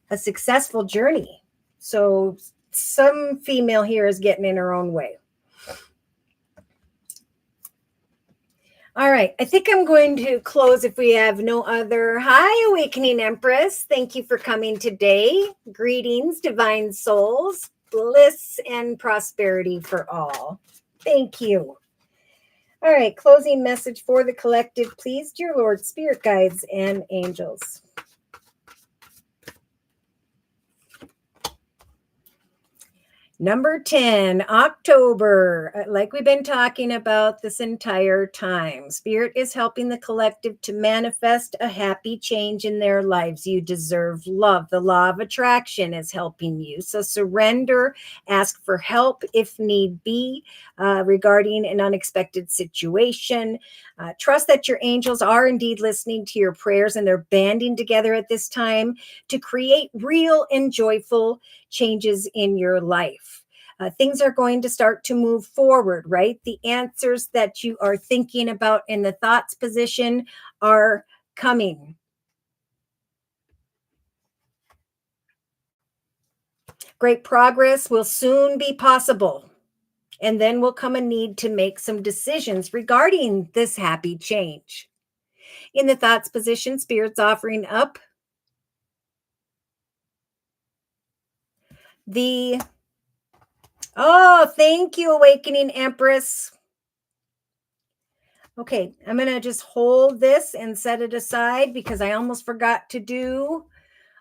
a successful journey. So some female here is getting in her own way. All right, I think I'm going to close if we have no other. Hi, Awakening Empress. Thank you for coming today. Greetings, divine souls. Bliss and prosperity for all. Thank you. All right, closing message for the collective, please, dear Lord, spirit guides, and angels. Number 10, October. Like we've been talking about this entire time, Spirit is helping the collective to manifest a happy change in their lives. You deserve love. The law of attraction is helping you. So surrender, ask for help if need be regarding an unexpected situation. Trust that your angels are indeed listening to your prayers, and they're banding together at this time to create real and joyful changes in your life. Things are going to start to move forward, right? The answers that you are thinking about in the thoughts position are coming. Great progress will soon be possible. And then will come a need to make some decisions regarding this happy change. In the thoughts position, Spirit's offering up thank you, Awakening Empress. Okay, I'm going to just hold this and set it aside because I almost forgot to do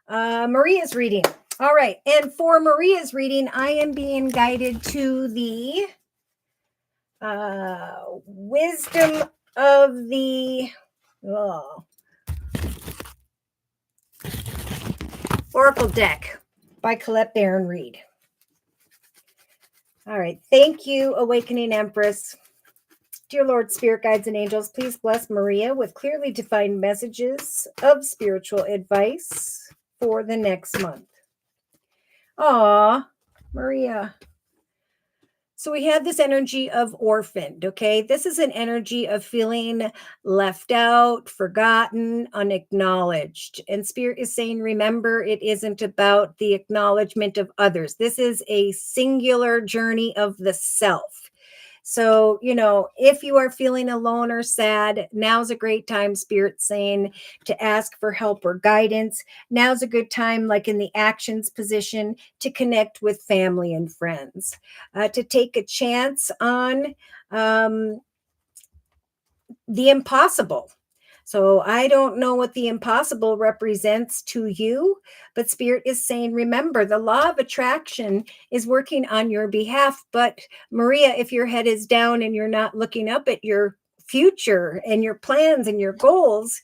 Maria's reading. All right, and for Maria's reading, I am being guided to the wisdom of the Oracle deck by Colette Baron Reed. All right, thank you, Awakening Empress. Dear Lord, Spirit Guides, and Angels, please bless Maria with clearly defined messages of spiritual advice for the next month. Maria. So we have this energy of orphaned, okay? This is an energy of feeling left out, forgotten, unacknowledged. And Spirit is saying, remember, it isn't about the acknowledgement of others. This is a singular journey of the self. So, if you are feeling alone or sad, now's a great time, Spirit saying, to ask for help or guidance. Now's a good time, like in the actions position, to connect with family and friends, to take a chance on the impossible. So I don't know what the impossible represents to you, but Spirit is saying, remember, the law of attraction is working on your behalf. But Maria, if your head is down and you're not looking up at your future and your plans and your goals,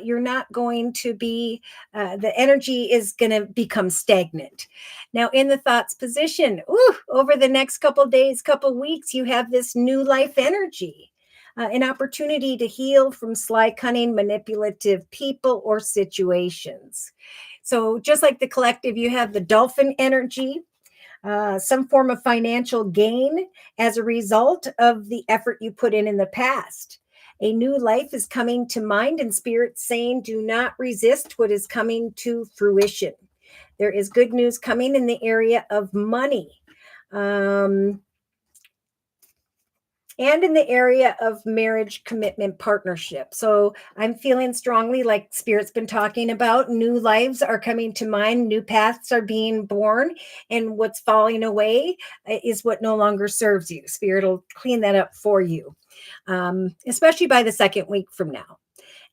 you're not going to be, the energy is going to become stagnant. Now, in the thoughts position, over the next couple days, couple weeks, you have this new life energy. An opportunity to heal from sly, cunning, manipulative people or situations. So just like the collective, you have the dolphin energy, some form of financial gain as a result of the effort you put in the past. A new life is coming to mind, and Spirit saying, do not resist what is coming to fruition. There is good news coming in the area of money. And in the area of marriage, commitment, partnership. So I'm feeling strongly like Spirit's been talking about, new lives are coming to mind, new paths are being born, and what's falling away is what no longer serves you. Spirit will clean that up for you, especially by the second week from now.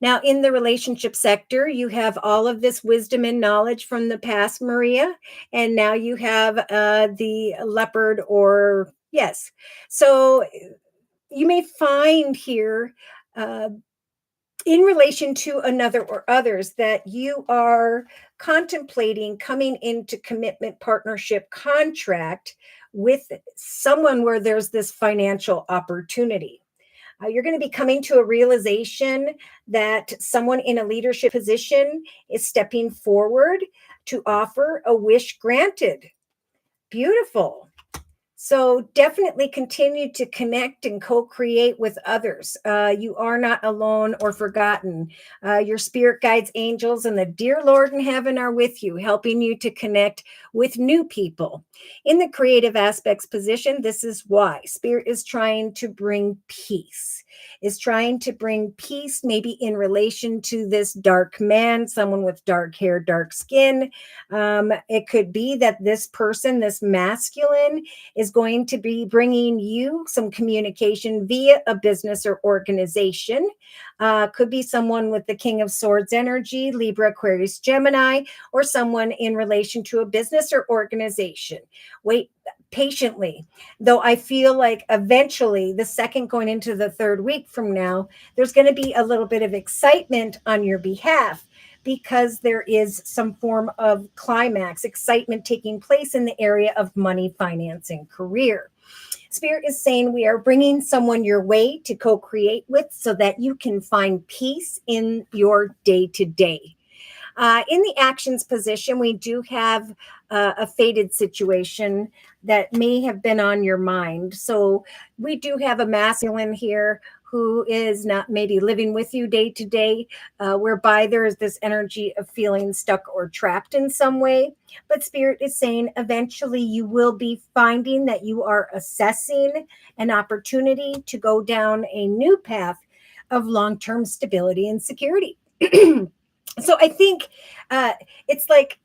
Now, in the relationship sector, you have all of this wisdom and knowledge from the past, Maria, and now you have the leopard yes. So you may find here in relation to another or others that you are contemplating coming into commitment, partnership, contract with someone where there's this financial opportunity. You're going to be coming to a realization that someone in a leadership position is stepping forward to offer a wish granted. Beautiful. So definitely continue to connect and co-create with others. You are not alone or forgotten. Your spirit guides, angels, and the dear Lord in heaven are with you, helping you to connect with new people. In the creative aspects position, this is why spirit is trying to bring peace. Is trying to bring peace, maybe in relation to this dark man, someone with dark hair, dark skin. It could be that this person, this masculine, is going to be bringing you some communication via a business or organization. Could be someone with the King of Swords energy, Libra, Aquarius, Gemini, or someone in relation to a business or organization. Wait patiently, though I feel like eventually, the second going into the third week from now, there's going to be a little bit of excitement on your behalf, because there is some form of climax, excitement taking place in the area of money, finance, and career. Spirit is saying we are bringing someone your way to co-create with so that you can find peace in your day-to-day. In the actions position, we do have a fated situation that may have been on your mind. So we do have a masculine here who is not maybe living with you day to day, whereby there is this energy of feeling stuck or trapped in some way. But Spirit is saying eventually you will be finding that you are assessing an opportunity to go down a new path of long-term stability and security. So I think it's like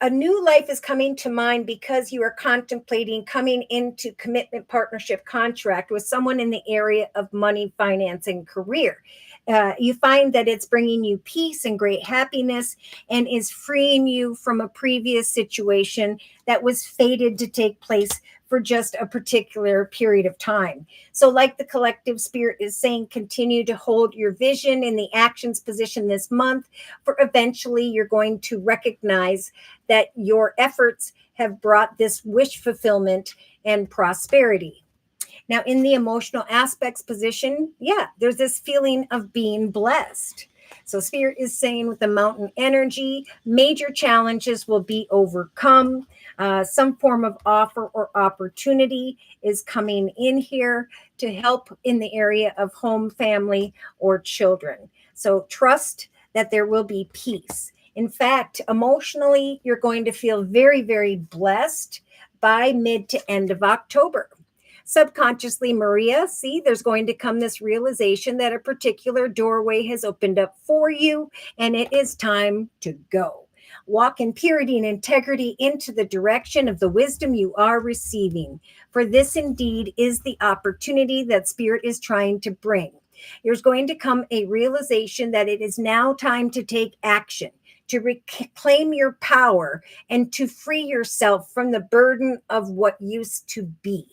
a new life is coming to mind because you are contemplating coming into commitment, partnership, contract with someone in the area of money, finance, and career. You find that it's bringing you peace and great happiness and is freeing you from a previous situation that was fated to take place for just a particular period of time. So, like the collective spirit is saying, continue to hold your vision in the actions position this month, for eventually you're going to recognize that your efforts have brought this wish fulfillment and prosperity. Now, in the emotional aspects position, yeah, there's this feeling of being blessed. So, Spirit is saying with the mountain energy, major challenges will be overcome. Some form of offer or opportunity is coming in here to help in the area of home, family, or children. So, trust that there will be peace. In fact, emotionally, you're going to feel very, very blessed by mid to end of October. Subconsciously, Maria, see, there's going to come this realization that a particular doorway has opened up for you, and it is time to go. Walk in purity and integrity into the direction of the wisdom you are receiving. For this indeed is the opportunity that Spirit is trying to bring. There's going to come a realization that it is now time to take action, to reclaim your power, and to free yourself from the burden of what used to be.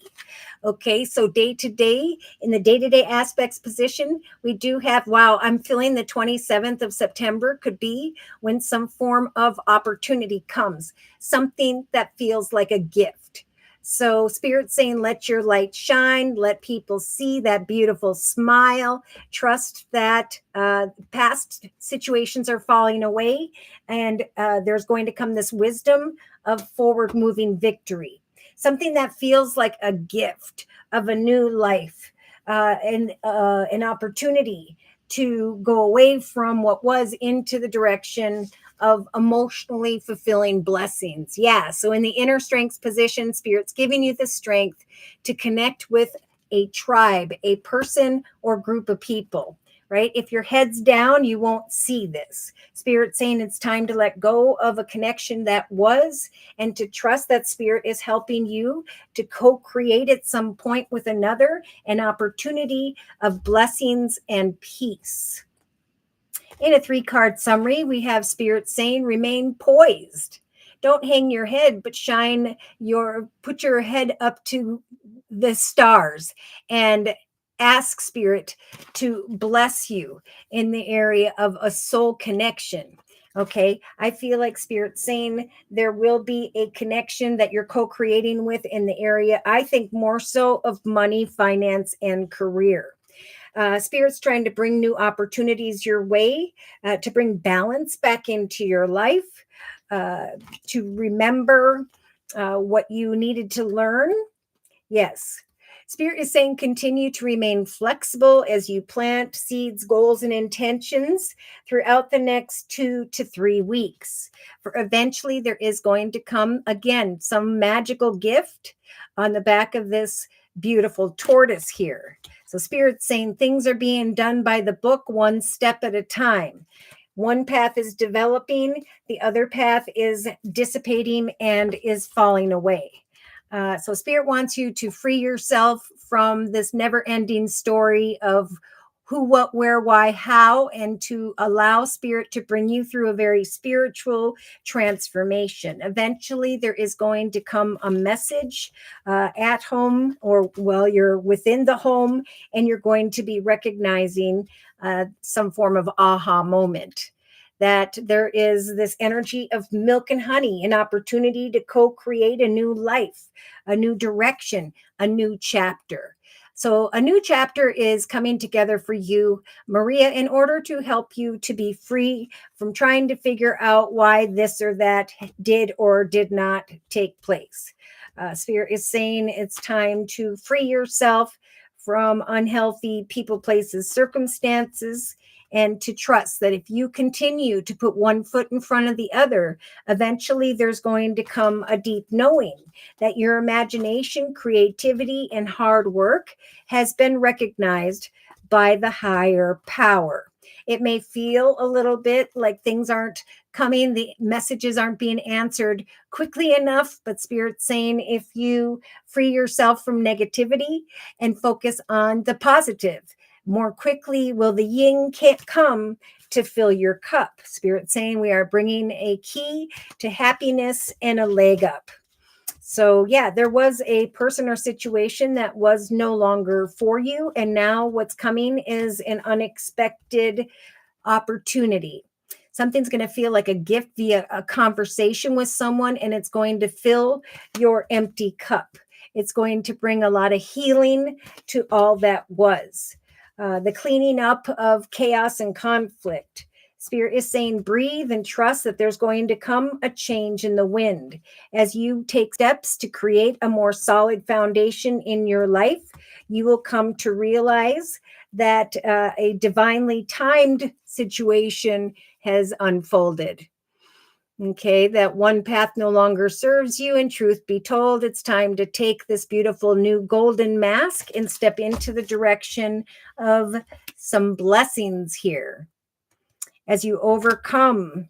Okay, so day to day, in the day-to-day aspects position, we do have, wow, I'm feeling the 27th of September could be when some form of opportunity comes, something that feels like a gift. So Spirit saying, let your light shine, let people see that beautiful smile, trust that past situations are falling away, and there's going to come this wisdom of forward moving victory. Something that feels like a gift of a new life, and an opportunity to go away from what was into the direction of emotionally fulfilling blessings. Yeah. So in the inner strengths position, Spirit's giving you the strength to connect with a tribe, a person or group of people, right? If your head's down, you won't see this. Spirit saying it's time to let go of a connection that was, and to trust that Spirit is helping you to co-create at some point with another an opportunity of blessings and peace. In a 3-card summary, we have Spirit saying, remain poised. Don't hang your head, but put your head up to the stars and ask Spirit to bless you in the area of a soul connection. Okay, I feel like Spirit saying there will be a connection that you're co-creating with in the area, I think more so of money, finance, and career. Spirit's trying to bring new opportunities your way, to bring balance back into your life, to remember what you needed to learn, Yes. Spirit is saying continue to remain flexible as you plant seeds, goals, and intentions throughout the next 2 to 3 weeks. For eventually, there is going to come again some magical gift on the back of this beautiful tortoise here. So, Spirit's saying things are being done by the book, one step at a time. One path is developing, the other path is dissipating and is falling away. So Spirit wants you to free yourself from this never-ending story of who, what, where, why, how, and to allow Spirit to bring you through a very spiritual transformation. Eventually, there is going to come a message at home, or while you're within the home, and you're going to be recognizing some form of aha moment. That there is this energy of milk and honey, an opportunity to co-create a new life, a new direction, a new chapter. So a new chapter is coming together for you, Maria, in order to help you to be free from trying to figure out why this or that did or did not take place. Spirit is saying it's time to free yourself from unhealthy people, places, circumstances, and to trust that if you continue to put one foot in front of the other, eventually there's going to come a deep knowing that your imagination, creativity, and hard work has been recognized by the higher power. It may feel a little bit like things aren't coming, the messages aren't being answered quickly enough, but Spirit's saying if you free yourself from negativity and focus on the positive, more quickly will the yin can't come to fill your cup. Spirit saying we are bringing a key to happiness and a leg up. So yeah, there was a person or situation that was no longer for you. And now what's coming is an unexpected opportunity. Something's going to feel like a gift via a conversation with someone, and it's going to fill your empty cup. It's going to bring a lot of healing to all that was. The cleaning up of chaos and conflict. Spirit is saying breathe and trust that there's going to come a change in the wind. As you take steps to create a more solid foundation in your life, you will come to realize that a divinely timed situation has unfolded. Okay, that one path no longer serves you, and truth be told, it's time to take this beautiful new golden mask and step into the direction of some blessings here as you overcome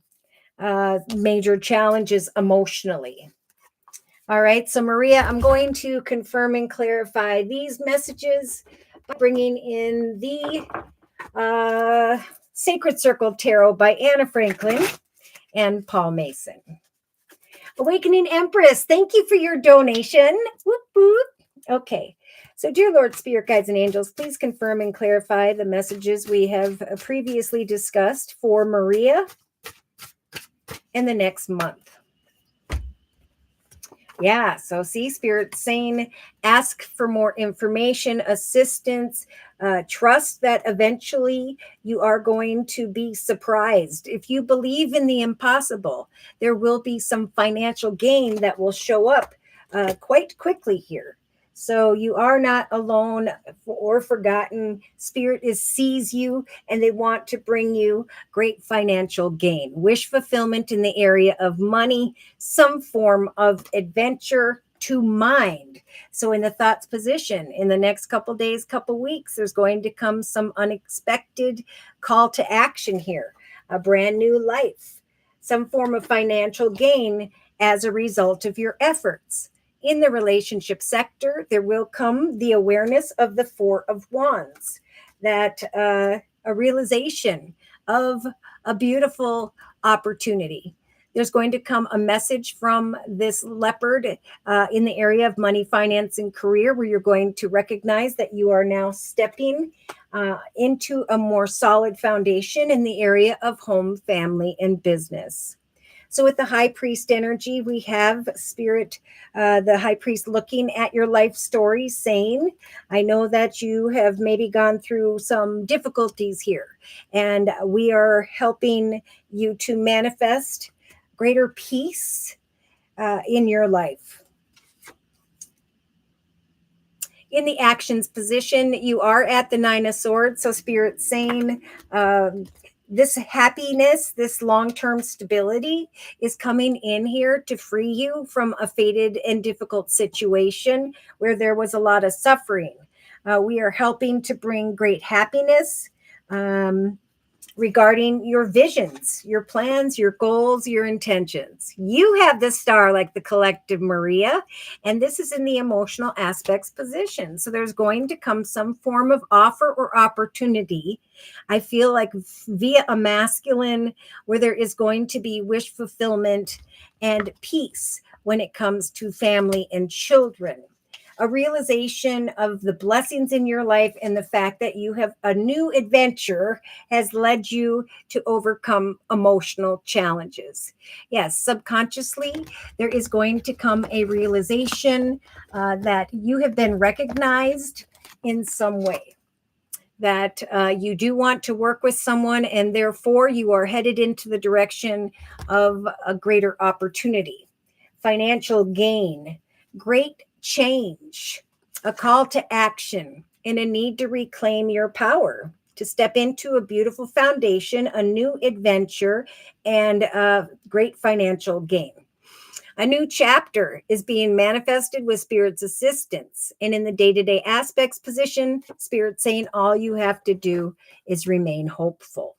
major challenges emotionally. All right, so Maria, I'm going to confirm and clarify these messages by bringing in the Sacred Circle Tarot by Anna Franklin and Paul Mason. Awakening Empress, thank you for your donation. Whoop, whoop. Okay, so dear Lord, Spirit Guides, and Angels, please confirm and clarify the messages we have previously discussed for Maria in the next month. Yeah, so see, Spirit saying ask for more information, assistance, trust that eventually you are going to be surprised. If you believe in the impossible, there will be some financial gain that will show up quite quickly here. So you are not alone or forgotten. Spirit sees you, and they want to bring you great financial gain, wish fulfillment in the area of money, some form of adventure to mind. So in the thoughts position, in the next couple days, couple weeks, there's going to come some unexpected call to action here, a brand new life, some form of financial gain as a result of your efforts. In the relationship sector, there will come the awareness of the Four of Wands, that a realization of a beautiful opportunity. There's going to come a message from this leopard in the area of money, finance, and career, where you're going to recognize that you are now stepping into a more solid foundation in the area of home, family, and business. So with the high priest energy, we have Spirit, the high priest looking at your life story saying, I know that you have maybe gone through some difficulties here, and we are helping you to manifest greater peace in your life. In the actions position, you are at the Nine of Swords. So Spirit's saying this happiness, this long-term stability is coming in here to free you from a fated and difficult situation where there was a lot of suffering. We are helping to bring great happiness. Regarding your visions, your plans, your goals, your intentions. You have the star like the collective Maria, and this is in the emotional aspects position. So there's going to come some form of offer or opportunity. I feel like via a masculine where there is going to be wish fulfillment and peace when it comes to family and children. A realization of the blessings in your life and the fact that you have a new adventure has led you to overcome emotional challenges. Yes, subconsciously, there is going to come a realization that you have been recognized in some way, that you do want to work with someone, and therefore you are headed into the direction of a greater opportunity, financial gain, great change, a call to action, and a need to reclaim your power, to step into a beautiful foundation, a new adventure, and great financial gain. A new chapter is being manifested with Spirit's assistance. And in the day-to-day aspects position, Spirit saying all you have to do is remain hopeful.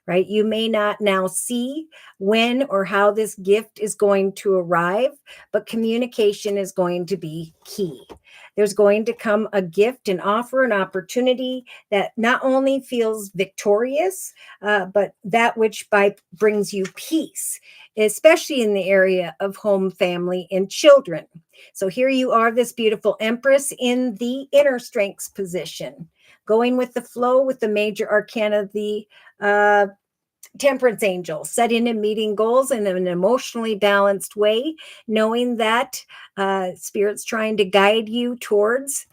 Right? You may not now see when or how this gift is going to arrive, but communication is going to be key. There's going to come a gift, an offer, an opportunity that not only feels victorious, but that which brings you peace, especially in the area of home, family, and children. So here you are, this beautiful Empress in the inner strengths position, going with the flow with the major arcana, the Temperance angel, setting and meeting goals in an emotionally balanced way, knowing that Spirit's trying to guide you towards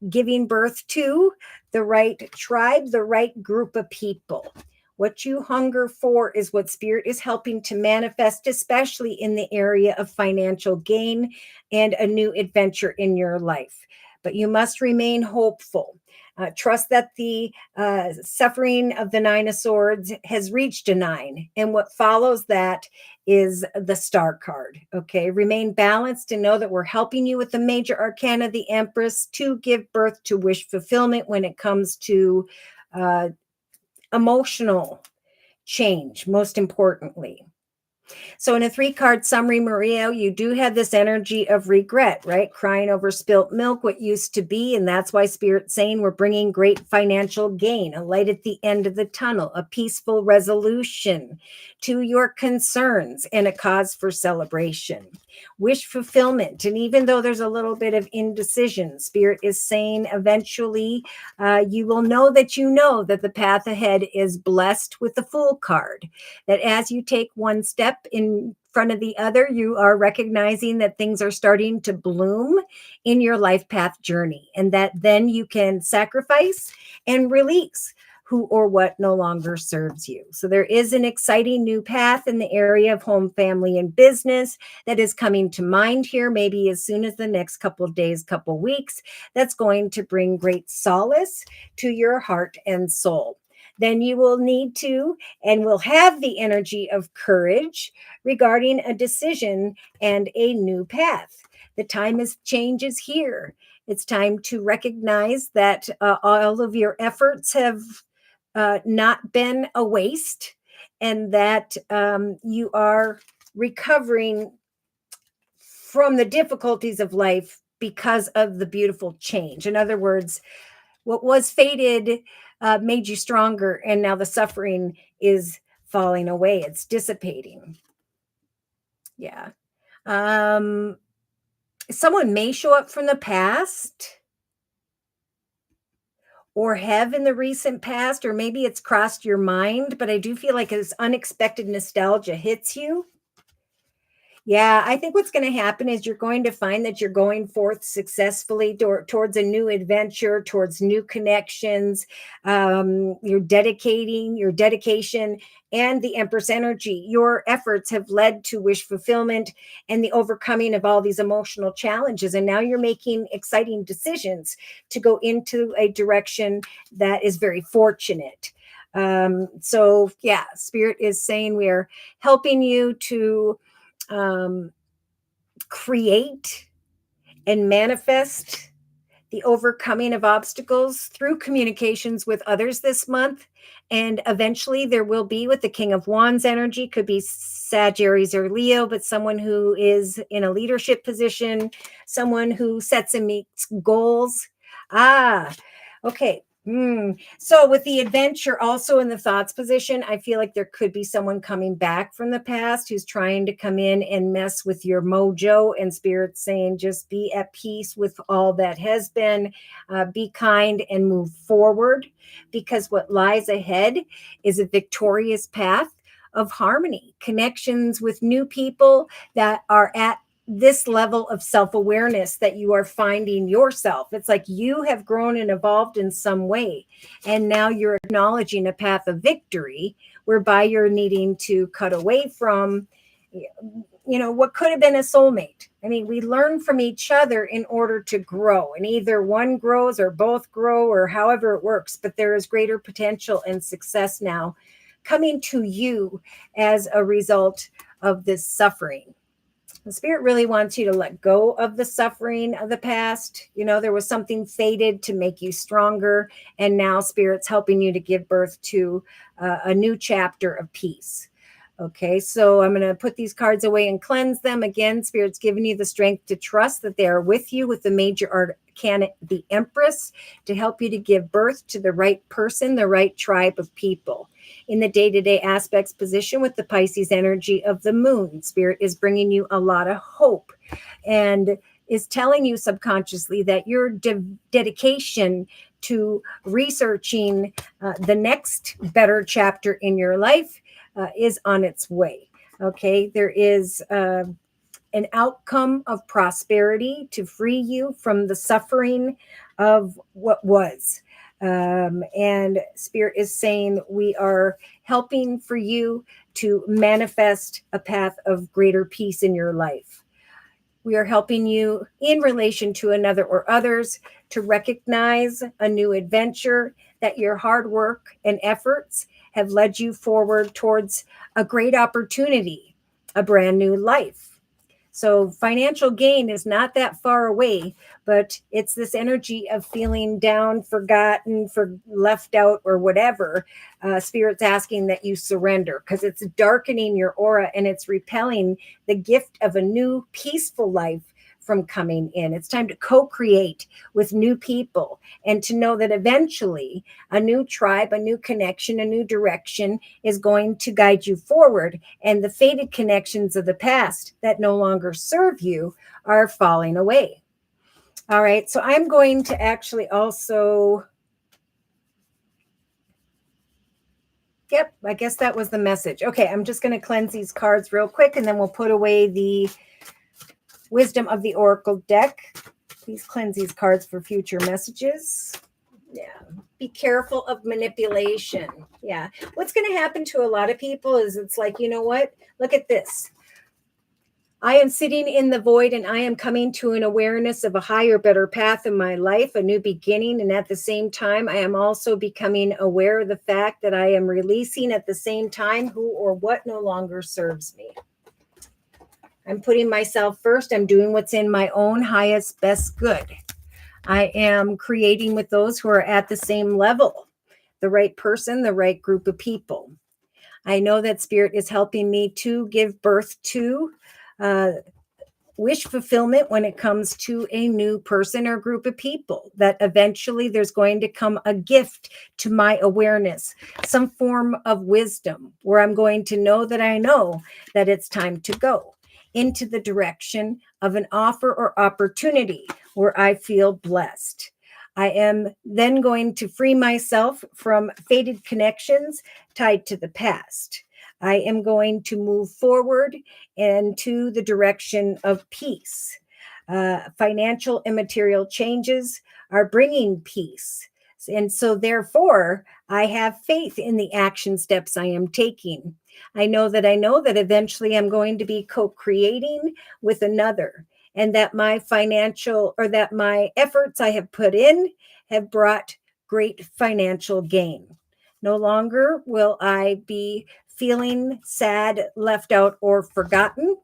giving birth to the right tribe, the right group of people. What you hunger for is what Spirit is helping to manifest, especially in the area of financial gain and a new adventure in your life. But you must remain hopeful. Trust that the suffering of the Nine of Swords has reached a 9. And what follows that is the Star card. Okay. Remain balanced and know that we're helping you with the major arcana, the Empress, to give birth to wish fulfillment when it comes to emotional change, most importantly. So in a 3-card summary, Maria, you do have this energy of regret, right? Crying over spilt milk, what used to be. And that's why Spirit's saying we're bringing great financial gain, a light at the end of the tunnel, a peaceful resolution to your concerns, and a cause for celebration. Wish fulfillment. And even though there's a little bit of indecision, Spirit is saying eventually you will know that the path ahead is blessed with the Fool card, that as you take one step in front of the other, you are recognizing that things are starting to bloom in your life path journey, and that then you can sacrifice and release who or what no longer serves you. So there is an exciting new path in the area of home, family, and business that is coming to mind here, maybe as soon as the next couple of days, couple weeks, that's going to bring great solace to your heart and soul. Then you will need to and will have the energy of courage regarding a decision and a new path. The time of change is here. It's time to recognize that all of your efforts have not been a waste, and that you are recovering from the difficulties of life because of the beautiful change. In other words, what was fated made you stronger, and now the suffering is falling away. It's dissipating. Yeah. Someone may show up from the past, or have in the recent past, or maybe it's crossed your mind, but I do feel like this unexpected nostalgia hits you. Yeah, I think what's going to happen is you're going to find that you're going forth successfully towards a new adventure, towards new connections. You're dedicating your dedication and the Empress energy. Your efforts have led to wish fulfillment and the overcoming of all these emotional challenges. And now you're making exciting decisions to go into a direction that is very fortunate. So, yeah, Spirit is saying we are helping you to create and manifest the overcoming of obstacles through communications with others this month. And eventually there will be with the King of Wands energy, could be Sag, Aries, or Leo, but someone who is in a leadership position, someone who sets and meets goals. Okay. So with the adventure also in the thoughts position, I feel like there could be someone coming back from the past who's trying to come in and mess with your mojo, and Spirit saying just be at peace with all that has been, be kind and move forward, because what lies ahead is a victorious path of harmony, connections with new people that are at this level of self-awareness that you are finding yourself. It's like you have grown and evolved in some way, and now you're acknowledging a path of victory whereby you're needing to cut away from what could have been a soulmate. I mean, we learn from each other in order to grow, and either one grows or both grow, or however it works, but there is greater potential and success now coming to you as a result of this suffering. The Spirit really wants you to let go of the suffering of the past. There was something fated to make you stronger, and now Spirit's helping you to give birth to a new chapter of peace. Okay, so I'm going to put these cards away and cleanse them. Again, Spirit's giving you the strength to trust that they are with you with the major arcana, the Empress, to help you to give birth to the right person, the right tribe of people. In the day-to-day aspects position with the Pisces energy of the moon, Spirit is bringing you a lot of hope and is telling you subconsciously that your dedication to researching the next better chapter in your life is on its way. Okay, there is an outcome of prosperity to free you from the suffering of what was. And Spirit is saying we are helping for you to manifest a path of greater peace in your life. We are helping you in relation to another or others to recognize a new adventure, that your hard work and efforts have led you forward towards a great opportunity, a brand new life. So financial gain is not that far away, but it's this energy of feeling down, forgotten, left out, or whatever. Spirit's asking that you surrender, because it's darkening your aura and it's repelling the gift of a new peaceful life from coming in. It's time to co-create with new people, and to know that eventually a new tribe, a new connection, a new direction is going to guide you forward, and the faded connections of the past that no longer serve you are falling away. All right, so I'm going to actually also, yep, I guess that was the message. Okay, I'm just going to cleanse these cards real quick, and then we'll put away the Wisdom of the Oracle deck. Please cleanse these cards for future messages. Yeah. Be careful of manipulation. Yeah. What's going to happen to a lot of people is it's like, you know what? Look at this. I am sitting in the void, and I am coming to an awareness of a higher, better path in my life, a new beginning. And at the same time, I am also becoming aware of the fact that I am releasing at the same time who or what no longer serves me. I'm putting myself first. I'm doing what's in my own highest, best good. I am creating with those who are at the same level, the right person, the right group of people. I know that Spirit is helping me to give birth to wish fulfillment when it comes to a new person or group of people, that eventually there's going to come a gift to my awareness, some form of wisdom, where I'm going to know that it's time to go into the direction of an offer or opportunity where I feel blessed. I am then going to free myself from faded connections tied to the past. I am going to move forward into the direction of peace. Financial and material changes are bringing peace. And so, therefore, I have faith in the action steps I am taking. I know that eventually I'm going to be co-creating with another, and that my efforts I have put in have brought great financial gain. No longer will I be feeling sad, left out, or forgotten,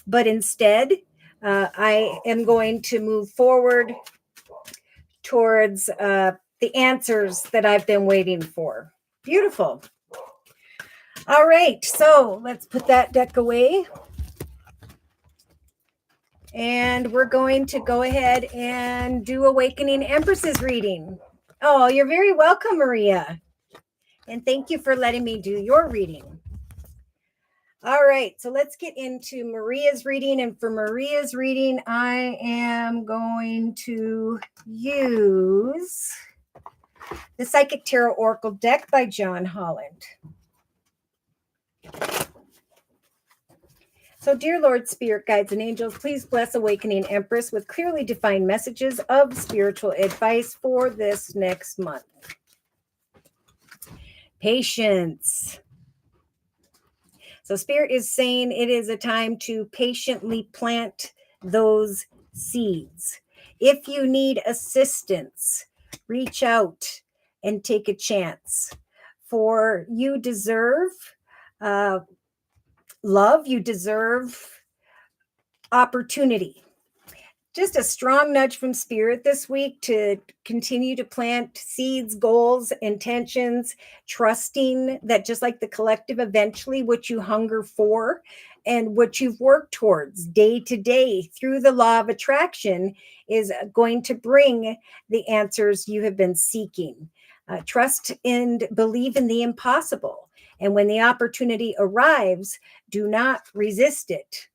but instead, I am going to move forward towards the answers that I've been waiting for. Beautiful. All right, so let's put that deck away. And we're going to go ahead and do Awakening Empress's reading. Oh, you're very welcome, Maria. And thank you for letting me do your reading. All right, so let's get into Maria's reading. And for Maria's reading, I am going to use the Psychic Tarot Oracle deck by John Holland. So, dear Lord, Spirit Guides and Angels, please bless Awakening Empress with clearly defined messages of spiritual advice for this next month. Patience. So Spirit is saying it is a time to patiently plant those seeds. If you need assistance, reach out and take a chance. For you deserve love, you deserve opportunity. Just a strong nudge from Spirit this week to continue to plant seeds, goals, intentions, trusting that just like the collective, eventually what you hunger for and what you've worked towards day to day through the law of attraction is going to bring the answers you have been seeking. Trust and believe in the impossible. And when the opportunity arrives, do not resist it.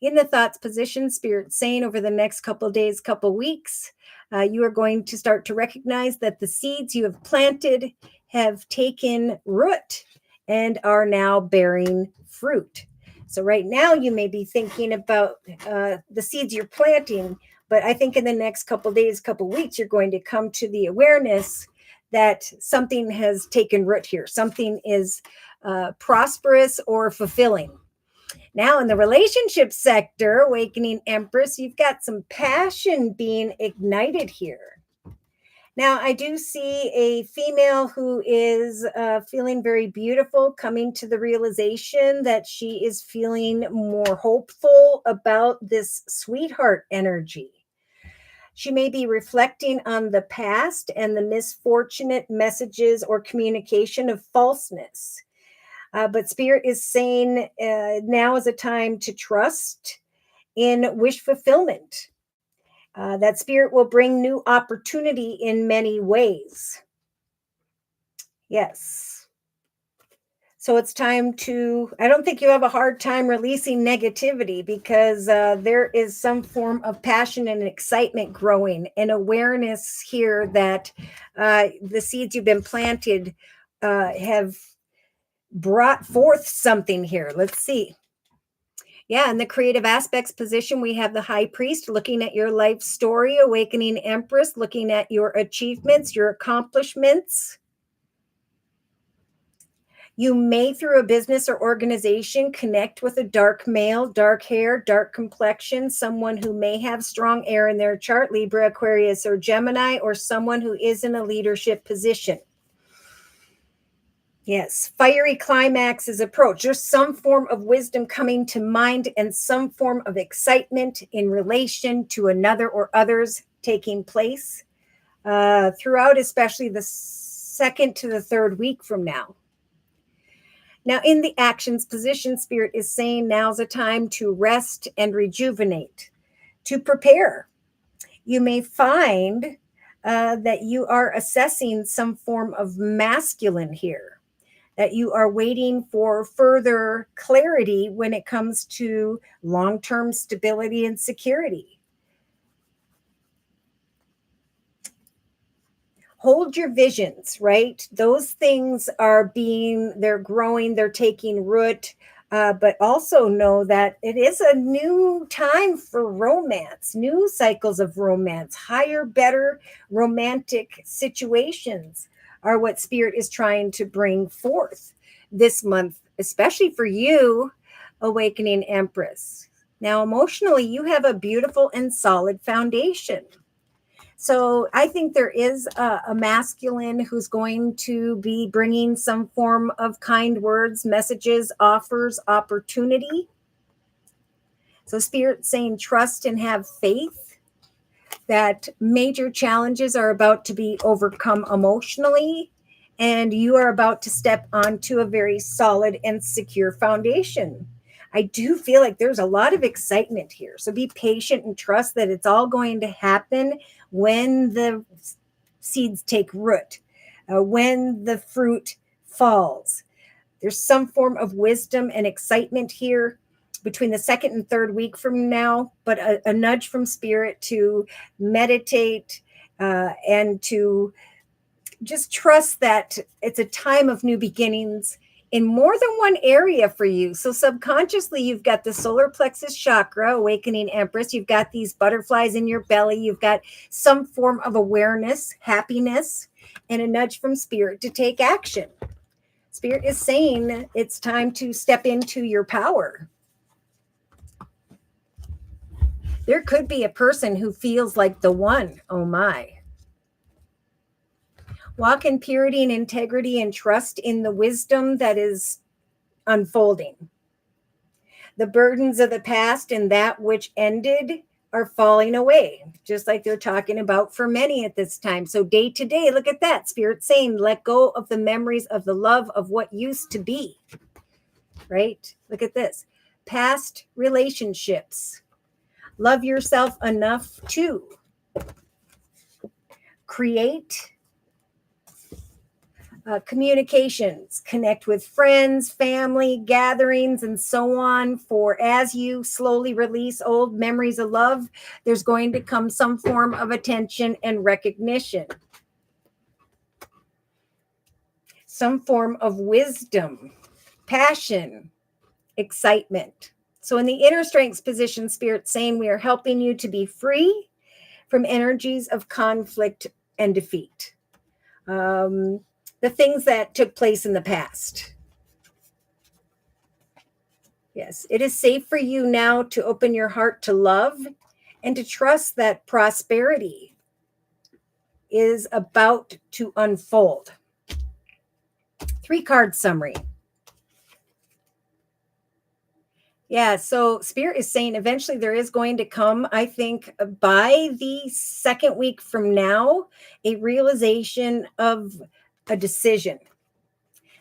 In the thoughts position, Spirit saying over the next couple of days, couple weeks, you are going to start to recognize that the seeds you have planted have taken root and are now bearing fruit. So right now you may be thinking about the seeds you're planting, but I think in the next couple of days, couple of weeks, you're going to come to the awareness that something has taken root here. Something is prosperous or fulfilling. Now, in the relationship sector, Awakening Empress, you've got some passion being ignited here. Now, I do see a female who is feeling very beautiful, coming to the realization that she is feeling more hopeful about this sweetheart energy. She may be reflecting on the past and the misfortunate messages or communication of falseness. But Spirit is saying now is a time to trust in wish fulfillment. That Spirit will bring new opportunity in many ways. Yes. So it's time to, I don't think you have a hard time releasing negativity because there is some form of passion and excitement growing and awareness here that the seeds you've been planted have brought forth something here. Let's see. Yeah, in the creative aspects position, we have the High Priest looking at your life story, Awakening Empress looking at your achievements, your accomplishments. You may, through a business or organization, connect with a dark male, dark hair, dark complexion, someone who may have strong air in their chart, Libra, Aquarius, or Gemini, or someone who is in a leadership position. Yes, fiery climaxes approach. There's some form of wisdom coming to mind and some form of excitement in relation to another or others taking place throughout, especially the second to the third week from now. Now, in the actions position, Spirit is saying now's a time to rest and rejuvenate, to prepare. You may find that you are assessing some form of masculine here, that you are waiting for further clarity when it comes to long-term stability and security. hold your visions, right? Those things they're growing, they're taking root. But also know that it is a new time for romance, new cycles of romance, higher, better romantic situations are what Spirit is trying to bring forth this month, especially for you, Awakening Empress. Now, emotionally, you have a beautiful and solid foundation. So I think there is a masculine who's going to be bringing some form of kind words, messages, offers, opportunity. So Spirit saying trust and have faith that major challenges are about to be overcome emotionally, and you are about to step onto a very solid and secure foundation. I do feel like there's a lot of excitement here. So be patient and trust that it's all going to happen when the seeds take root, when the fruit falls. There's some form of wisdom and excitement here between the second and third week from now, but a nudge from Spirit to meditate and to just trust that it's a time of new beginnings in more than one area for you. So subconsciously, you've got the solar plexus chakra, Awakening Empress. You've got these butterflies in your belly. You've got some form of awareness, happiness, and a nudge from Spirit to take action. Spirit is saying it's time to step into your power. There could be a person who feels like the one. Oh my. Walk in purity and integrity and trust in the wisdom that is unfolding. The burdens of the past and that which ended are falling away, just like they're talking about for many at this time. So day to day, look at that. Spirit saying, let go of the memories of the love of what used to be, right? Look at this. Past relationships. Love yourself enough to create communications, connect with friends, family, gatherings, and so on. For as you slowly release old memories of love, there's going to come some form of attention and recognition, some form of wisdom, passion, excitement. So in the inner strengths position, Spirit's saying we are helping you to be free from energies of conflict and defeat. The things that took place in the past. Yes, it is safe for you now to open your heart to love and to trust that prosperity is about to unfold. 3-card summary. Yeah, so Spirit is saying eventually there is going to come, I think, by the second week from now, a realization of a decision.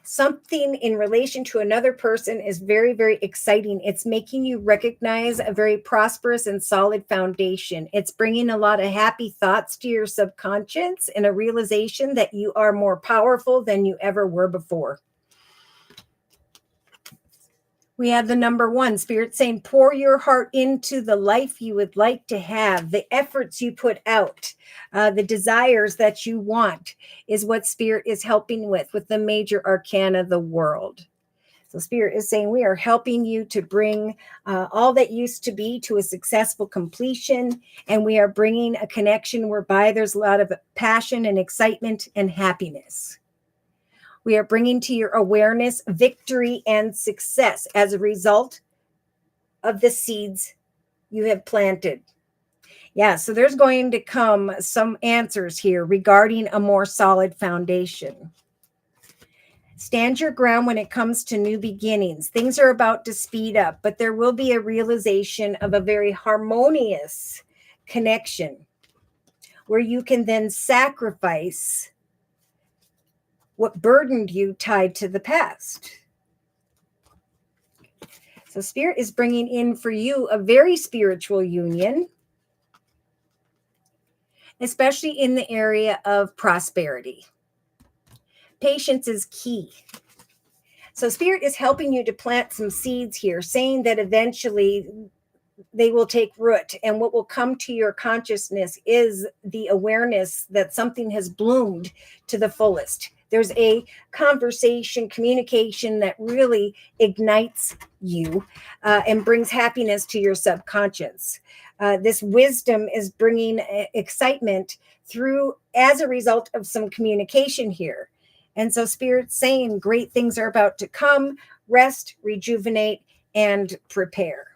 Something in relation to another person is very, very exciting. It's making you recognize a very prosperous and solid foundation. It's bringing a lot of happy thoughts to your subconscious and a realization that you are more powerful than you ever were before. We have the number 1, Spirit saying, pour your heart into the life you would like to have, the efforts you put out, the desires that you want is what Spirit is helping with the major arcana of the world. So Spirit is saying we are helping you to bring all that used to be to a successful completion, and we are bringing a connection whereby there's a lot of passion and excitement and happiness. We are bringing to your awareness victory and success as a result of the seeds you have planted. Yeah, so there's going to come some answers here regarding a more solid foundation. Stand your ground when it comes to new beginnings. Things are about to speed up, but there will be a realization of a very harmonious connection where you can then sacrifice what burdened you tied to the past. So Spirit is bringing in for you a very spiritual union, especially in the area of prosperity. Patience is key. So Spirit is helping you to plant some seeds here, saying that eventually they will take root. And what will come to your consciousness is the awareness that something has bloomed to the fullest. There's a conversation, communication that really ignites you and brings happiness to your subconscious. This wisdom is bringing excitement through as a result of some communication here. And so Spirit's saying great things are about to come. Rest, rejuvenate, and prepare.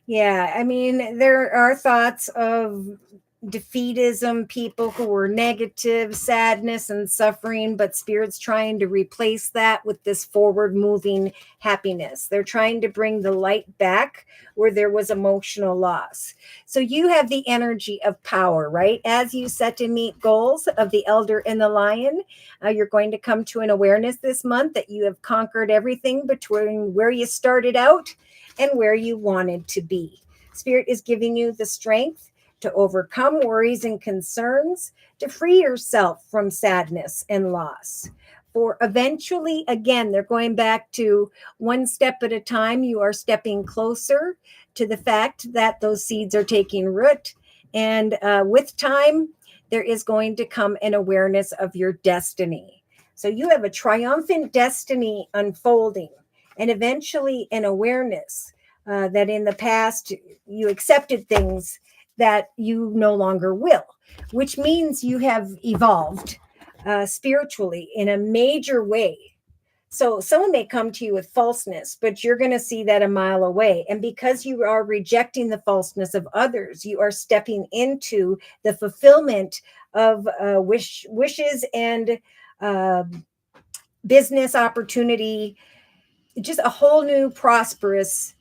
Yeah, I mean, there are thoughts of defeatism, people who were negative, sadness and suffering, but Spirit's trying to replace that with this forward moving happiness. They're trying to bring the light back where there was emotional loss. So you have the energy of power, right? As you set and meet goals of the elder and the lion, you're going to come to an awareness this month that you have conquered everything between where you started out and where you wanted to be. Spirit is giving you the strength to overcome worries and concerns, to free yourself from sadness and loss. For eventually, again, they're going back to one step at a time. You are stepping closer to the fact that those seeds are taking root. And with time, there is going to come an awareness of your destiny. So you have a triumphant destiny unfolding, and eventually an awareness that in the past you accepted things that you no longer will, which means you have evolved spiritually in a major way. So someone may come to you with falseness, but you're going to see that a mile away. And because you are rejecting the falseness of others, you are stepping into the fulfillment of wishes and business opportunity, just a whole new prosperous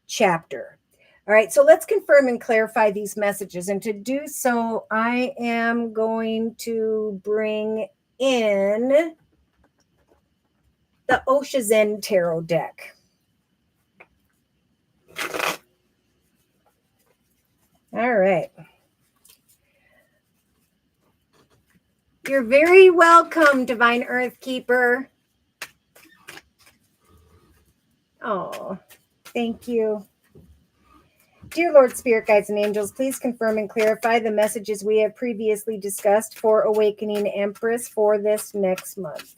chapter. All right, so let's confirm and clarify these messages. And to do so, I am going to bring in the Osha Zen Tarot deck. All right. You're very welcome, Divine Earth Keeper. Oh, thank you. Dear Lord, Spirit Guides, and Angels, please confirm and clarify the messages we have previously discussed for Awakening Empress for this next month.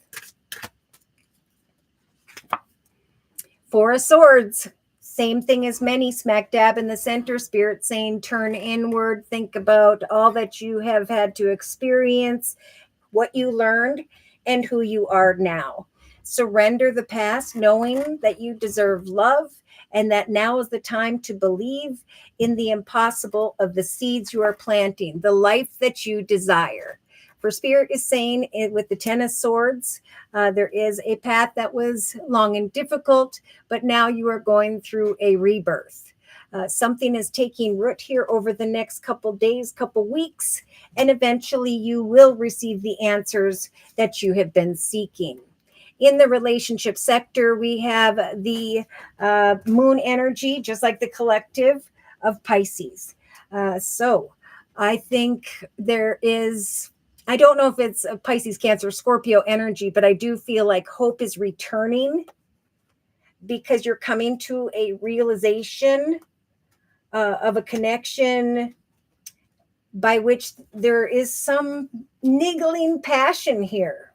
Four of Swords, same thing as many, smack dab in the center. Spirit saying turn inward, think about all that you have had to experience, what you learned, and who you are now. Surrender the past, knowing that you deserve love, and that now is the time to believe in the impossible of the seeds you are planting, the life that you desire. For Spirit is saying with the Ten of Swords, there is a path that was long and difficult, but now you are going through a rebirth. Something is taking root here over the next couple days, couple weeks, and eventually you will receive the answers that you have been seeking. In the relationship sector, we have the moon energy, just like the collective of Pisces. So I think there is, I don't know if it's a Pisces, Cancer, Scorpio energy, but I do feel like hope is returning because you're coming to a realization of a connection by which there is some niggling passion here.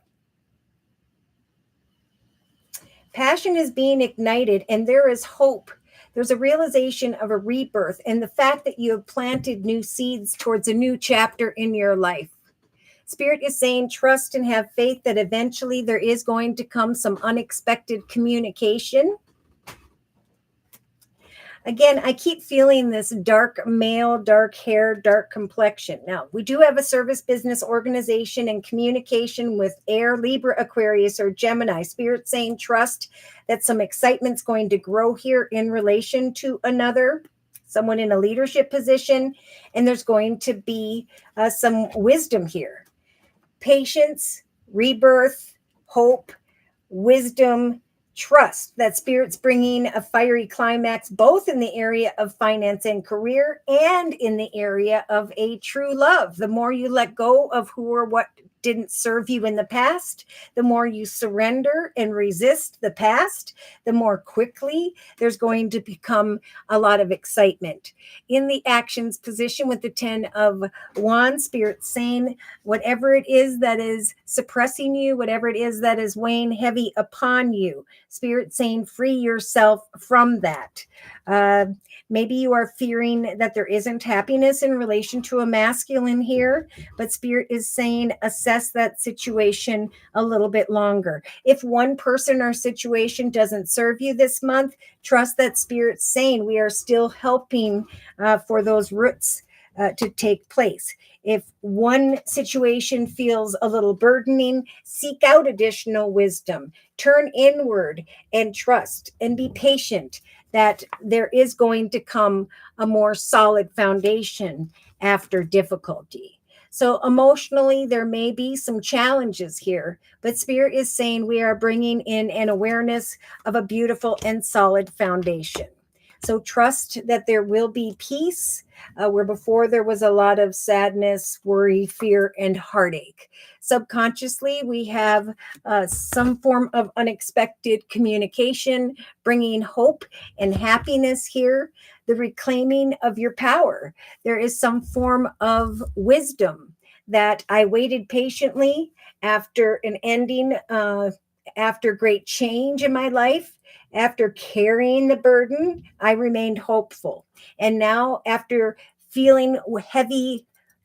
Passion is being ignited and there is hope. There's a realization of a rebirth and the fact that you have planted new seeds towards a new chapter in your life. Spirit is saying trust and have faith that eventually there is going to come some unexpected communication. Again, I keep feeling this dark male, dark hair, dark complexion. Now, we do have a service business organization and communication with Air, Libra, Aquarius, or Gemini. Spirit saying trust that some excitement's going to grow here in relation to someone in a leadership position, and there's going to be some wisdom here. Patience, rebirth, hope, wisdom, trust that Spirit's bringing a fiery climax, both in the area of finance and career and in the area of a true love. The more you let go of who or what didn't serve you in the past, the more you surrender and resist the past, the more quickly there's going to become a lot of excitement. In the actions position with the 10 of Wands, Spirit saying, whatever it is that is suppressing you, whatever it is that is weighing heavy upon you, Spirit saying, free yourself from that. Maybe you are fearing that there isn't happiness in relation to a masculine here, but Spirit is saying assess that situation a little bit longer. If one person or situation doesn't serve you this month, trust that Spirit's saying we are still helping for those roots to take place. If one situation feels a little burdening, seek out additional wisdom, turn inward and trust and be patient that there is going to come a more solid foundation after difficulty. So emotionally, there may be some challenges here, but Spirit is saying we are bringing in an awareness of a beautiful and solid foundation. So trust that there will be peace where before there was a lot of sadness, worry, fear, and heartache. Subconsciously, we have some form of unexpected communication, bringing hope and happiness here, the reclaiming of your power. There is some form of wisdom that I waited patiently after an ending, after great change in my life. After carrying the burden, I remained hopeful. And now, after feeling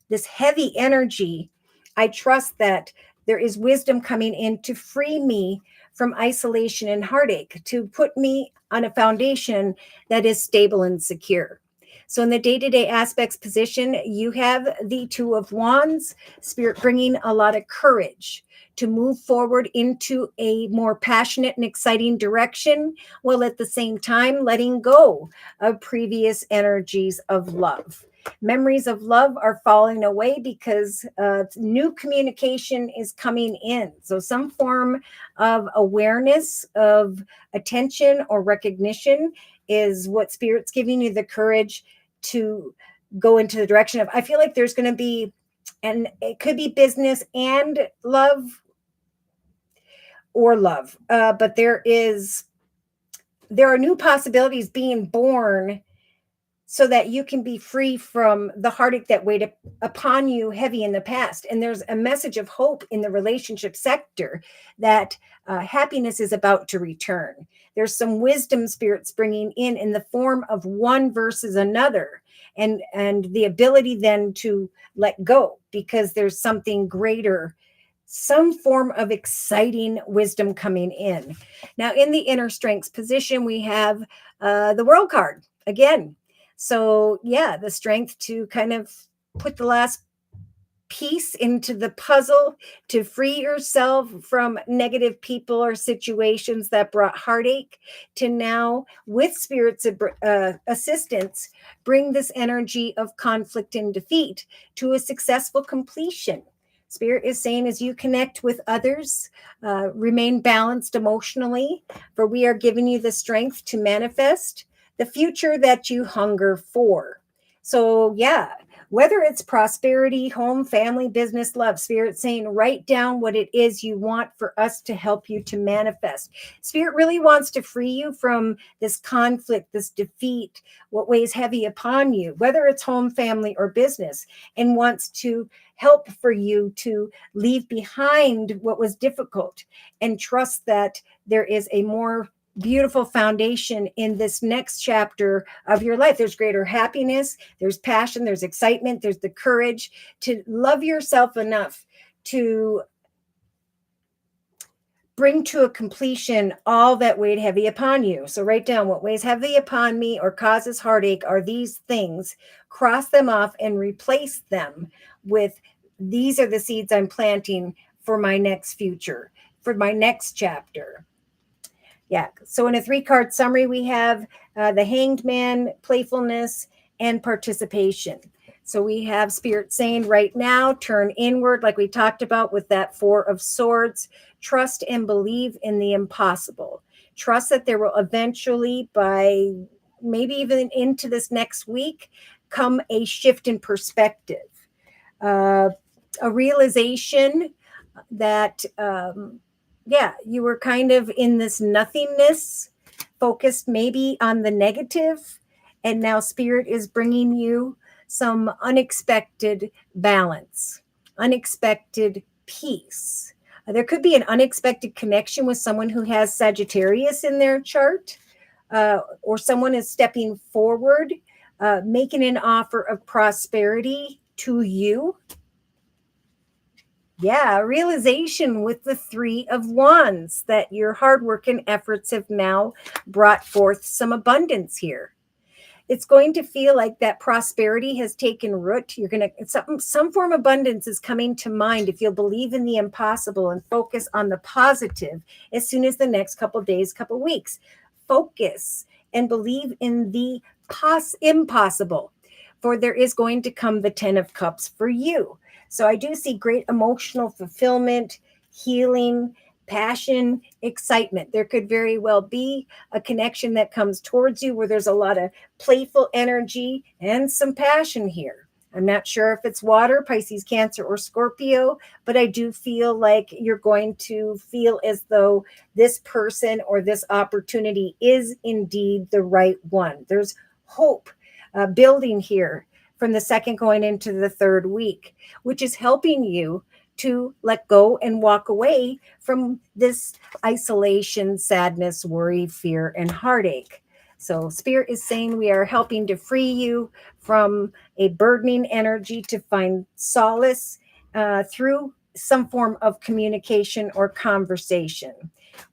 this heavy energy, I trust that there is wisdom coming in to free me from isolation and heartache, to put me on a foundation that is stable and secure. So in the day-to-day aspects position, you have the 2 of Wands, Spirit bringing a lot of courage to move forward into a more passionate and exciting direction, while at the same time letting go of previous energies of love. Memories of love are falling away because new communication is coming in. So some form of awareness, of attention or recognition is what Spirit's giving you the courage to go into the direction of. I feel like there's going to be, and it could be business and love, but there are new possibilities being born so that you can be free from the heartache that weighed upon you heavy in the past. And there's a message of hope in the relationship sector that happiness is about to return. There's some wisdom Spirit's bringing in the form of one versus another, and the ability then to let go because there's something greater, some form of exciting wisdom coming in. Now, in the inner strengths position, we have the World card again. So, yeah, the strength to kind of put the last piece into the puzzle to free yourself from negative people or situations that brought heartache, to now, with Spirit's assistance, bring this energy of conflict and defeat to a successful completion. Spirit is saying as you connect with others, remain balanced emotionally, for we are giving you the strength to manifest the future that you hunger for. So, yeah, whether it's prosperity, home, family, business, love, Spirit saying write down what it is you want for us to help you to manifest. Spirit really wants to free you from this conflict, this defeat, what weighs heavy upon you, whether it's home, family, or business, and wants to help for you to leave behind what was difficult and trust that there is a more beautiful foundation in this next chapter of your life. There's greater happiness, there's passion, there's excitement, there's the courage to love yourself enough to bring to a completion all that weighed heavy upon you. So write down what weighs heavy upon me or causes heartache are these things. Cross them off and replace them with these are the seeds I'm planting for my next future, for my next chapter. Yeah. So in a 3-card summary, we have the Hanged Man, playfulness, and participation. So we have Spirit saying right now, turn inward, like we talked about with that 4 of Swords. Trust and believe in the impossible. Trust that there will eventually, by maybe even into this next week, come a shift in perspective. A realization that, you were kind of in this nothingness, focused maybe on the negative, and now Spirit is bringing you some unexpected balance, unexpected peace. There could be an unexpected connection with someone who has Sagittarius in their chart, or someone is stepping forward, making an offer of prosperity to you. Yeah, realization with the Three of Wands that your hard work and efforts have now brought forth some abundance here. It's going to feel like that prosperity has taken root. You're going to, some form of abundance is coming to mind if you'll believe in the impossible and focus on the positive as soon as the next couple days, couple weeks. Focus and believe in the impossible, for there is going to come the 10 of Cups for you. So I do see great emotional fulfillment, healing, passion, excitement. There could very well be a connection that comes towards you where there's a lot of playful energy and some passion here. I'm not sure if it's water, Pisces, Cancer, or Scorpio, but I do feel like you're going to feel as though this person or this opportunity is indeed the right one. There's hope building here from the second going into the third week, which is helping you to let go and walk away from this isolation, sadness, worry, fear, and heartache. So Spirit is saying we are helping to free you from a burdening energy to find solace through some form of communication or conversation.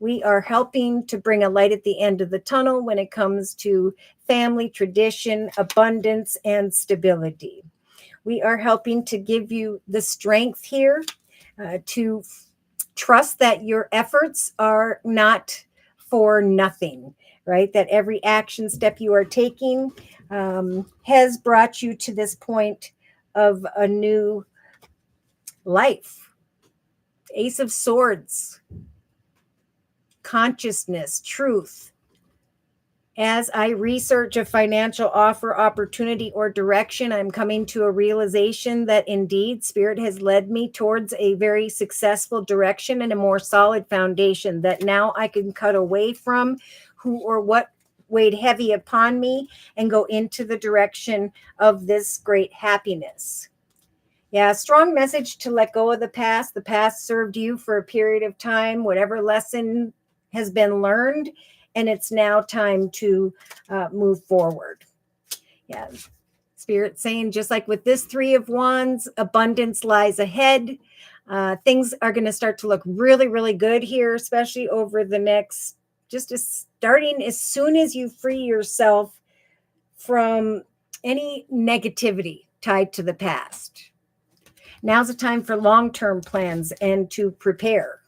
We are helping to bring a light at the end of the tunnel when it comes to family, tradition, abundance, and stability. We are helping to give you the strength here to trust that your efforts are not for nothing, right? That every action step you are taking has brought you to this point of a new life. Ace of Swords, consciousness, truth. As I research a financial offer, opportunity, or direction, I'm coming to a realization that indeed Spirit has led me towards a very successful direction and a more solid foundation that now I can cut away from who or what weighed heavy upon me and go into the direction of this great happiness. Yeah, strong message to let go of the past. The past served you for a period of time, whatever lesson has been learned, and it's now time to move forward. Yeah, Spirit saying, just like with this Three of Wands, abundance lies ahead. Things are going to start to look really, really good here, especially over the next, starting as soon as you free yourself from any negativity tied to the past. Now's the time for long-term plans and to prepare.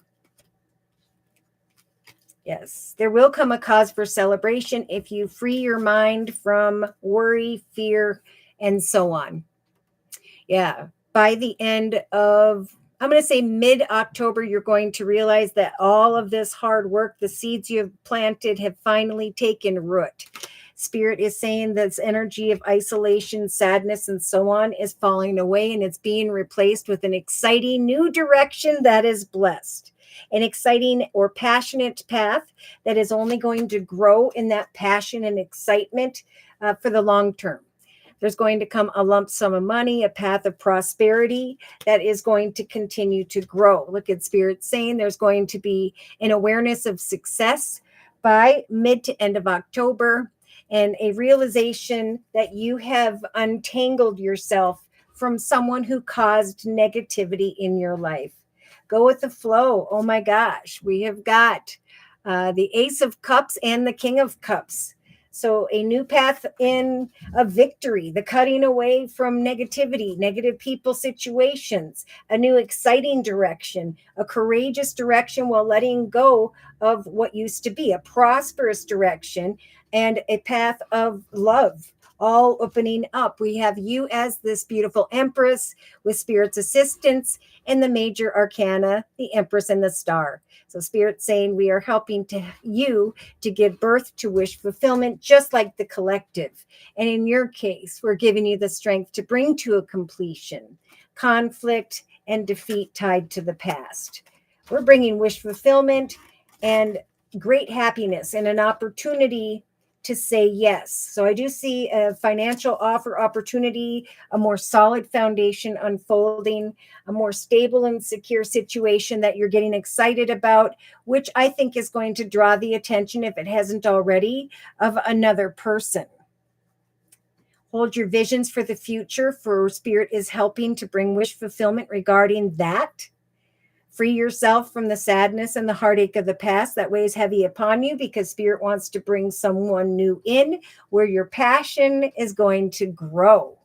Yes, there will come a cause for celebration if you free your mind from worry, fear, and so on. Yeah, by the end of, I'm going to say mid-October, you're going to realize that all of this hard work, the seeds you have planted have finally taken root. Spirit is saying this energy of isolation, sadness, and so on is falling away, and it's being replaced with an exciting new direction that is blessed. An exciting or passionate path that is only going to grow in that passion and excitement for the long term. There's going to come a lump sum of money, a path of prosperity that is going to continue to grow. Look at Spirit saying there's going to be an awareness of success by mid to end of October, and a realization that you have untangled yourself from someone who caused negativity in your life. Go with the flow. Oh my gosh, we have got the Ace of Cups and the King of Cups. So a new path in a victory, the cutting away from negativity, negative people, situations, a new exciting direction, a courageous direction while letting go of what used to be, a prosperous direction, and a path of love, all opening up. We have you as this beautiful Empress with Spirit's assistance and the major arcana, the Empress and the Star. So Spirit's saying we are helping you to give birth to wish fulfillment, just like the collective. And in your case, we're giving you the strength to bring to a completion conflict and defeat tied to the past. We're bringing wish fulfillment and great happiness and an opportunity to say yes. So I do see a financial offer opportunity, a more solid foundation unfolding, a more stable and secure situation that you're getting excited about, which I think is going to draw the attention, if it hasn't already, of another person. Hold your visions for the future, for Spirit is helping to bring wish fulfillment regarding that. Free yourself from the sadness and the heartache of the past that weighs heavy upon you, because Spirit wants to bring someone new in where your passion is going to grow.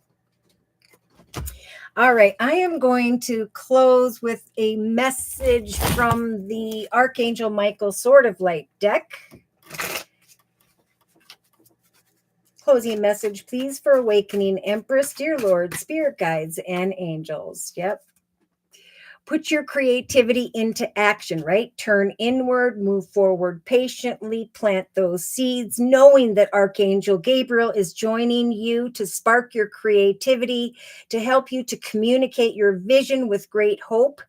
All right, I am going to close with a message from the Archangel Michael Sword of Light deck. Closing message, please, for Awakening Empress, dear Lord, Spirit Guides, and Angels. Yep. Put your creativity into action, right? Turn inward, move forward patiently, plant those seeds, knowing that Archangel Gabriel is joining you to spark your creativity, to help you to communicate your vision with great hope,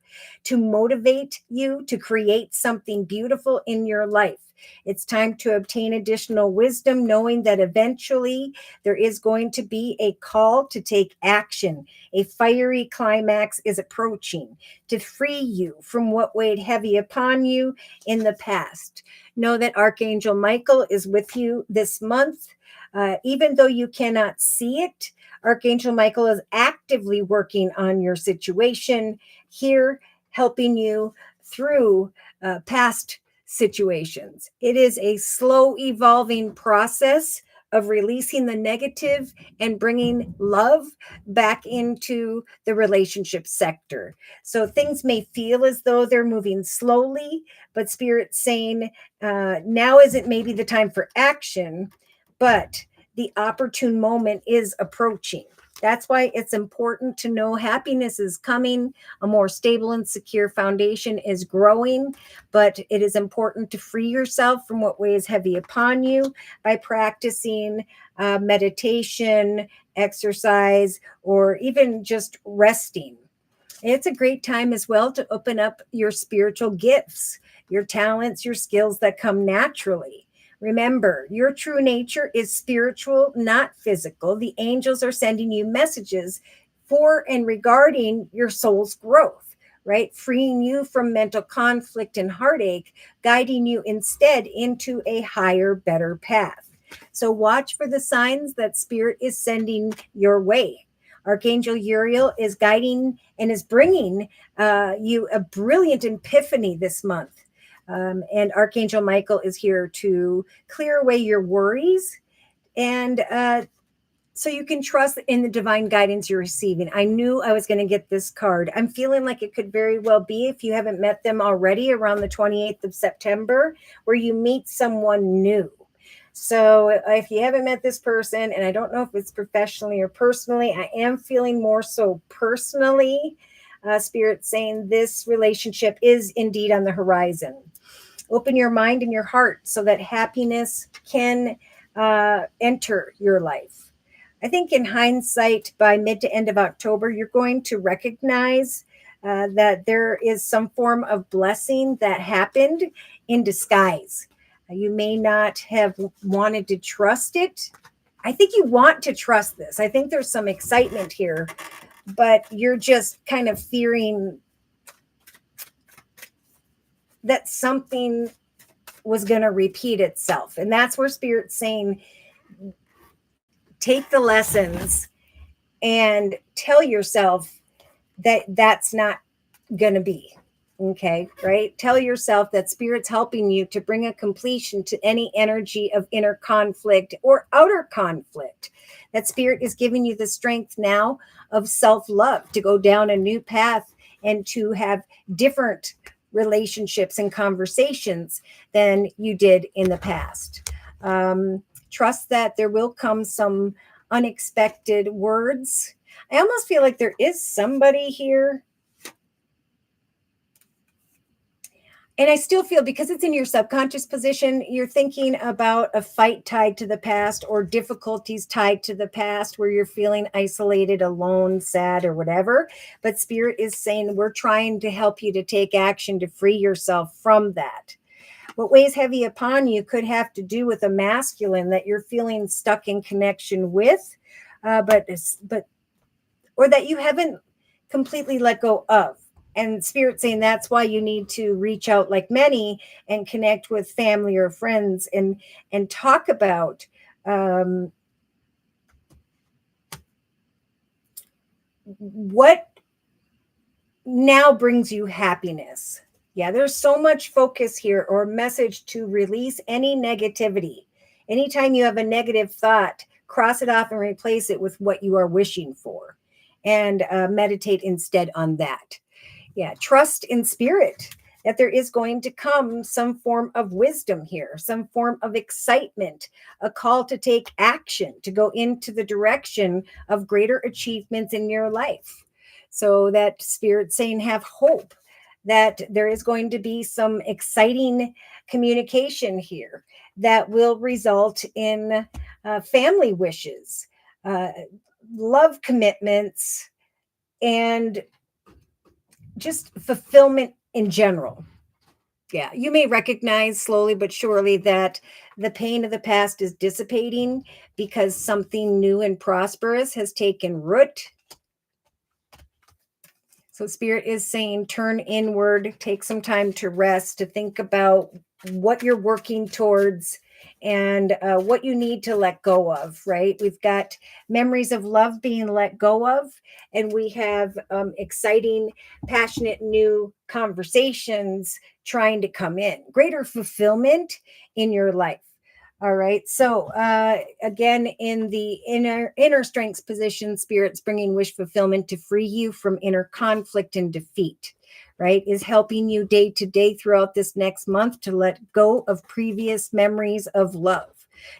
to motivate you to create something beautiful in your life. It's time to obtain additional wisdom, knowing that eventually there is going to be a call to take action. A fiery climax is approaching to free you from what weighed heavy upon you in the past. Know that Archangel Michael is with you this month. Even though you cannot see it, Archangel Michael is actively working on your situation here, helping you through past situations. It is a slow evolving process of releasing the negative and bringing love back into the relationship sector. So things may feel as though they're moving slowly, but Spirit's saying now isn't maybe the time for action, but the opportune moment is approaching. That's why it's important to know happiness is coming. A more stable and secure foundation is growing, but it is important to free yourself from what weighs heavy upon you by practicing meditation, exercise, or even just resting. It's a great time as well to open up your spiritual gifts, your talents, your skills that come naturally. Remember, your true nature is spiritual, not physical. The angels are sending you messages for and regarding your soul's growth, right? Freeing you from mental conflict and heartache, guiding you instead into a higher, better path. So watch for the signs that Spirit is sending your way. Archangel Uriel is guiding and is bringing you a brilliant epiphany this month. And Archangel Michael is here to clear away your worries, and so you can trust in the divine guidance you're receiving. I knew I was going to get this card. I'm feeling like it could very well be, if you haven't met them already, around the 28th of September, where you meet someone new. So if you haven't met this person, and I don't know if it's professionally or personally, I am feeling more so personally. Spirit saying this relationship is indeed on the horizon. Open your mind and your heart so that happiness can enter your life. I think in hindsight, by mid to end of October, you're going to recognize that there is some form of blessing that happened in disguise. You may not have wanted to trust it. I think you want to trust this. I think there's some excitement here, but you're just kind of fearing that something was going to repeat itself. And that's where Spirit's saying, take the lessons and tell yourself that that's not going to be. Okay, right? Tell yourself that Spirit's helping you to bring a completion to any energy of inner conflict or outer conflict. That Spirit is giving you the strength now of self-love to go down a new path and to have different relationships and conversations than you did in the past. Trust that there will come some unexpected words. I almost feel like there is somebody here. And I still feel, because it's in your subconscious position, you're thinking about a fight tied to the past or difficulties tied to the past where you're feeling isolated, alone, sad, or whatever. But Spirit is saying we're trying to help you to take action to free yourself from that. What weighs heavy upon you could have to do with a masculine that you're feeling stuck in connection with, but or that you haven't completely let go of. And Spirit saying that's why you need to reach out, like many, and connect with family or friends and talk about what now brings you happiness. Yeah, there's so much focus here or message to release any negativity. Anytime you have a negative thought, cross it off and replace it with what you are wishing for, and meditate instead on that. Yeah, trust in Spirit that there is going to come some form of wisdom here, some form of excitement, a call to take action, to go into the direction of greater achievements in your life. So that Spirit saying have hope that there is going to be some exciting communication here that will result in family wishes, love commitments, and just fulfillment in general. Yeah, you may recognize slowly but surely that the pain of the past is dissipating because something new and prosperous has taken root. So Spirit is saying turn inward, take some time to rest, to think about what you're working towards and what you need to let go of, right? We've got memories of love being let go of, and we have exciting, passionate, new conversations trying to come in. Greater fulfillment in your life. All right. So again, in the inner strengths position, Spirit's bringing wish fulfillment to free you from inner conflict and defeat, right? Is helping you day to day throughout this next month to let go of previous memories of love,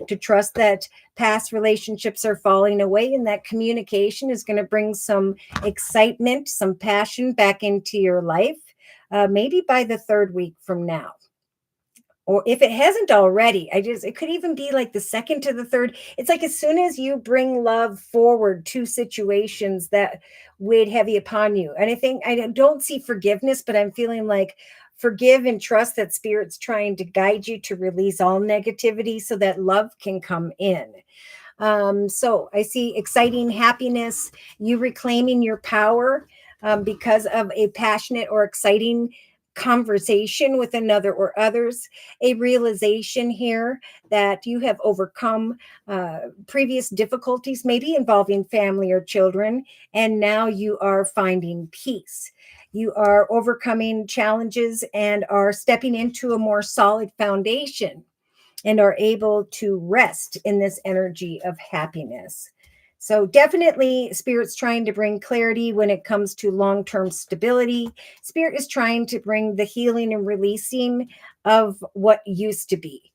to trust that past relationships are falling away, and that communication is going to bring some excitement, some passion back into your life, maybe by the 3rd week from now. Or if it hasn't already, it could even be like the 2nd to the 3rd. It's like as soon as you bring love forward to situations that weighed heavy upon you. And I don't see forgiveness, but I'm feeling like forgive and trust that Spirit's trying to guide you to release all negativity so that love can come in. So I see exciting happiness, you reclaiming your power because of a passionate or exciting conversation with another or others, a realization here that you have overcome previous difficulties, maybe involving family or children, and now you are finding peace. You are overcoming challenges and are stepping into a more solid foundation and are able to rest in this energy of happiness. So definitely Spirit's trying to bring clarity when it comes to long-term stability. Spirit is trying to bring the healing and releasing of what used to be.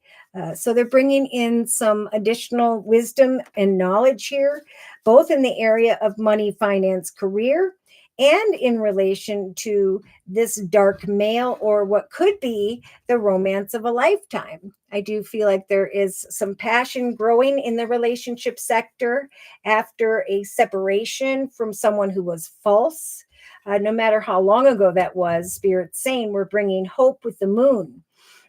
So they're bringing in some additional wisdom and knowledge here, both in the area of money, finance, career, and in relation to this dark male or what could be the romance of a lifetime. I do feel like there is some passion growing in the relationship sector after a separation from someone who was false. No matter how long ago that was, Spirit's saying we're bringing hope with the moon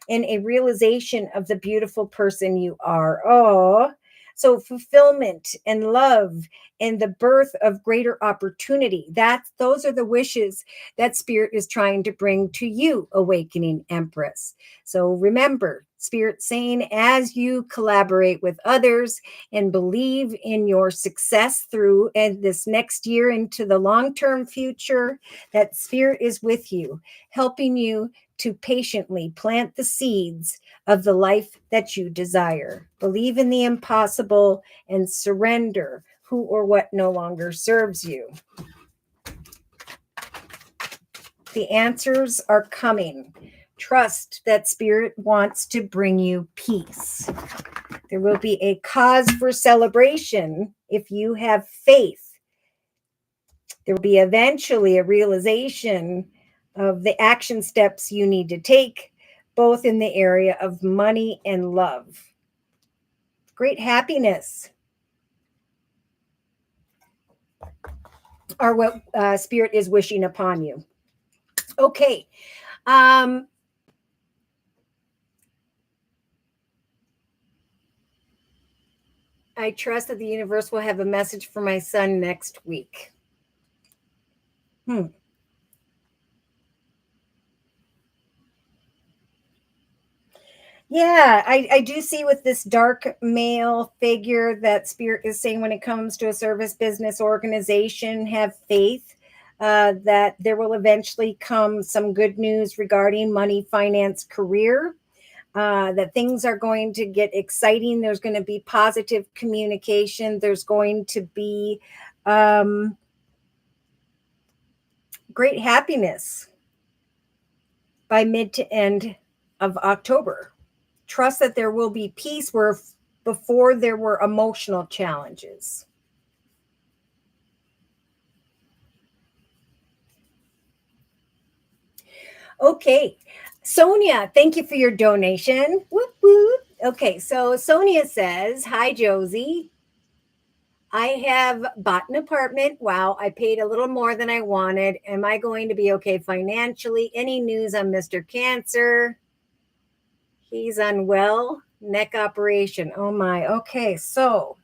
and a realization of the beautiful person you are. Oh, so fulfillment and love and the birth of greater opportunity. Those are the wishes that Spirit is trying to bring to you, Awakening Empress. So remember, Spirit saying, as you collaborate with others and believe in your success through and this next year into the long-term future, that Spirit is with you, helping you to patiently plant the seeds of the life that you desire. Believe in the impossible and surrender who or what no longer serves you. The answers are coming. Trust that Spirit wants to bring you peace. There will be a cause for celebration if you have faith. There will be eventually a realization of the action steps you need to take, both in the area of money and love. Great happiness are what Spirit is wishing upon you. Okay. I trust that the universe will have a message for my son next week. Yeah, I do see with this dark male figure that Spirit is saying when it comes to a service business organization, have faith that there will eventually come some good news regarding money, finance, career, that things are going to get exciting. There's going to be positive communication. There's going to be great happiness by mid to end of October. Trust that there will be peace where before there were emotional challenges. Okay. Sonia, thank you for your donation. Whoop, whoop. Okay, so Sonia says, hi, Josie. I have bought an apartment. Wow, I paid a little more than I wanted. Am I going to be okay financially? Any news on Mr. Cancer? He's unwell. Neck operation. Oh my. Okay, so.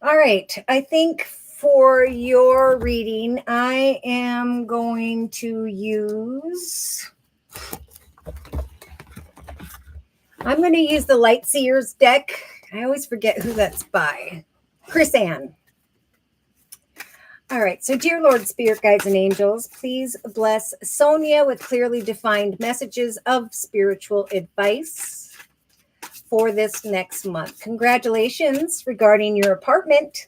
All right. I think for your reading, I am going to use. I'm going to use the Light Seers deck. I always forget who that's by. Chris Ann. All right. So, dear Lord, Spirit, Guides, and Angels, please bless Sonia with clearly defined messages of spiritual advice for this next month. Congratulations regarding your apartment.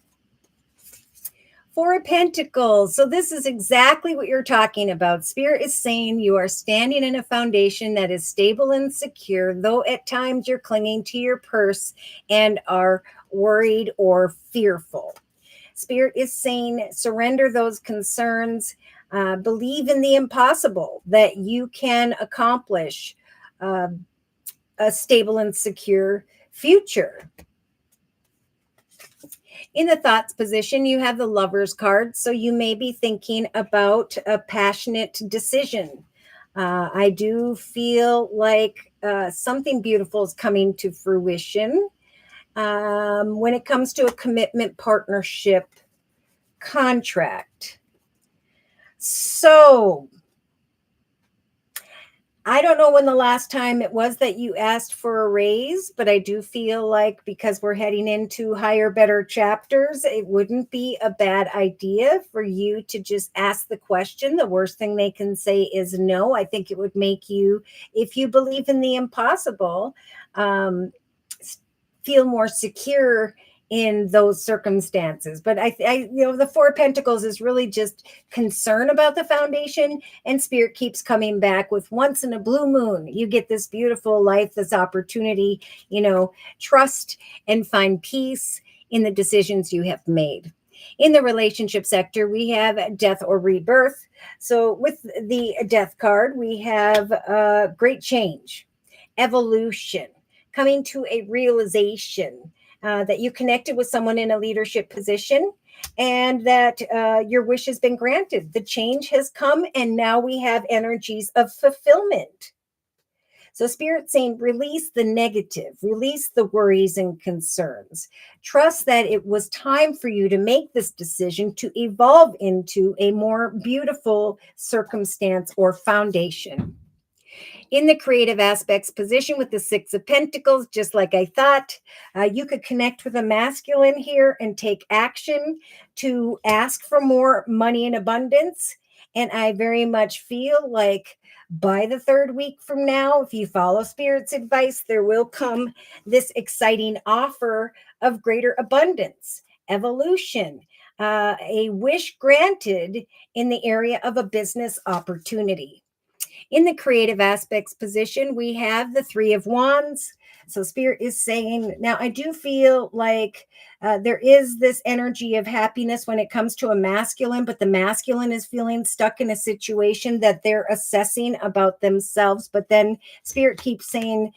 Four of Pentacles. So this is exactly what you're talking about. Spirit is saying you are standing in a foundation that is stable and secure, though at times you're clinging to your purse and are worried or fearful. Spirit is saying surrender those concerns. Believe in the impossible, that you can accomplish a stable and secure future. In the thoughts position, you have the Lovers card, so you may be thinking about a passionate decision. I do feel like something beautiful is coming to fruition when it comes to a commitment, partnership, contract. So I don't know when the last time it was that you asked for a raise, but I do feel like because we're heading into higher, better chapters, it wouldn't be a bad idea for you to just ask the question. The worst thing they can say is no. I think it would make you, if you believe in the impossible, feel more secure in those circumstances. But I the Four of Pentacles is really just concern about the foundation, and Spirit keeps coming back with once in a blue moon, you get this beautiful life, this opportunity, trust and find peace in the decisions you have made. In the relationship sector, we have death or rebirth. So with the death card, we have great change, evolution, coming to a realization that you connected with someone in a leadership position and that your wish has been granted. The change has come, and now we have energies of fulfillment. So Spirit saying, release the negative, release the worries and concerns. Trust that it was time for you to make this decision to evolve into a more beautiful circumstance or foundation. In the creative aspects position with the Six of Pentacles, just like I thought, you could connect with a masculine here and take action to ask for more money in abundance. And I very much feel like by the third week from now, if you follow Spirit's advice, there will come this exciting offer of greater abundance, evolution, a wish granted in the area of a business opportunity. In the creative aspects position, we have the Three of Wands, So Spirit is saying, now I do feel like there is this energy of happiness when it comes to a masculine, but the masculine is feeling stuck in a situation that they're assessing about themselves. But then Spirit keeps saying,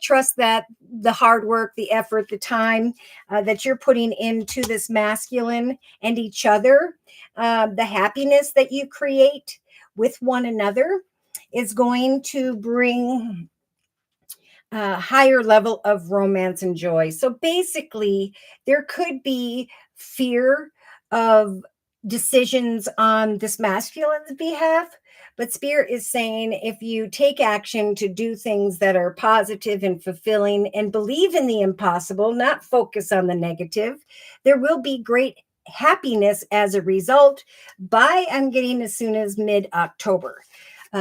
trust that the hard work, the effort, the time that you're putting into this masculine and each other, the happiness that you create with one another is going to bring a higher level of romance and joy. So basically, there could be fear of decisions on this masculine's behalf. But Spirit is saying if you take action to do things that are positive and fulfilling and believe in the impossible, not focus on the negative, there will be great happiness as a result by, I'm getting, as soon as mid-October.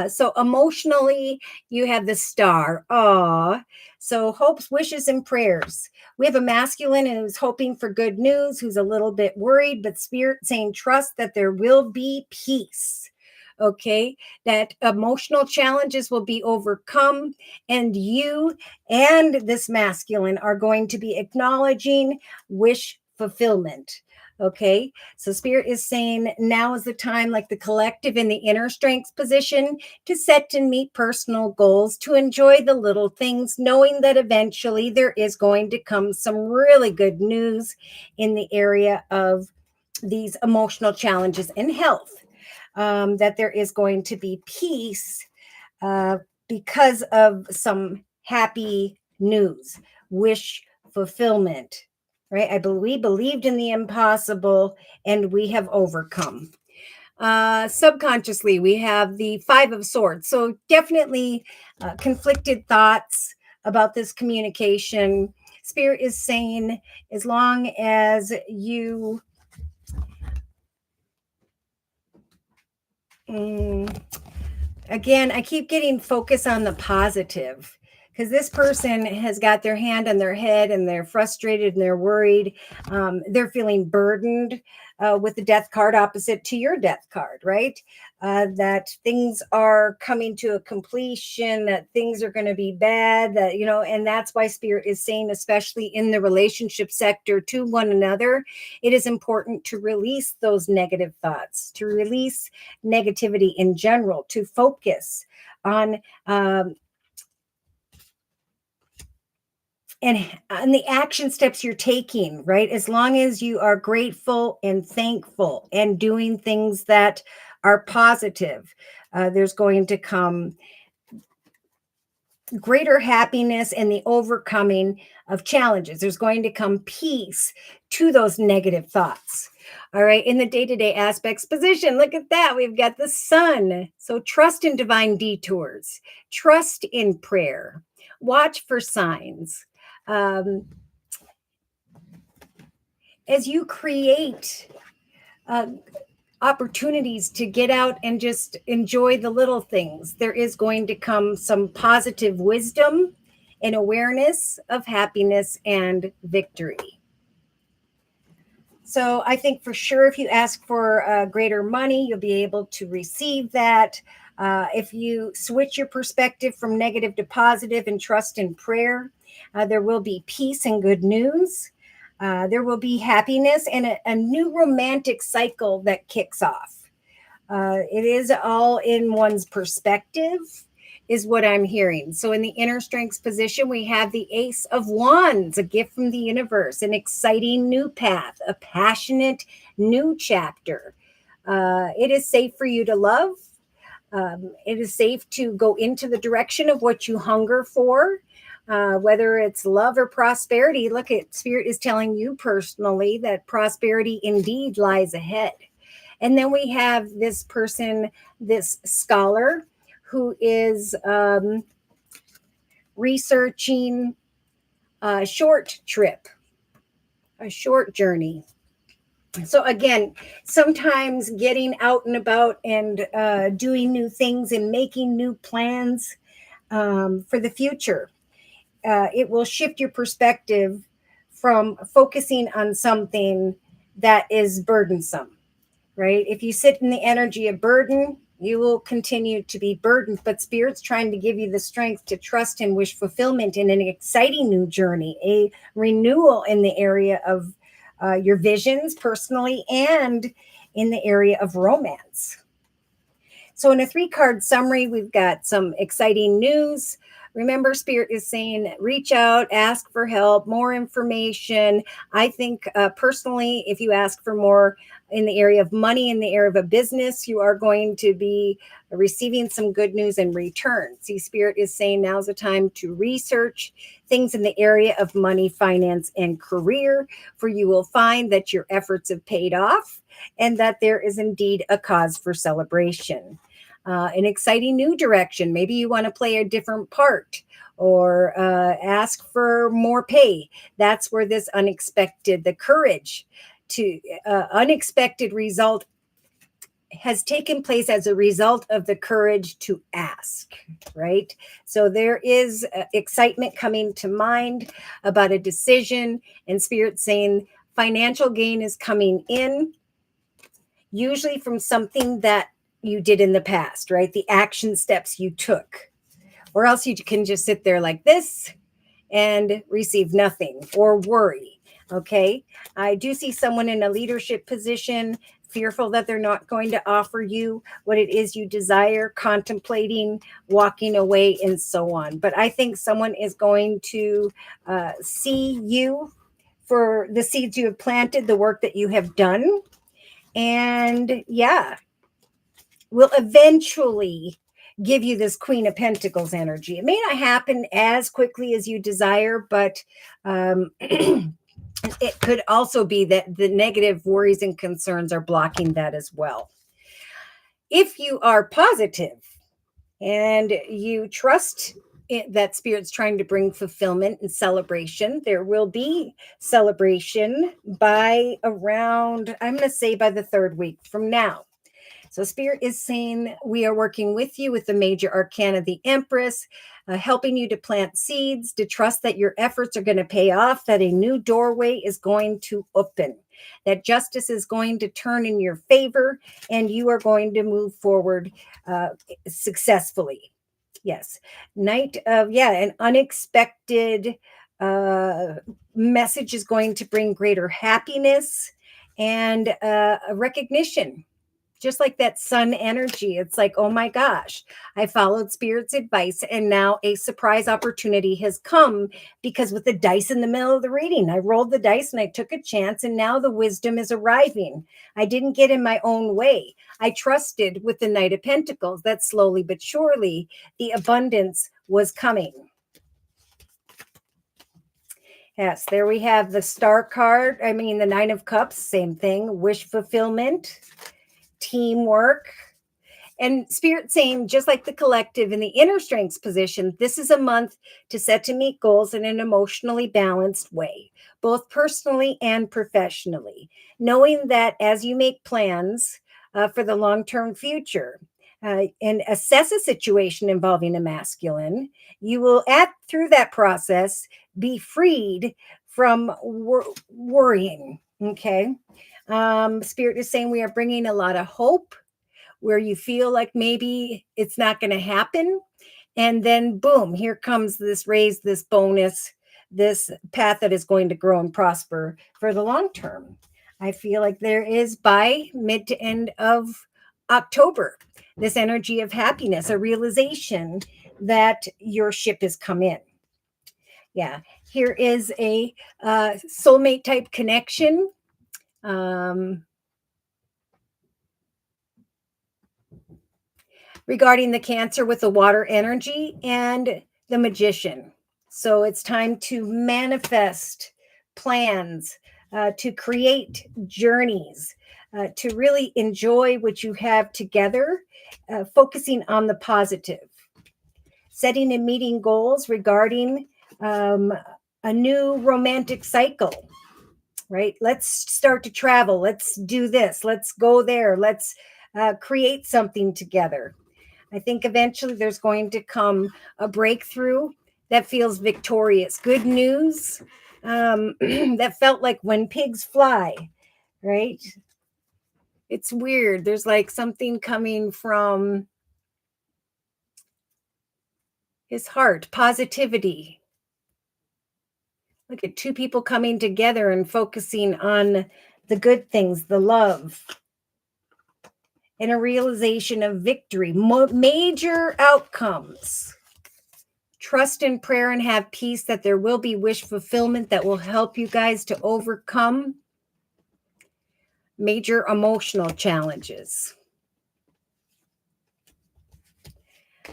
So emotionally, you have the star. Aw. So hopes, wishes, and prayers. We have a masculine who's hoping for good news, who's a little bit worried, but Spirit saying trust that there will be peace. Okay, that emotional challenges will be overcome, and you and this masculine are going to be acknowledging wish fulfillment. Okay, so Spirit is saying now is the time, like the collective in the inner strength position, to set and meet personal goals, to enjoy the little things, knowing that eventually there is going to come some really good news in the area of these emotional challenges and health, that there is going to be peace because of some happy news, wish fulfillment, right? We believed in the impossible and we have overcome. Subconsciously, we have the Five of Swords. So definitely conflicted thoughts about this communication. Spirit is saying, as long as you again, I keep getting focus on the positive, because this person has got their hand on their head and they're frustrated and they're worried. They're feeling burdened with the death card opposite to your death card, right? That things are coming to a completion, that things are going to be bad, that, and that's why Spirit is saying, especially in the relationship sector to one another, it is important to release those negative thoughts, to release negativity in general, to focus on and the action steps you're taking, right? As long as you are grateful and thankful and doing things that are positive, there's going to come greater happiness and the overcoming of challenges. There's going to come peace to those negative thoughts. All right. In the day-to-day aspects position, look at that. We've got the sun. So trust in divine detours, trust in prayer, watch for signs. As you create opportunities to get out and just enjoy the little things, there is going to come some positive wisdom and awareness of happiness and victory. So I think for sure, if you ask for greater money, you'll be able to receive that. If you switch your perspective from negative to positive and trust in prayer, there will be peace and good news. There will be happiness and a new romantic cycle that kicks off. It is all in one's perspective, is what I'm hearing. So in the inner strengths position, we have the Ace of Wands, a gift from the universe, an exciting new path, a passionate new chapter. It is safe for you to love. It is safe to go into the direction of what you hunger for. Whether it's love or prosperity, look at Spirit is telling you personally that prosperity indeed lies ahead. And then we have this person, this scholar, who is researching a short trip, a short journey. So again, sometimes getting out and about and doing new things and making new plans for the future. It will shift your perspective from focusing on something that is burdensome, right? If you sit in the energy of burden, You will continue to be burdened, but Spirit's trying to give you the strength to trust and wish fulfillment in an exciting new journey, a renewal in the area of your visions personally and in the area of romance. So in a 3-card summary, we've got some exciting news. Remember, Spirit is saying reach out, ask for help, more information. I think personally, if you ask for more in the area of money, in the area of a business, you are going to be receiving some good news in return. See, Spirit is saying now's the time to research things in the area of money, finance, and career, for you will find that your efforts have paid off and that there is indeed a cause for celebration. An exciting new direction. Maybe you want to play a different part or ask for more pay. That's where this unexpected, the courage to unexpected result has taken place as a result of the courage to ask, right? So there is excitement coming to mind about a decision, and Spirit saying financial gain is coming in, usually from something that you did in the past, right? The action steps you took, or else you can just sit there like this and receive nothing or worry. Okay. I do see someone in a leadership position, fearful that they're not going to offer you what it is you desire, contemplating walking away, and so on. But I think someone is going to see you for the seeds you have planted, the work that you have done. And yeah, will eventually give you this Queen of Pentacles energy. It may not happen as quickly as you desire, but it could also be that the negative worries and concerns are blocking that as well. If you are positive and you trust that Spirit's trying to bring fulfillment and celebration, there will be celebration by around, I'm going to say by the 3rd week from now. So Spirit is saying we are working with you with the major arcana, the Empress, helping you to plant seeds, to trust that your efforts are going to pay off, that a new doorway is going to open, that justice is going to turn in your favor, and you are going to move forward successfully. Yes. Night of, an unexpected message is going to bring greater happiness and a recognition. Just like that sun energy. It's like, oh my gosh, I followed Spirit's advice and now a surprise opportunity has come, because with the dice in the middle of the reading, I rolled the dice and I took a chance, and now the wisdom is arriving. I didn't get in my own way. I trusted with the Knight of Pentacles that slowly but surely the abundance was coming. Yes, there we have the Star card. I mean, the 9 of Cups, same thing. Wish fulfillment, teamwork, and Spirit saying, just like the collective in the inner strengths position, this is a month to set to meet goals in an emotionally balanced way, both personally and professionally, knowing that as you make plans for the long-term future and assess a situation involving a masculine, you will, through that process, be freed from worrying. Okay. Spirit is saying we are bringing a lot of hope where you feel like maybe it's not going to happen. And then boom, here comes this raise, this bonus, this path that is going to grow and prosper for the long term. I feel like there is, by mid to end of October, this energy of happiness, a realization that your ship has come in. Yeah, here is a soulmate type connection. Regarding the Cancer with the water energy and the Magician. So it's time to manifest plans, to create journeys, to really enjoy what you have together, focusing on the positive, setting and meeting goals regarding a new romantic cycle, right? Let's start to travel. Let's do this. Let's go there. Let's create something together. I think eventually there's going to come a breakthrough that feels victorious. Good news that felt like when pigs fly, right? It's weird. There's like something coming from his heart, positivity. Look at two people coming together and focusing on the good things, the love, and a realization of victory, major outcomes. Trust in prayer and have peace that there will be wish fulfillment that will help you guys to overcome major emotional challenges.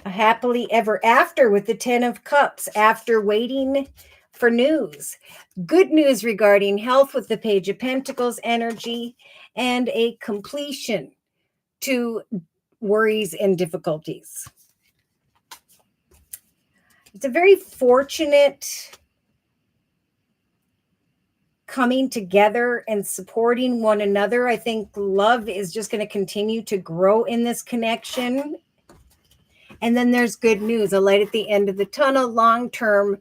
A happily ever after with the 10 of Cups after waiting for news. Good news regarding health with the Page of Pentacles energy and a completion to worries and difficulties. It's a very fortunate coming together and supporting one another. I think love is just going to continue to grow in this connection. And then there's good news, a light at the end of the tunnel, long-term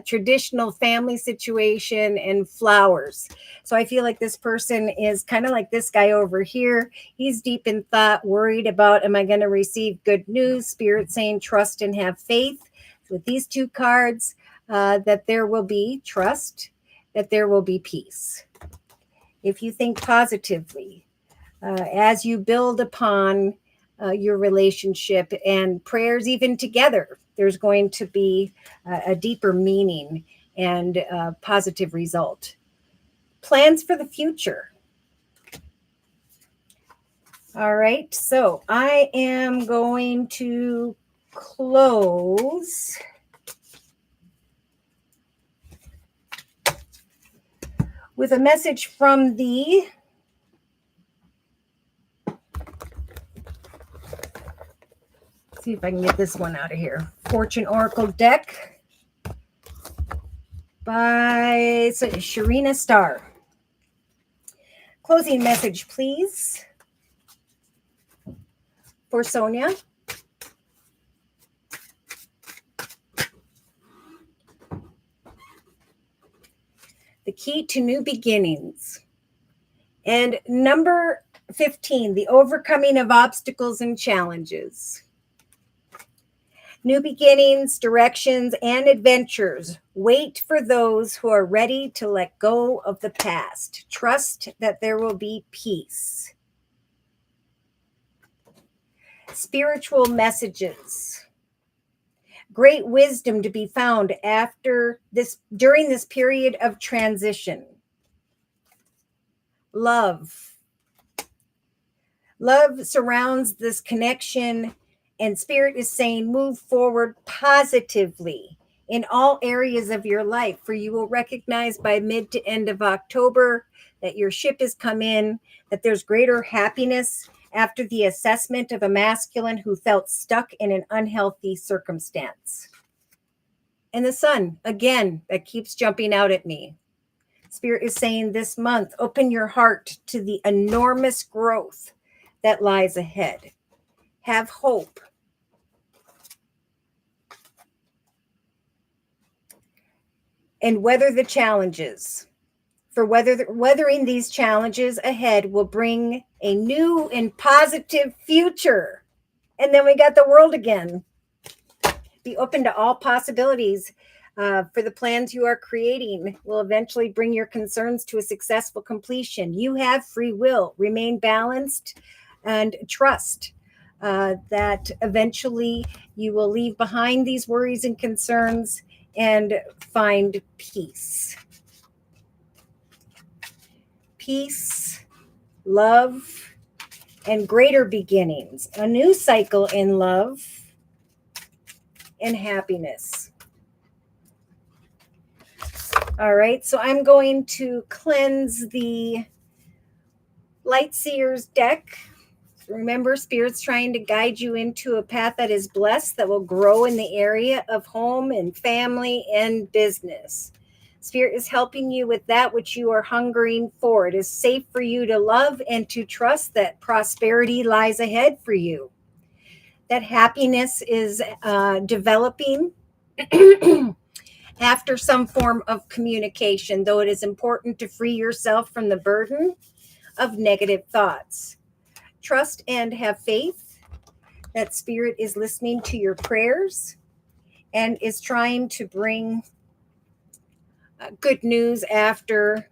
traditional family situation and flowers. So I feel like this person is kind of like this guy over here. He's deep in thought, worried about, am I going to receive good news? Spirit saying trust and have faith. With these two cards, that there will be trust, that there will be peace. If you think positively, as you build upon your relationship and prayers even together, there's going to be a deeper meaning and a positive result. Plans for the future. All right, so I am going to close with a message from the see if I can get this one out of here. Fortune Oracle deck by Sharina Starr. Closing message, please, for Sonia. The key to new beginnings. And number 15, the overcoming of obstacles and challenges. New beginnings, directions, and adventures. Wait for those who are ready to let go of the past. Trust that there will be peace. Spiritual messages. Great wisdom to be found during this period of transition. Love. Love surrounds this connection, and Spirit is saying move forward positively in all areas of your life, for you will recognize by mid to end of October that your ship has come in, that there's greater happiness after the assessment of a masculine who felt stuck in an unhealthy circumstance. And the sun, again, that keeps jumping out at me. Spirit is saying this month, open your heart to the enormous growth that lies ahead. Have hope. And weather the challenges. For weathering these challenges ahead will bring a new and positive future. And then we got the world again. Be open to all possibilities. For the plans you are creating will eventually bring your concerns to a successful completion. You have free will. Remain balanced and trust that eventually you will leave behind these worries and concerns and find peace. Peace, love, and greater beginnings. A new cycle in love and happiness. All right, so I'm going to cleanse the Light Seers deck. Remember, Spirit's trying to guide you into a path that is blessed, that will grow in the area of home and family and business. Spirit is helping you with that which you are hungering for. It is safe for you to love and to trust that prosperity lies ahead for you. That happiness is developing after some form of communication, though it is important to free yourself from the burden of negative thoughts. Trust and have faith that Spirit is listening to your prayers and is trying to bring good news after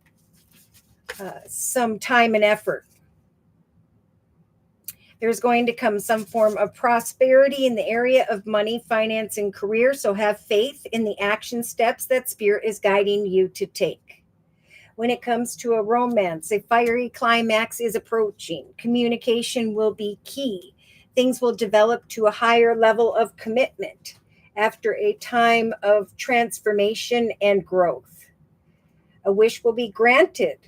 some time and effort. There's going to come some form of prosperity in the area of money, finance, and career. So have faith in the action steps that Spirit is guiding you to take. When it comes to a romance, a fiery climax is approaching. Communication will be key. Things will develop to a higher level of commitment after a time of transformation and growth. A wish will be granted.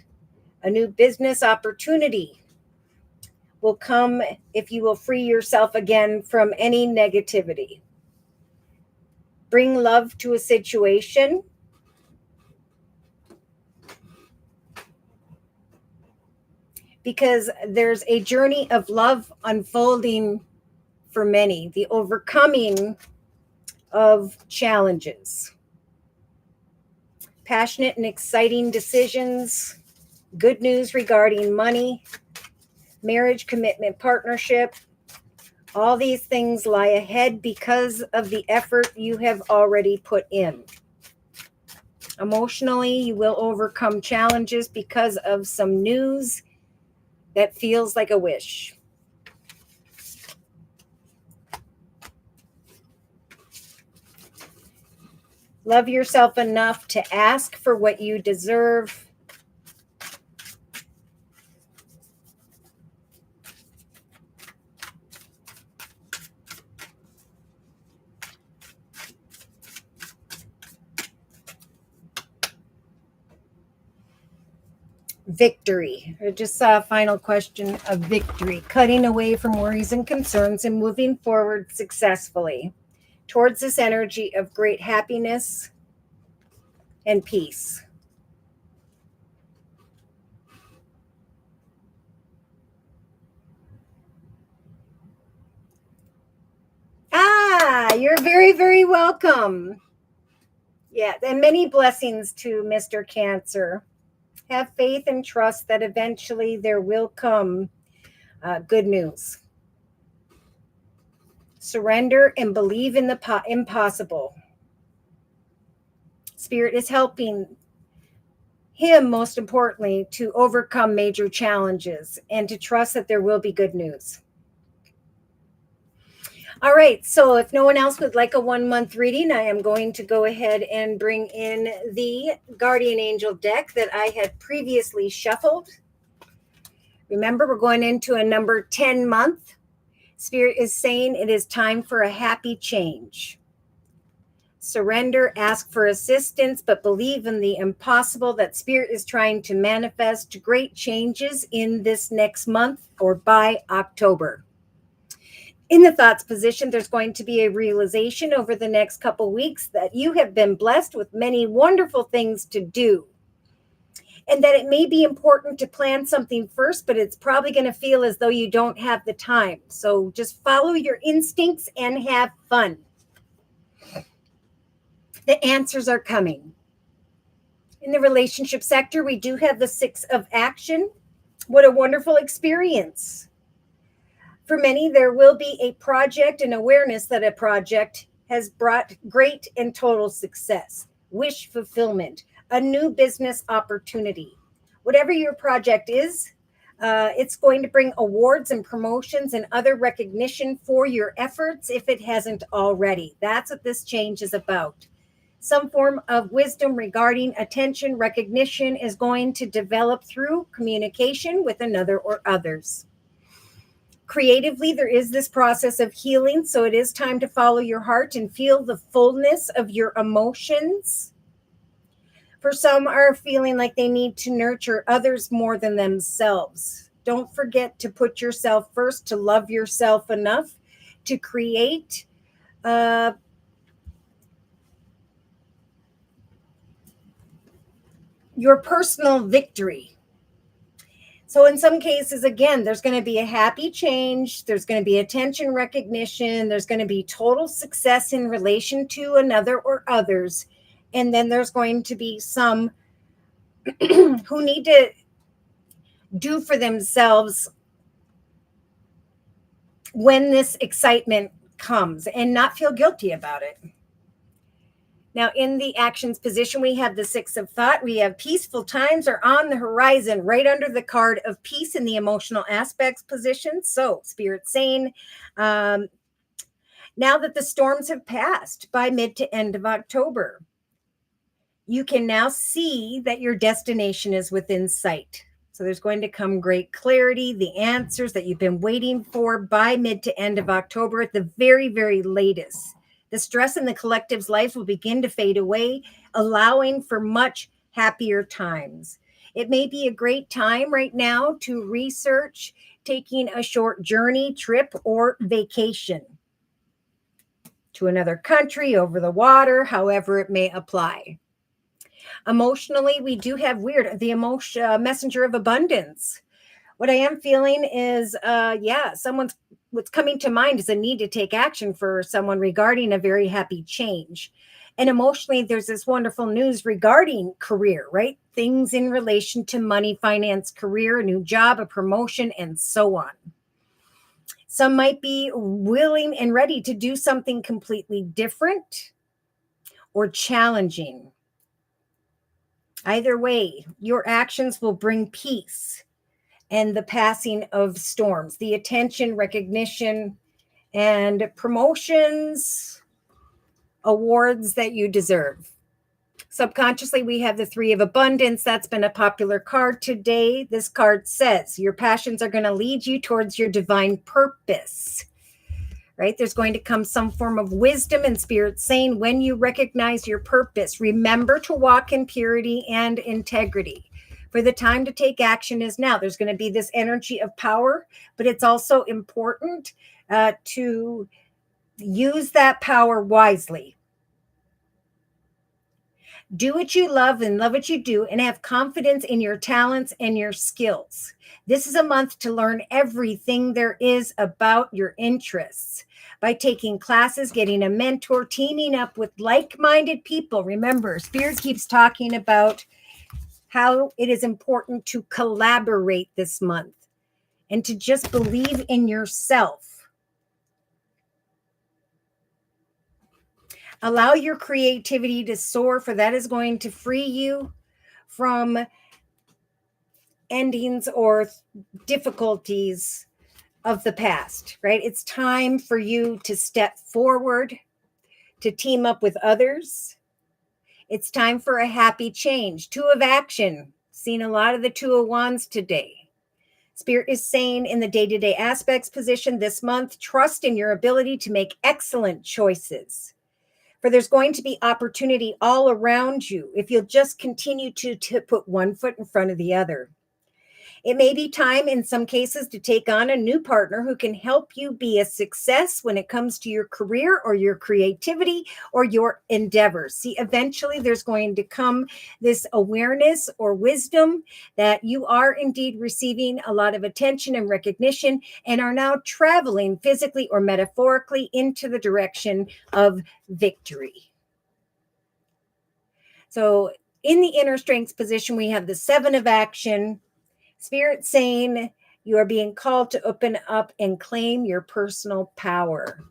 A new business opportunity will come if you will free yourself again from any negativity. Bring love to a situation. Because there's a journey of love unfolding for many, the overcoming of challenges. Passionate and exciting decisions, good news regarding money, marriage, commitment, partnership. All these things lie ahead because of the effort you have already put in. Emotionally, you will overcome challenges because of some news that feels like a wish. Love yourself enough to ask for what you deserve. Victory. I just saw a final question of victory. Cutting away from worries and concerns and moving forward successfully towards this energy of great happiness and peace. You're very, very welcome. Yeah, and many blessings to Mr. Cancer. Have faith and trust that eventually there will come good news. Surrender and believe in the impossible. Spirit is helping him, most importantly, to overcome major challenges and to trust that there will be good news. All right, so if no one else would like a 1 month reading, I am going to go ahead and bring in the Guardian Angel deck that I had previously shuffled. Remember, we're going into a number 10 month. Spirit is saying it is time for a happy change. Surrender, ask for assistance, but believe in the impossible that Spirit is trying to manifest great changes in this next month or by October. In the thoughts position, there's going to be a realization over the next couple weeks that you have been blessed with many wonderful things to do. And that it may be important to plan something first, but it's probably going to feel as though you don't have the time. So just follow your instincts and have fun. The answers are coming. In the relationship sector, we do have the 6 of action. What a wonderful experience. For many, there will be a project and awareness that a project has brought great and total success, wish fulfillment, a new business opportunity. Whatever your project is, it's going to bring awards and promotions and other recognition for your efforts if it hasn't already. That's what this change is about. Some form of wisdom regarding attention recognition is going to develop through communication with another or others. Creatively, there is this process of healing, so it is time to follow your heart and feel the fullness of your emotions. For some are feeling like they need to nurture others more than themselves. Don't forget to put yourself first, to love yourself enough to create your personal victory. So in some cases, again, there's going to be a happy change. There's going to be attention recognition. There's going to be total success in relation to another or others. And then there's going to be some who need to do for themselves when this excitement comes and not feel guilty about it. Now, in the actions position, we have the Six of Thought. We have peaceful times are on the horizon, right under the card of peace in the emotional aspects position. So, Spirit saying, now that the storms have passed by mid to end of October, you can now see that your destination is within sight. So there's going to come great clarity, the answers that you've been waiting for by mid to end of October at the very, very latest. The stress in the collective's life will begin to fade away, allowing for much happier times. It may be a great time right now to research taking a short journey, trip, or vacation to another country, over the water, however it may apply. Emotionally, we do have the emotion messenger of abundance. What I am feeling is, what's coming to mind is a need to take action for someone regarding a very happy change. And emotionally, there's this wonderful news regarding career, right? Things in relation to money, finance, career, a new job, a promotion, and so on. Some might be willing and ready to do something completely different or challenging. Either way, your actions will bring peace and the passing of storms, the attention, recognition, and promotions, awards that you deserve. Subconsciously, we have the Three of Abundance. That's been a popular card today. This card says your passions are going to lead you towards your divine purpose. Right? There's going to come some form of wisdom and spirit saying when you recognize your purpose, remember to walk in purity and integrity. For the time to take action is now. There's going to be this energy of power, but it's also important to use that power wisely. Do what you love and love what you do, and have confidence in your talents and your skills. This is a month to learn everything there is about your interests by taking classes, getting a mentor, teaming up with like-minded people. Remember, Spirit keeps talking about how it is important to collaborate this month and to just believe in yourself. Allow your creativity to soar, for that is going to free you from endings or difficulties of the past, right? It's time for you to step forward, to team up with others. It's time for a happy change. Two of Action. Seen a lot of the Two of Wands today. Spirit is saying in the day-to-day aspects position this month, trust in your ability to make excellent choices. For there's going to be opportunity all around you if you'll just continue to put one foot in front of the other. It may be time in some cases to take on a new partner who can help you be a success when it comes to your career or your creativity or your endeavors. See, eventually there's going to come this awareness or wisdom that you are indeed receiving a lot of attention and recognition and are now traveling physically or metaphorically into the direction of victory. So in the inner strengths position, we have the Seven of Action. Spirit saying you are being called to open up and claim your personal power,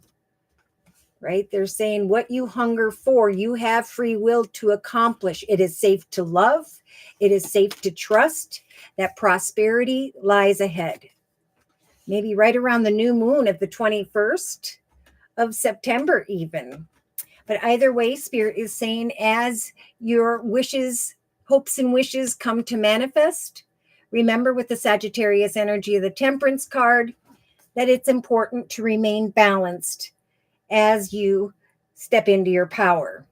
right? They're saying what you hunger for, you have free will to accomplish. It is safe to love. It is safe to trust that prosperity lies ahead. Maybe right around the new moon of the 21st of September even. But either way, Spirit is saying as your wishes, hopes and wishes come to manifest, remember with the Sagittarius energy of the Temperance card that it's important to remain balanced as you step into your power.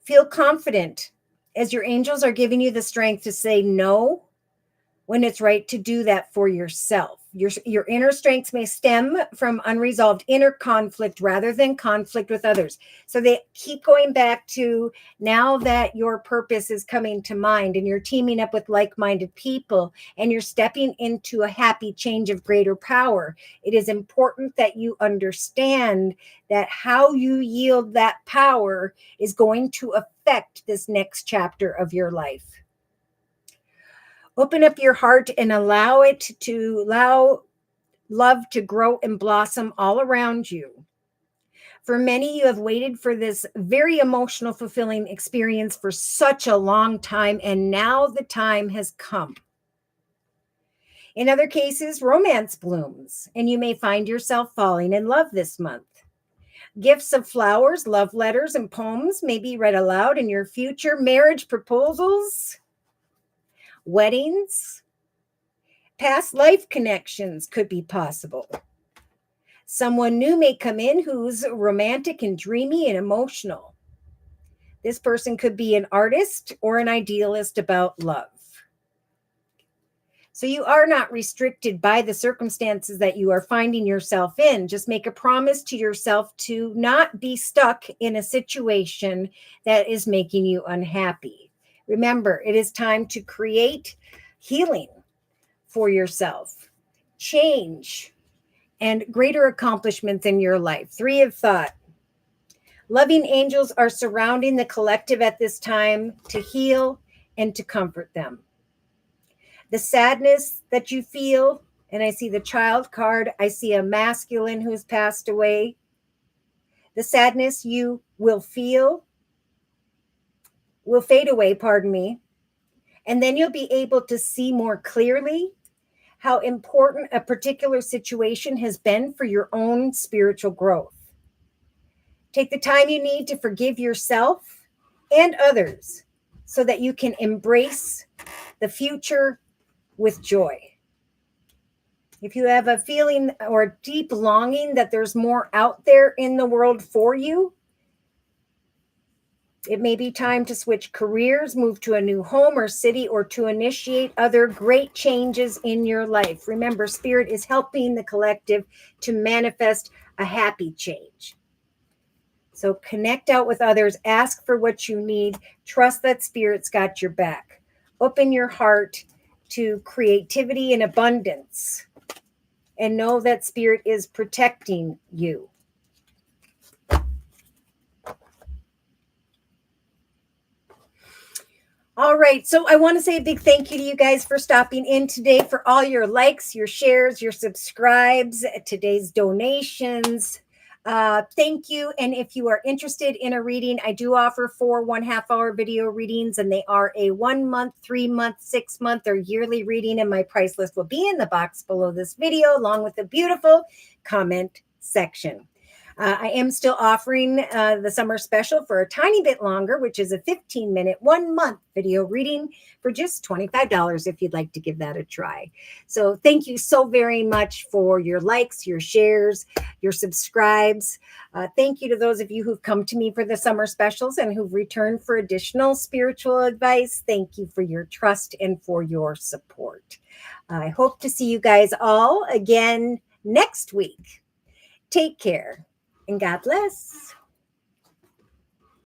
Feel confident as your angels are giving you the strength to say no when it's right to do that for yourself. Your inner strengths may stem from unresolved inner conflict rather than conflict with others. So they keep going back to now that your purpose is coming to mind and you're teaming up with like-minded people and you're stepping into a happy change of greater power. It is important that you understand that how you yield that power is going to affect this next chapter of your life. Open up your heart and allow love to grow and blossom all around you. For many, you have waited for this very emotional, fulfilling experience for such a long time, and now the time has come. In other cases, romance blooms, and you may find yourself falling in love this month. Gifts of flowers, love letters, and poems may be read aloud in your future. Marriage proposals, weddings, past life connections could be possible. Someone new may come in who's romantic and dreamy and emotional. This person could be an artist or an idealist about love. So you are not restricted by the circumstances that you are finding yourself in. Just make a promise to yourself to not be stuck in a situation that is making you unhappy. Remember, it is time to create healing for yourself, change, and greater accomplishments in your life. 3 of thought. Loving angels are surrounding the collective at this time to heal and to comfort them. The sadness that you feel, and I see the child card, I see a masculine who's passed away. The sadness you will feel will fade away, and then you'll be able to see more clearly how important a particular situation has been for your own spiritual growth. Take the time you need to forgive yourself and others so that you can embrace the future with joy. If you have a feeling or a deep longing that there's more out there in the world for you, it may be time to switch careers, move to a new home or city, or to initiate other great changes in your life. Remember, Spirit is helping the collective to manifest a happy change. So connect out with others, ask for what you need, trust that Spirit's got your back. Open your heart to creativity and abundance, and know that Spirit is protecting you. All right, so I want to say a big thank you to you guys for stopping in today, for all your likes, your shares, your subscribes, today's donations. Thank you. And if you are interested in a reading, I do offer 4 1/2-hour video readings, and they are a 1 month, 3 month, 6 month, or yearly reading. And my price list will be in the box below this video, along with a beautiful comment section. I am still offering the summer special for a tiny bit longer, which is a 15-minute, 1 month video reading for just $25 if you'd like to give that a try. So thank you so very much for your likes, your shares, your subscribes. Thank you to those of you who've come to me for the summer specials and who've returned for additional spiritual advice. Thank you for your trust and for your support. I hope to see you guys all again next week. Take care. And God bless.